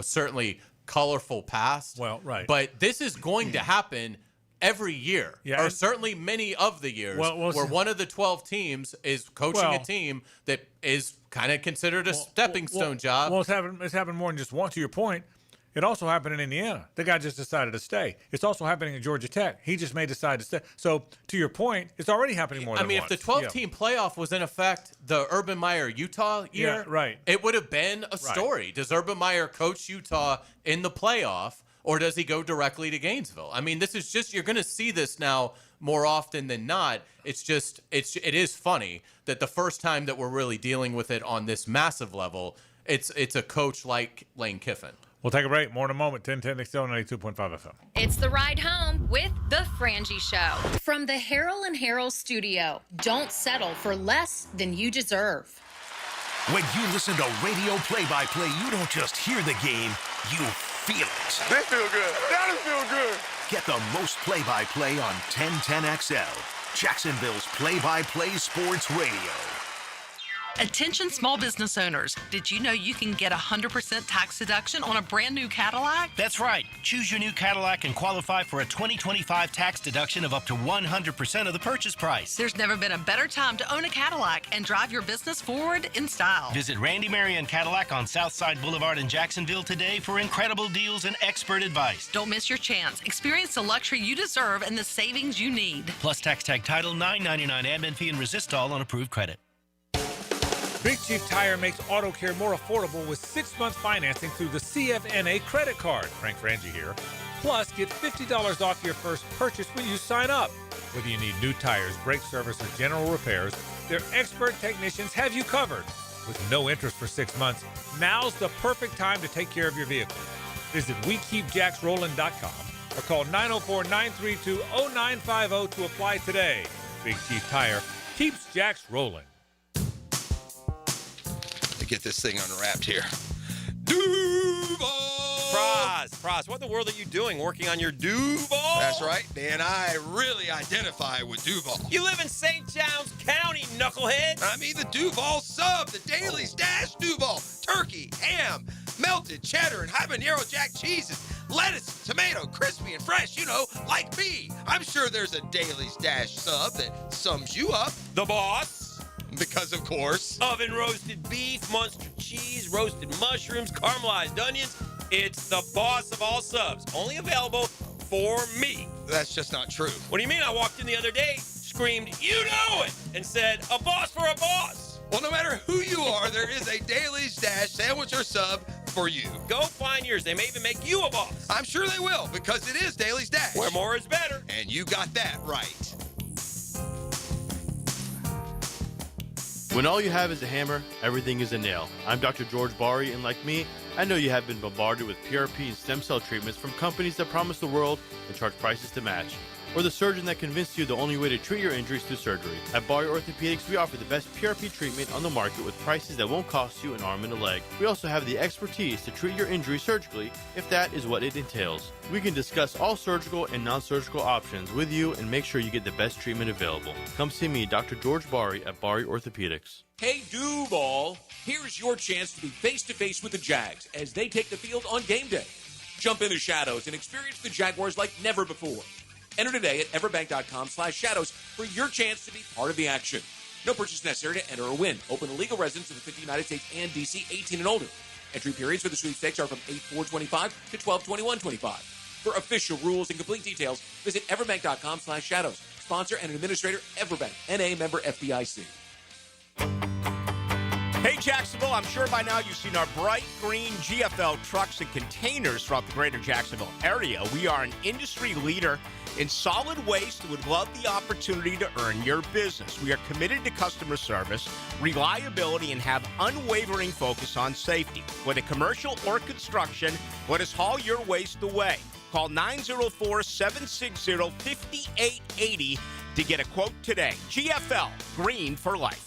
certainly colorful past. Well, right. But this is going to happen every year, or certainly many of the years, where one of the 12 teams is coaching a team that is kind of considered a stepping stone job. Well, it's happened more than just once. To your point, it also happened in Indiana. The guy just decided to stay. It's also happening at Georgia Tech. He just may decide to stay. So, to your point, it's already happening more than once. If the 12-team playoff was in effect the Urban Meyer Utah year, it would have been a story. Does Urban Meyer coach Utah in the playoff? Or does he go directly to Gainesville? I mean, this is just, you're going to see this now more often than not. It's just, it is funny that the first time that we're really dealing with it on this massive level, it's a coach like Lane Kiffin. We'll take a break. More in a moment. 1010 XL 92.5 FM. It's the ride home with the Frangie Show. From the Harrell and Harrell studio. Don't settle for less than you deserve. When you listen to radio play-by-play, you don't just hear the game, you feel it. They feel good. That'll feel good. Get the most play-by-play on 1010XL, Jacksonville's play-by-play sports radio. Attention small business owners. Did you know you can get 100% tax deduction on a brand new Cadillac? That's right. Choose your new Cadillac and qualify for a 2025 tax deduction of up to 100% of the purchase price. There's never been a better time to own a Cadillac and drive your business forward in style. Visit Randy Marion Cadillac on Southside Boulevard in Jacksonville today for incredible deals and expert advice. Don't miss your chance. Experience the luxury you deserve and the savings you need. Plus tax tag title, $9.99 admin fee and resistol on approved credit. Big Chief Tire makes auto care more affordable with 6-month financing through the CFNA credit card. Frank Frangie here. Plus, get $50 off your first purchase when you sign up. Whether you need new tires, brake service, or general repairs, their expert technicians have you covered. With no interest for 6 months, now's the perfect time to take care of your vehicle. Visit WeKeepJacksRollin.com or call 904-932-0950 to apply today. Big Chief Tire keeps Jacks rolling. Get this thing unwrapped here. Duval! Praz, what in the world are you doing working on your Duval? That's right, Dan. I really identify with Duval. You live in St. John's County, knucklehead. I mean the Duval sub, the Daily Stash Duval. Turkey, ham, melted cheddar, and habanero jack cheeses. Lettuce, tomato, crispy and fresh, like me. I'm sure there's a Daily Stash sub that sums you up. The boss. Because, of course, oven roasted beef, Munster cheese, roasted mushrooms, caramelized onions. It's the boss of all subs. Only available for me. That's just not true. What do you mean? I walked in the other day, screamed, "You know it," and said, "A boss for a boss." Well, no matter who you are, there is a Daily Stash sandwich or sub for you. Go find yours. They may even make you a boss. I'm sure they will, because it is Daily Stash. Where more is better. And you got that right. When all you have is a hammer, everything is a nail. I'm Dr. George Bari, and like me, I know you have been bombarded with PRP and stem cell treatments from companies that promise the world and charge prices to match. Or the surgeon that convinced you the only way to treat your injuries through surgery. At Bari Orthopedics, we offer the best PRP treatment on the market with prices that won't cost you an arm and a leg. We also have the expertise to treat your injury surgically, if that is what it entails. We can discuss all surgical and non-surgical options with you and make sure you get the best treatment available. Come see me, Dr. George Bari at Bari Orthopedics. Hey, Duval, here's your chance to be face-to-face with the Jags as they take the field on game day. Jump in the shadows and experience the Jaguars like never before. Enter today at everbank.com/shadows for your chance to be part of the action. No purchase necessary to enter or win. Open to legal residents of the 50 United States and D.C., 18 and older. Entry periods for the sweepstakes are from 8/4/25 to 12/21/25. For official rules and complete details, visit everbank.com/shadows. Sponsor and administrator, Everbank, N.A. member FDIC. Hey, Jacksonville, I'm sure by now you've seen our bright green GFL trucks and containers throughout the greater Jacksonville area. We are an industry leader in solid waste and would love the opportunity to earn your business. We are committed to customer service, reliability, and have unwavering focus on safety. Whether commercial or construction, let us haul your waste away. Call 904-760-5880 to get a quote today. GFL, green for life.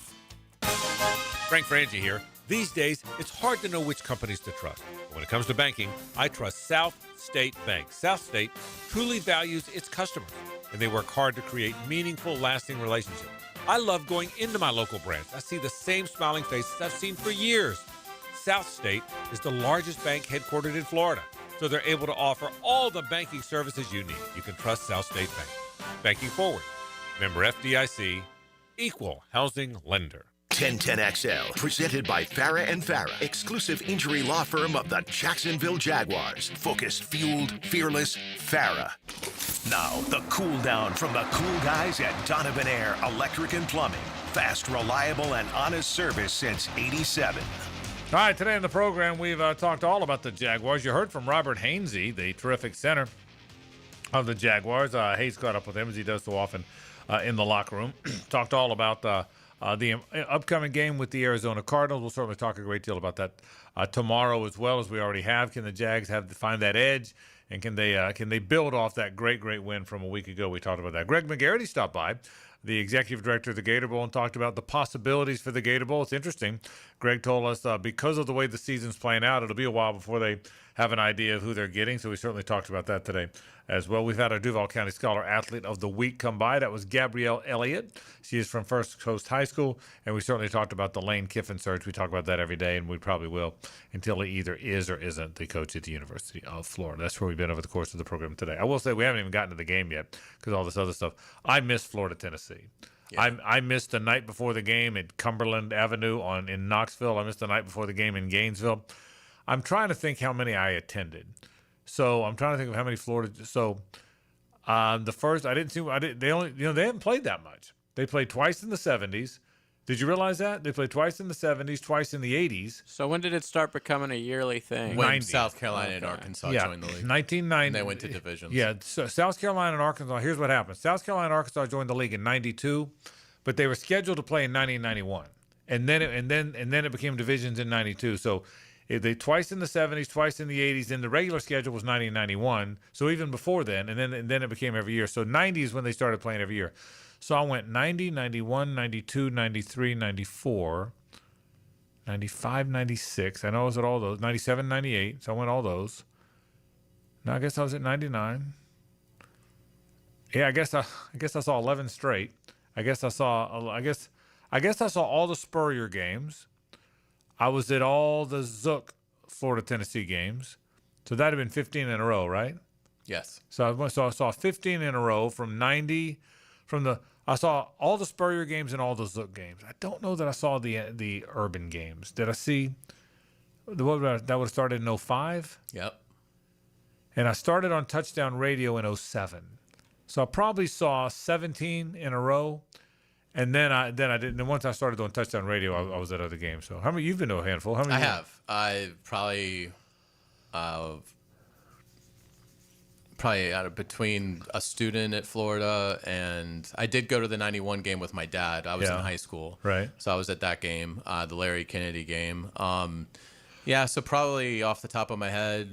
Frank Frangie here. These days, it's hard to know which companies to trust. When it comes to banking, I trust South State Bank. South State truly values its customers, and they work hard to create meaningful, lasting relationships. I love going into my local branch. I see the same smiling faces I've seen for years. South State is the largest bank headquartered in Florida, so they're able to offer all the banking services you need. You can trust South State Bank. Banking forward. Member FDIC, equal housing lender. 1010XL, presented by Farah & Farah, exclusive injury law firm of the Jacksonville Jaguars. Focused, fueled, fearless, Farah. Now, the cool down from the cool guys at Donovan Air Electric and Plumbing. Fast, reliable, and honest service since '87. All right, today in the program, we've talked all about the Jaguars. You heard from Robert Hainsey, the terrific center of the Jaguars. Hayes caught up with him, as he does so often in the locker room. Talked all about the upcoming game with the Arizona Cardinals. We'll certainly talk a great deal about that tomorrow as well, as we already have. Can the Jags find that edge, and can they build off that great win from a week ago? We talked about that. Greg McGarity stopped by the executive director of the Gator Bowl, and talked about the possibilities for the Gator Bowl. It's interesting. Greg told us because of the way the season's playing out, it'll be a while before they have an idea of who they're getting. So we certainly talked about that today as well. We've had our Duval County Scholar Athlete of the Week come by. That was Gabrielle Elliott. She is from First Coast High School. And we certainly talked about the Lane Kiffin search. We talk about that every day, and we probably will until he either is or isn't the coach at the University of Florida. That's where we've been over the course of the program today. I will say we haven't even gotten to the game yet because all this other stuff. I miss Florida, Tennessee. Yeah. I missed the night before the game at Cumberland Avenue in Knoxville. I missed the night before the game in Gainesville. I'm trying to think how many I attended. So I'm trying to think of how many Florida. So the first I didn't see. They only they haven't played that much. They played twice in the 70s. Did you realize that? They played twice in the 70s, twice in the 80s. So when did it start becoming a yearly thing? When 90. South Carolina and Arkansas joined the league. 1990. And they went to divisions. Yeah, so South Carolina and Arkansas. Here's what happened. South Carolina and Arkansas joined the league in 92, but they were scheduled to play in 1991. And then it became divisions in 92. So they twice in the 70s, twice in the 80s. Then the regular schedule was 1991. So even before then, and then it became every year. So 90 is when they started playing every year. So I went 90, 91, 92, 93, 94, 95, 96. I know I was at all those. 97, 98. So I went all those. Now I guess I was at 99. Yeah, I guess I saw 11 straight. I guess I saw all the Spurrier games. I was at all the Zook Florida Tennessee games. So that'd have been 15 in a row, right? Yes. So I saw 15 in a row from 90. I saw all the Spurrier games and all the Zook games. I don't know that I saw the Urban games. Did I see that would have started in 05? Yep. And I started on Touchdown Radio in 07. So I probably saw 17 in a row. And then I didn't. And once I started on Touchdown Radio, I was at other games. So how many? You've been to a handful. How many? I have. I probably out of between a student at Florida and I did go to the 91 game with my dad. I was in high school. Right. So I was at that game, the Larry Kennedy game. So probably off the top of my head,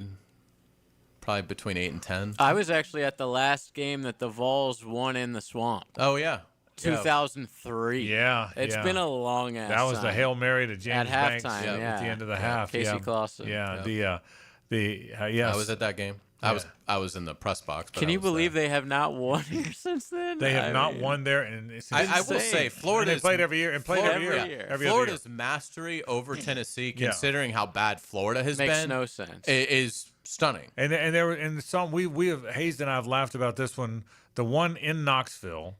probably between 8 and 10. I was actually at the last game that the Vols won in the Swamp. Oh, yeah. 2003. Yeah. It's been a long ass That was time. the Hail Mary to James at Banks halftime, at the end of the half. Casey Clausen. Yeah. Yes. I was at that game. I was in the press box. But Can you believe they have not won here since then? They have not won there, and it's I will say Florida played every year Florida's mastery over Tennessee, considering how bad Florida has Makes been, no sense. Is stunning. And there were some we have Hayes and I have laughed about this one. The one in Knoxville,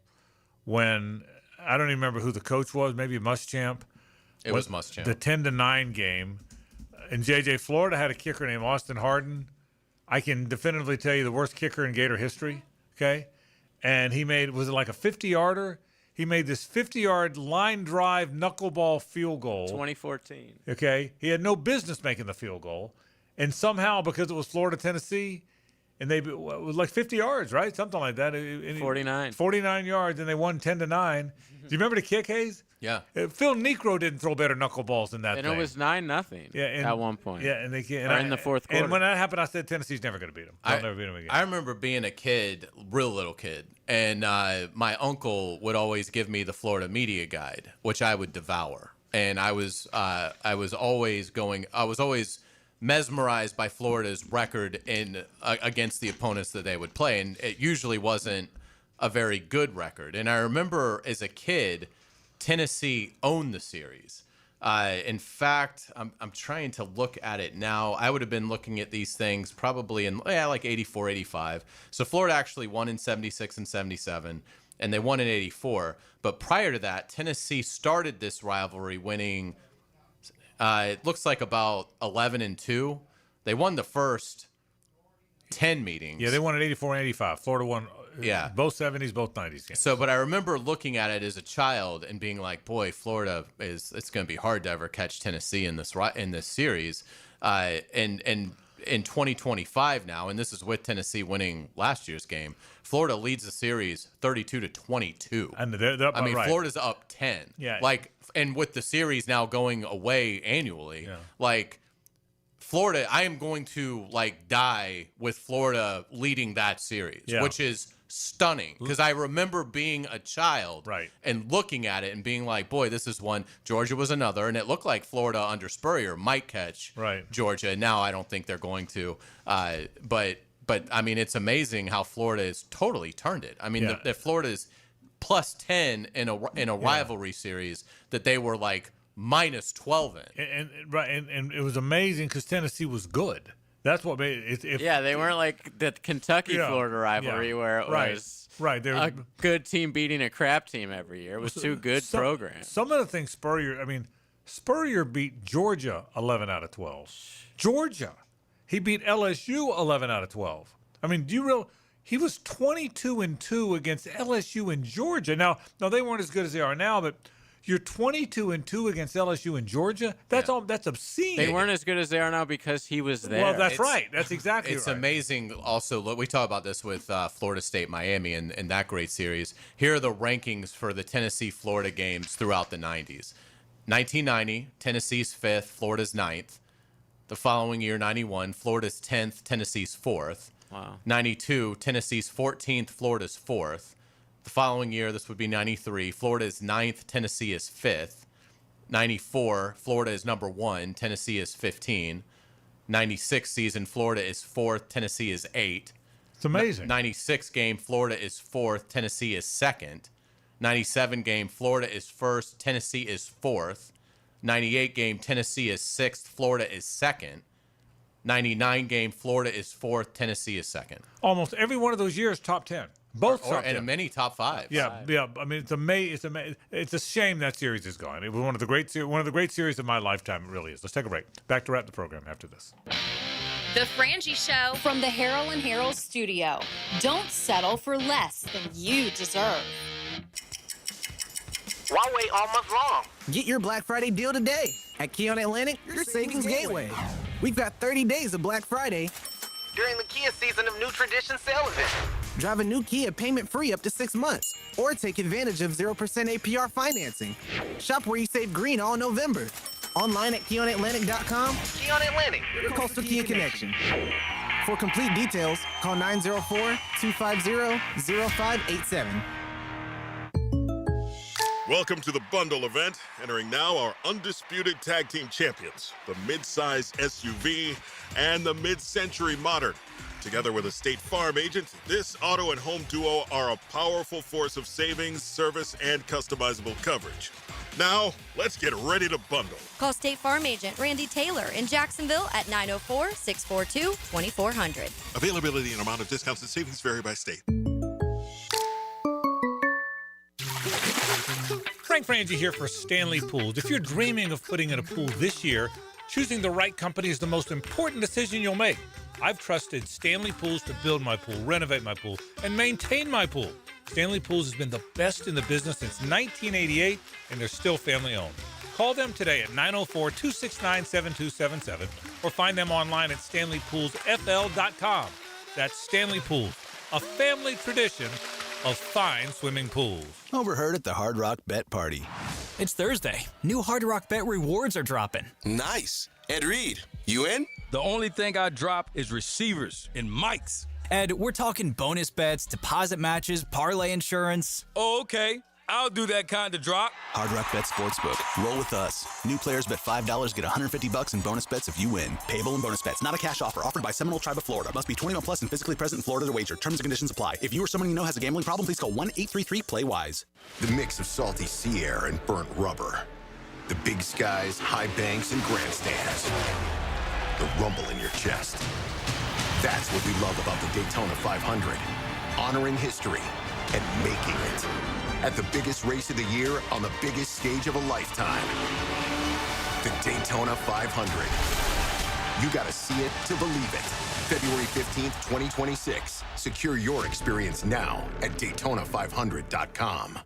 when I don't even remember who the coach was, maybe Muschamp. It was Muschamp. The 10-9 game, and JJ Florida had a kicker named Austin Harden. I can definitively tell you the worst kicker in Gator history, okay? And he was it like a 50-yarder? He made this 50-yard line drive knuckleball field goal. 2014. Okay? He had no business making the field goal. And somehow, because it was Florida, Tennessee, and it was like 50 yards, right? Something like that. 49. 49 yards, and they won 10-9. Do you remember the kick, Hayes? Yeah. Phil Necro didn't throw better knuckleballs than that And thing. it was 9-0 at one point. Yeah, and in the fourth quarter. And when that happened, I said Tennessee's never going to beat them. They'll never beat them again. I remember being a kid, real little kid, and my uncle would always give me the Florida Media Guide, which I would devour. And I was always mesmerized by Florida's record against the opponents that they would play, and it usually wasn't a very good record. And I remember as a kid, Tennessee owned the series. In fact, I'm trying to look at it now. I would have been looking at these things probably in like 84, 85. So Florida actually won in 76 and 77, and they won in 84. But prior to that, Tennessee started this rivalry winning, it looks like about 11-2. They won the first 10 meetings. Yeah, they won in 84 and 85. Florida won both 70s, both 90s games. So, but I remember looking at it as a child and being like, boy, Florida it's going to be hard to ever catch Tennessee in this series. And in 2025 now, and this is with Tennessee winning last year's game, Florida leads the series 32-22. And they're up, right. Florida's up 10. Yeah. And with the series now going away annually, Florida, I am going to die with Florida leading that series, which is stunning because I remember being a child and looking at it and being like, boy, this is one. Georgia was another, and it looked like Florida under Spurrier might catch Georgia. Now I don't think they're going to. But I mean, it's amazing how Florida has totally turned it. I mean, the Florida is plus 10 in a rivalry series that they were like minus 12 in. And it was amazing because Tennessee was good. That's what made it. They weren't like the Kentucky-Florida rivalry where it was a good team beating a crap team every year. It was two good programs. Some of the things Spurrier beat Georgia 11 out of 12. Georgia. He beat LSU 11 out of 12. I mean, he was 22-2 against LSU and Georgia. Now they weren't as good as they are now, but you're 22-2 against LSU and Georgia. That's obscene. They weren't as good as they are now because he was there. Well, that's right. That's exactly it's right. It's amazing. Also, look, we talk about this with Florida State, Miami, and that great series. Here are the rankings for the Tennessee-Florida games throughout the 90s. 1990, Tennessee's 5th, Florida's 9th. The following year, 91, Florida's 10th, Tennessee's 4th. Wow. 92, Tennessee's 14th, Florida's 4th. The following year, this would be 93, Florida is 9th, Tennessee is 5th. 94, Florida is number 1, Tennessee is 15. 96 season, Florida is 4th, Tennessee is 8. It's amazing. 96 game, Florida is 4th, Tennessee is 2nd. 97 game, Florida is 1st, Tennessee is 4th. 98 game, Tennessee is 6th, Florida is 2nd. 99 game, Florida is 4th, Tennessee is 2nd. Almost every one of those years, top 10. Both top 10. And many top 5. Yeah. I mean, it's amazing. It's a shame that series is gone. It was one of the great series of my lifetime. It really is. Let's take a break. Back to wrap the program after this. The Frangie Show from the Harold and Harold studio. Don't settle for less than you deserve. Why wait all month long? Get your Black Friday deal today at Keon Atlantic, your savings gateway. We've got 30 days of Black Friday during the Kia Season of New Tradition sale event. Drive a new Kia payment-free up to 6 months, or take advantage of 0% APR financing. Shop where you save green all November. Online at KeonAtlantic.com. Keon Atlantic, your Coastal Kia connection. For complete details, call 904-250-0587. Welcome to the Bundle event. Entering now our undisputed tag team champions, the mid-size SUV and the mid-century modern. Together with a State Farm agent, this auto and home duo are a powerful force of savings, service, and customizable coverage. Now, let's get ready to bundle. Call State Farm agent Randy Taylor in Jacksonville at 904-642-2400. Availability and amount of discounts and savings vary by state. Frank Frangie here for Stanley Pools. If you're dreaming of putting in a pool this year, choosing the right company is the most important decision you'll make. I've trusted Stanley Pools to build my pool, renovate my pool, and maintain my pool. Stanley Pools has been the best in the business since 1988, and they're still family-owned. Call them today at 904-269-7277 or find them online at StanleyPoolsFL.com. That's Stanley Pools, a family tradition of fine swimming pools. Overheard at the Hard Rock Bet Party. It's Thursday. New Hard Rock Bet rewards are dropping. Nice. Ed Reed, you in? The only thing I drop is receivers and mics. Ed, we're talking bonus bets, deposit matches, parlay insurance. Oh, okay. I'll do that kind of drop. Hard Rock Bet Sportsbook. Roll with us. New players bet $5, get $150 in bonus bets if you win. Payable in bonus bets. Not a cash offer. Offered by Seminole Tribe of Florida. Must be 21 plus and physically present in Florida to wager. Terms and conditions apply. If you or someone you know has a gambling problem, please call 1-833-PLAY-WISE. The mix of salty sea air and burnt rubber. The big skies, high banks, and grandstands. The rumble in your chest. That's what we love about the Daytona 500. Honoring history and making it. At the biggest race of the year on the biggest stage of a lifetime. The Daytona 500. You gotta see it to believe it. February 15th, 2026. Secure your experience now at Daytona500.com.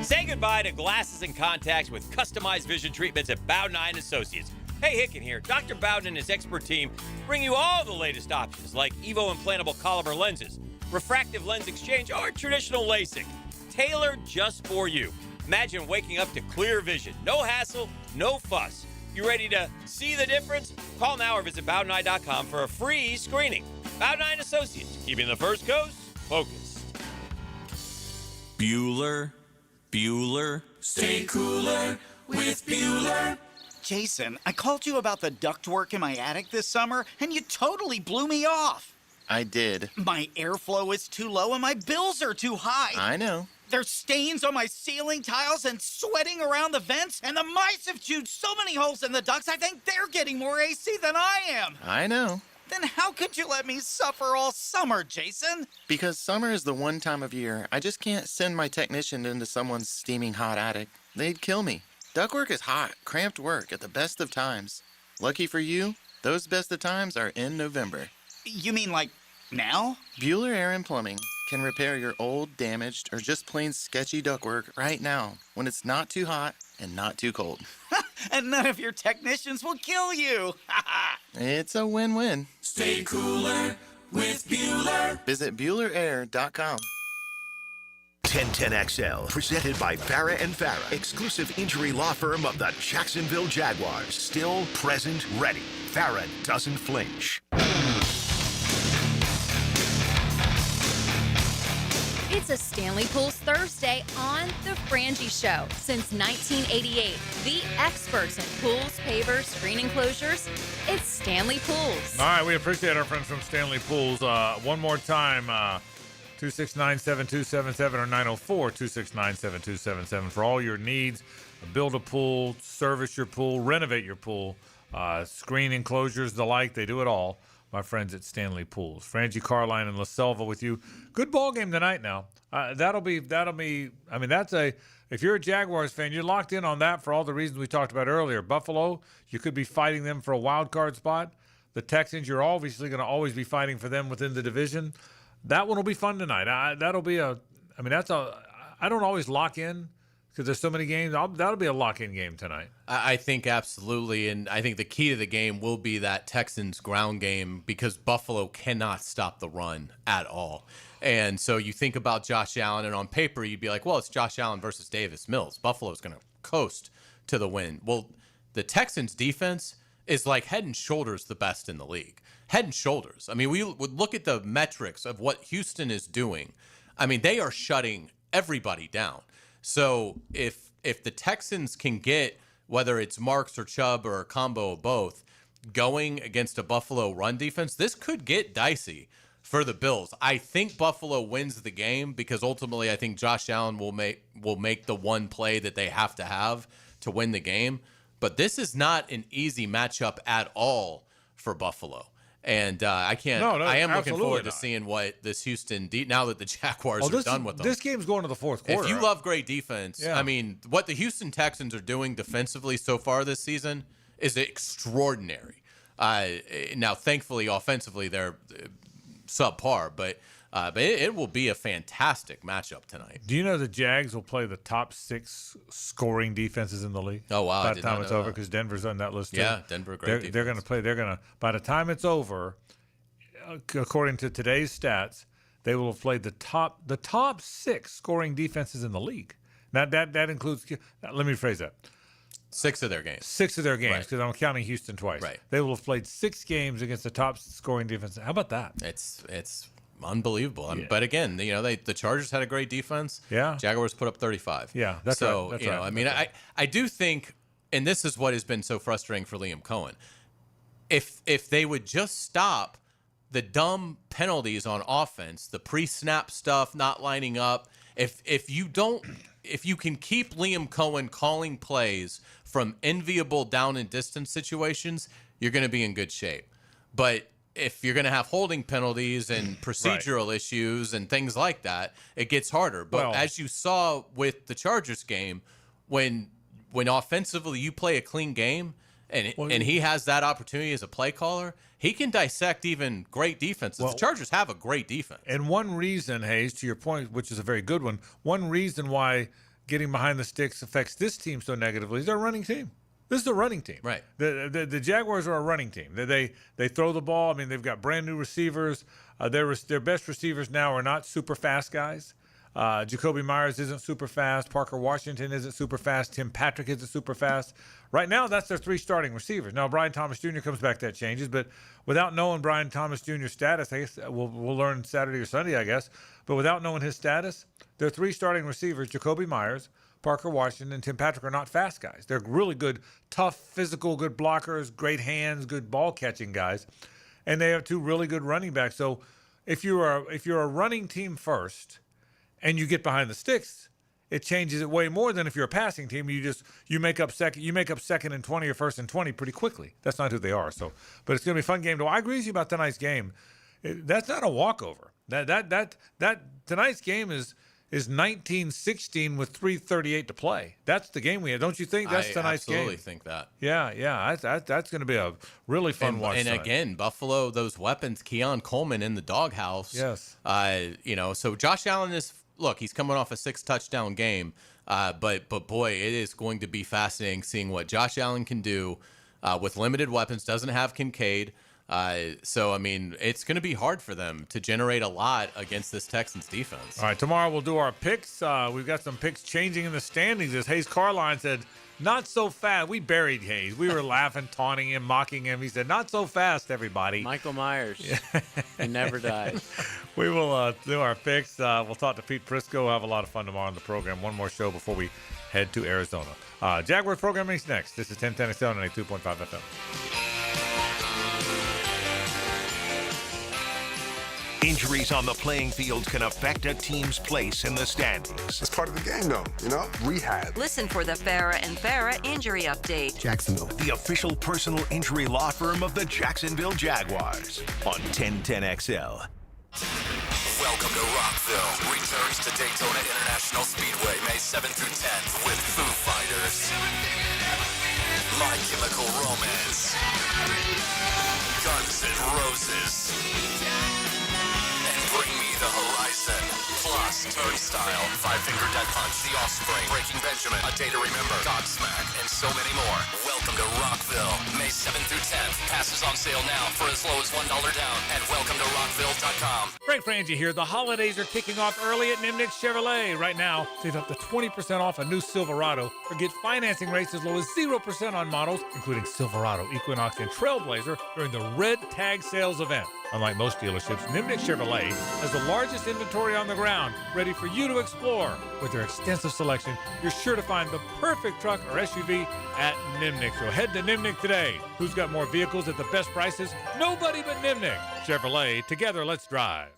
Say goodbye to glasses and contacts with customized vision treatments at Bowden Eye & Associates. Hey, Hicken here. Dr. Bowden and his expert team bring you all the latest options like Evo implantable Collamer lenses, refractive lens exchange, or traditional LASIK. Tailored just for you. Imagine waking up to clear vision. No hassle, no fuss. You ready to see the difference? Call now or visit BowdenEye.com for a free screening. Bowden Eye & Associates, keeping the first coast focused. Bueller. Stay cooler with Bueller. Jason, I called you about the ductwork in my attic this summer, and you totally blew me off. I did. My airflow is too low and my bills are too high. I know. There's stains on my ceiling tiles and sweating around the vents, and the mice have chewed so many holes in the ducts, I think they're getting more AC than I am. I know. Then how could you let me suffer all summer, Jason? Because summer is the one time of year I just can't send my technician into someone's steaming hot attic. They'd kill me. Ductwork is hot, cramped work at the best of times. Lucky for you, those best of times are in November. You mean like now? Bueller Air and Plumbing can repair your old, damaged, or just plain sketchy ductwork right now when it's not too hot and not too cold. And none of your technicians will kill you. It's a win-win. Stay cooler with Bueller. Visit BuellerAir.com. 1010XL, presented by Farah and Farah, exclusive injury law firm of the Jacksonville Jaguars. Still, present, ready. Farah doesn't flinch. It's a Stanley Pools Thursday on The Frangie Show. Since 1988, the experts in pools, pavers, screen enclosures, it's Stanley Pools. All right, we appreciate our friends from Stanley Pools. One more time, 269-7277 or 904-269-7277 for all your needs. Build a pool, service your pool, renovate your pool, screen enclosures, the like. They do it all. My friends at Stanley Pools. Frangie, Carline, and La Selva with you. Good ball game tonight now. That'll be. I mean, if you're a Jaguars fan, you're locked in on that for all the reasons we talked about earlier. Buffalo, you could be fighting them for a wild card spot. The Texans, you're obviously going to always be fighting for them within the division. That one will be fun tonight. I don't always lock in because there's so many games. That'll be a lock-in game tonight. I think absolutely, and I think the key to the game will be that Texans ground game because Buffalo cannot stop the run at all. And so you think about Josh Allen, and on paper you'd be like, well, it's Josh Allen versus Davis Mills. Buffalo's going to coast to the win. Well, the Texans' defense is like head and shoulders the best in the league. Head and shoulders. I mean, we would look at the metrics of what Houston is doing. I mean, they are shutting everybody down. So if the Texans can get, whether it's Marks or Chubb or a combo of both, going against a Buffalo run defense, this could get dicey for the Bills. I think Buffalo wins the game because ultimately I think Josh Allen will make the one play that they have to win the game. But this is not an easy matchup at all for Buffalo. And I am looking forward to seeing what this Houston now that the Jaguars are done with them. This game's going to the fourth quarter. If you love great defense, I mean, what the Houston Texans are doing defensively so far this season is extraordinary. Now, thankfully, offensively, they're subpar, but it will be a fantastic matchup tonight. Do you know the Jags will play the top 6 scoring defenses in the league? Oh, wow. By the time it's over, because Denver's on that list too. Yeah, Denver, great defense. They're going to play. By the time it's over, according to today's stats, they will have played the top 6 scoring defenses in the league. Now, that includes, let me rephrase that. 6 of their games. 6 of their games, because I'm counting Houston twice. Right. They will have played 6 games against the top scoring defense. How about that? It's unbelievable. But again, the Chargers had a great defense. Yeah. Jaguars put up 35. Yeah, that's right. That's right. I mean, I do think, and this is what has been so frustrating for Liam Cohen, if they would just stop the dumb penalties on offense, the pre-snap stuff, not lining up, if you can keep Liam Cohen calling plays from enviable down and distance situations, you're going to be in good shape. But if you're going to have holding penalties and procedural issues and things like that, it gets harder. But as you saw with the Chargers game, when offensively you play a clean game and he has that opportunity as a play caller, he can dissect even great defenses. The Chargers have a great defense. And one reason, Hayes, to your point, which is a very good one reason why getting behind the sticks affects this team so negatively is their running team. This is a running team. Right. The Jaguars are a running team. They throw the ball. I mean, they've got brand new receivers. Their best receivers now are not super fast guys. Jacoby Myers isn't super fast. Parker Washington isn't super fast. Tim Patrick isn't super fast. Right now, that's their 3 starting receivers. Now, Brian Thomas Jr. comes back, that changes. But without knowing Brian Thomas Jr.'s status, I guess we'll learn Saturday or Sunday, I guess. But without knowing his status, their 3 starting receivers, Jacoby Myers, Parker Washington, and Tim Patrick, are not fast guys. They're really good, tough, physical, good blockers, great hands, good ball-catching guys. And they have 2 really good running backs. So if you're a running team first and you get behind the sticks, it changes it way more than if you're a passing team. You make up second and 20 or first and 20 pretty quickly. That's not who they are. So, but it's going to be a fun game. I agree with you about tonight's game. That's not a walkover. That tonight's game is 19-16 with 3:38 to play. That's the game we had. Don't you think? That's tonight's game. I absolutely think that. Yeah. That's going to be a really fun watch. And again, Buffalo, those weapons, Keon Coleman in the doghouse. Yes. So Josh Allen he's coming off a 6-touchdown game. But boy, it is going to be fascinating seeing what Josh Allen can do with limited weapons. Doesn't have Kincaid. It's going to be hard for them to generate a lot against this Texans defense. All right, tomorrow we'll do our picks. We've got some picks changing in the standings. As Hayes Carline said, not so fast. We buried Hayes. We were laughing, taunting him, mocking him. He said, not so fast, everybody. Michael Myers. He never dies. We will do our picks. We'll talk to Pete Prisco. We'll have a lot of fun tomorrow on the program. One more show before we head to Arizona. Jaguars programming is next. This is 1010 XL 92.5 FM. Injuries on the playing field can affect a team's place in the standings. It's part of the game, though, rehab. Listen for the Farah and Farah Injury Update. Jacksonville, the official personal injury law firm of the Jacksonville Jaguars, on 1010XL. Welcome to Rockville. Returns to Daytona International Speedway May 7th through 10th with Foo Fighters, My Chemical Romance, Guns N' Roses, Bring Me the Horizon, plus Turnstile, Five Finger Death Punch, The Offspring, Breaking Benjamin, A Day to Remember, Godsmack, and so many more. Welcome to Rockville, May 7th through 10th. Passes on sale now for as low as $1 down at welcometoRockville.com. Frank Frangie here. The holidays are kicking off early at Nimnik Chevrolet. Right now, save up to 20% off a new Silverado or get financing rates as low as 0% on models, including Silverado, Equinox, and Trailblazer during the Red Tag Sales event. Unlike most dealerships, Nimnik Chevrolet has the largest inventory on the ground, ready for you to explore. With their extensive selection, you're sure to find the perfect truck or SUV at Nimnik. So head to Nimnik today. Who's got more vehicles at the best prices? Nobody but Nimnik. Chevrolet, together let's drive.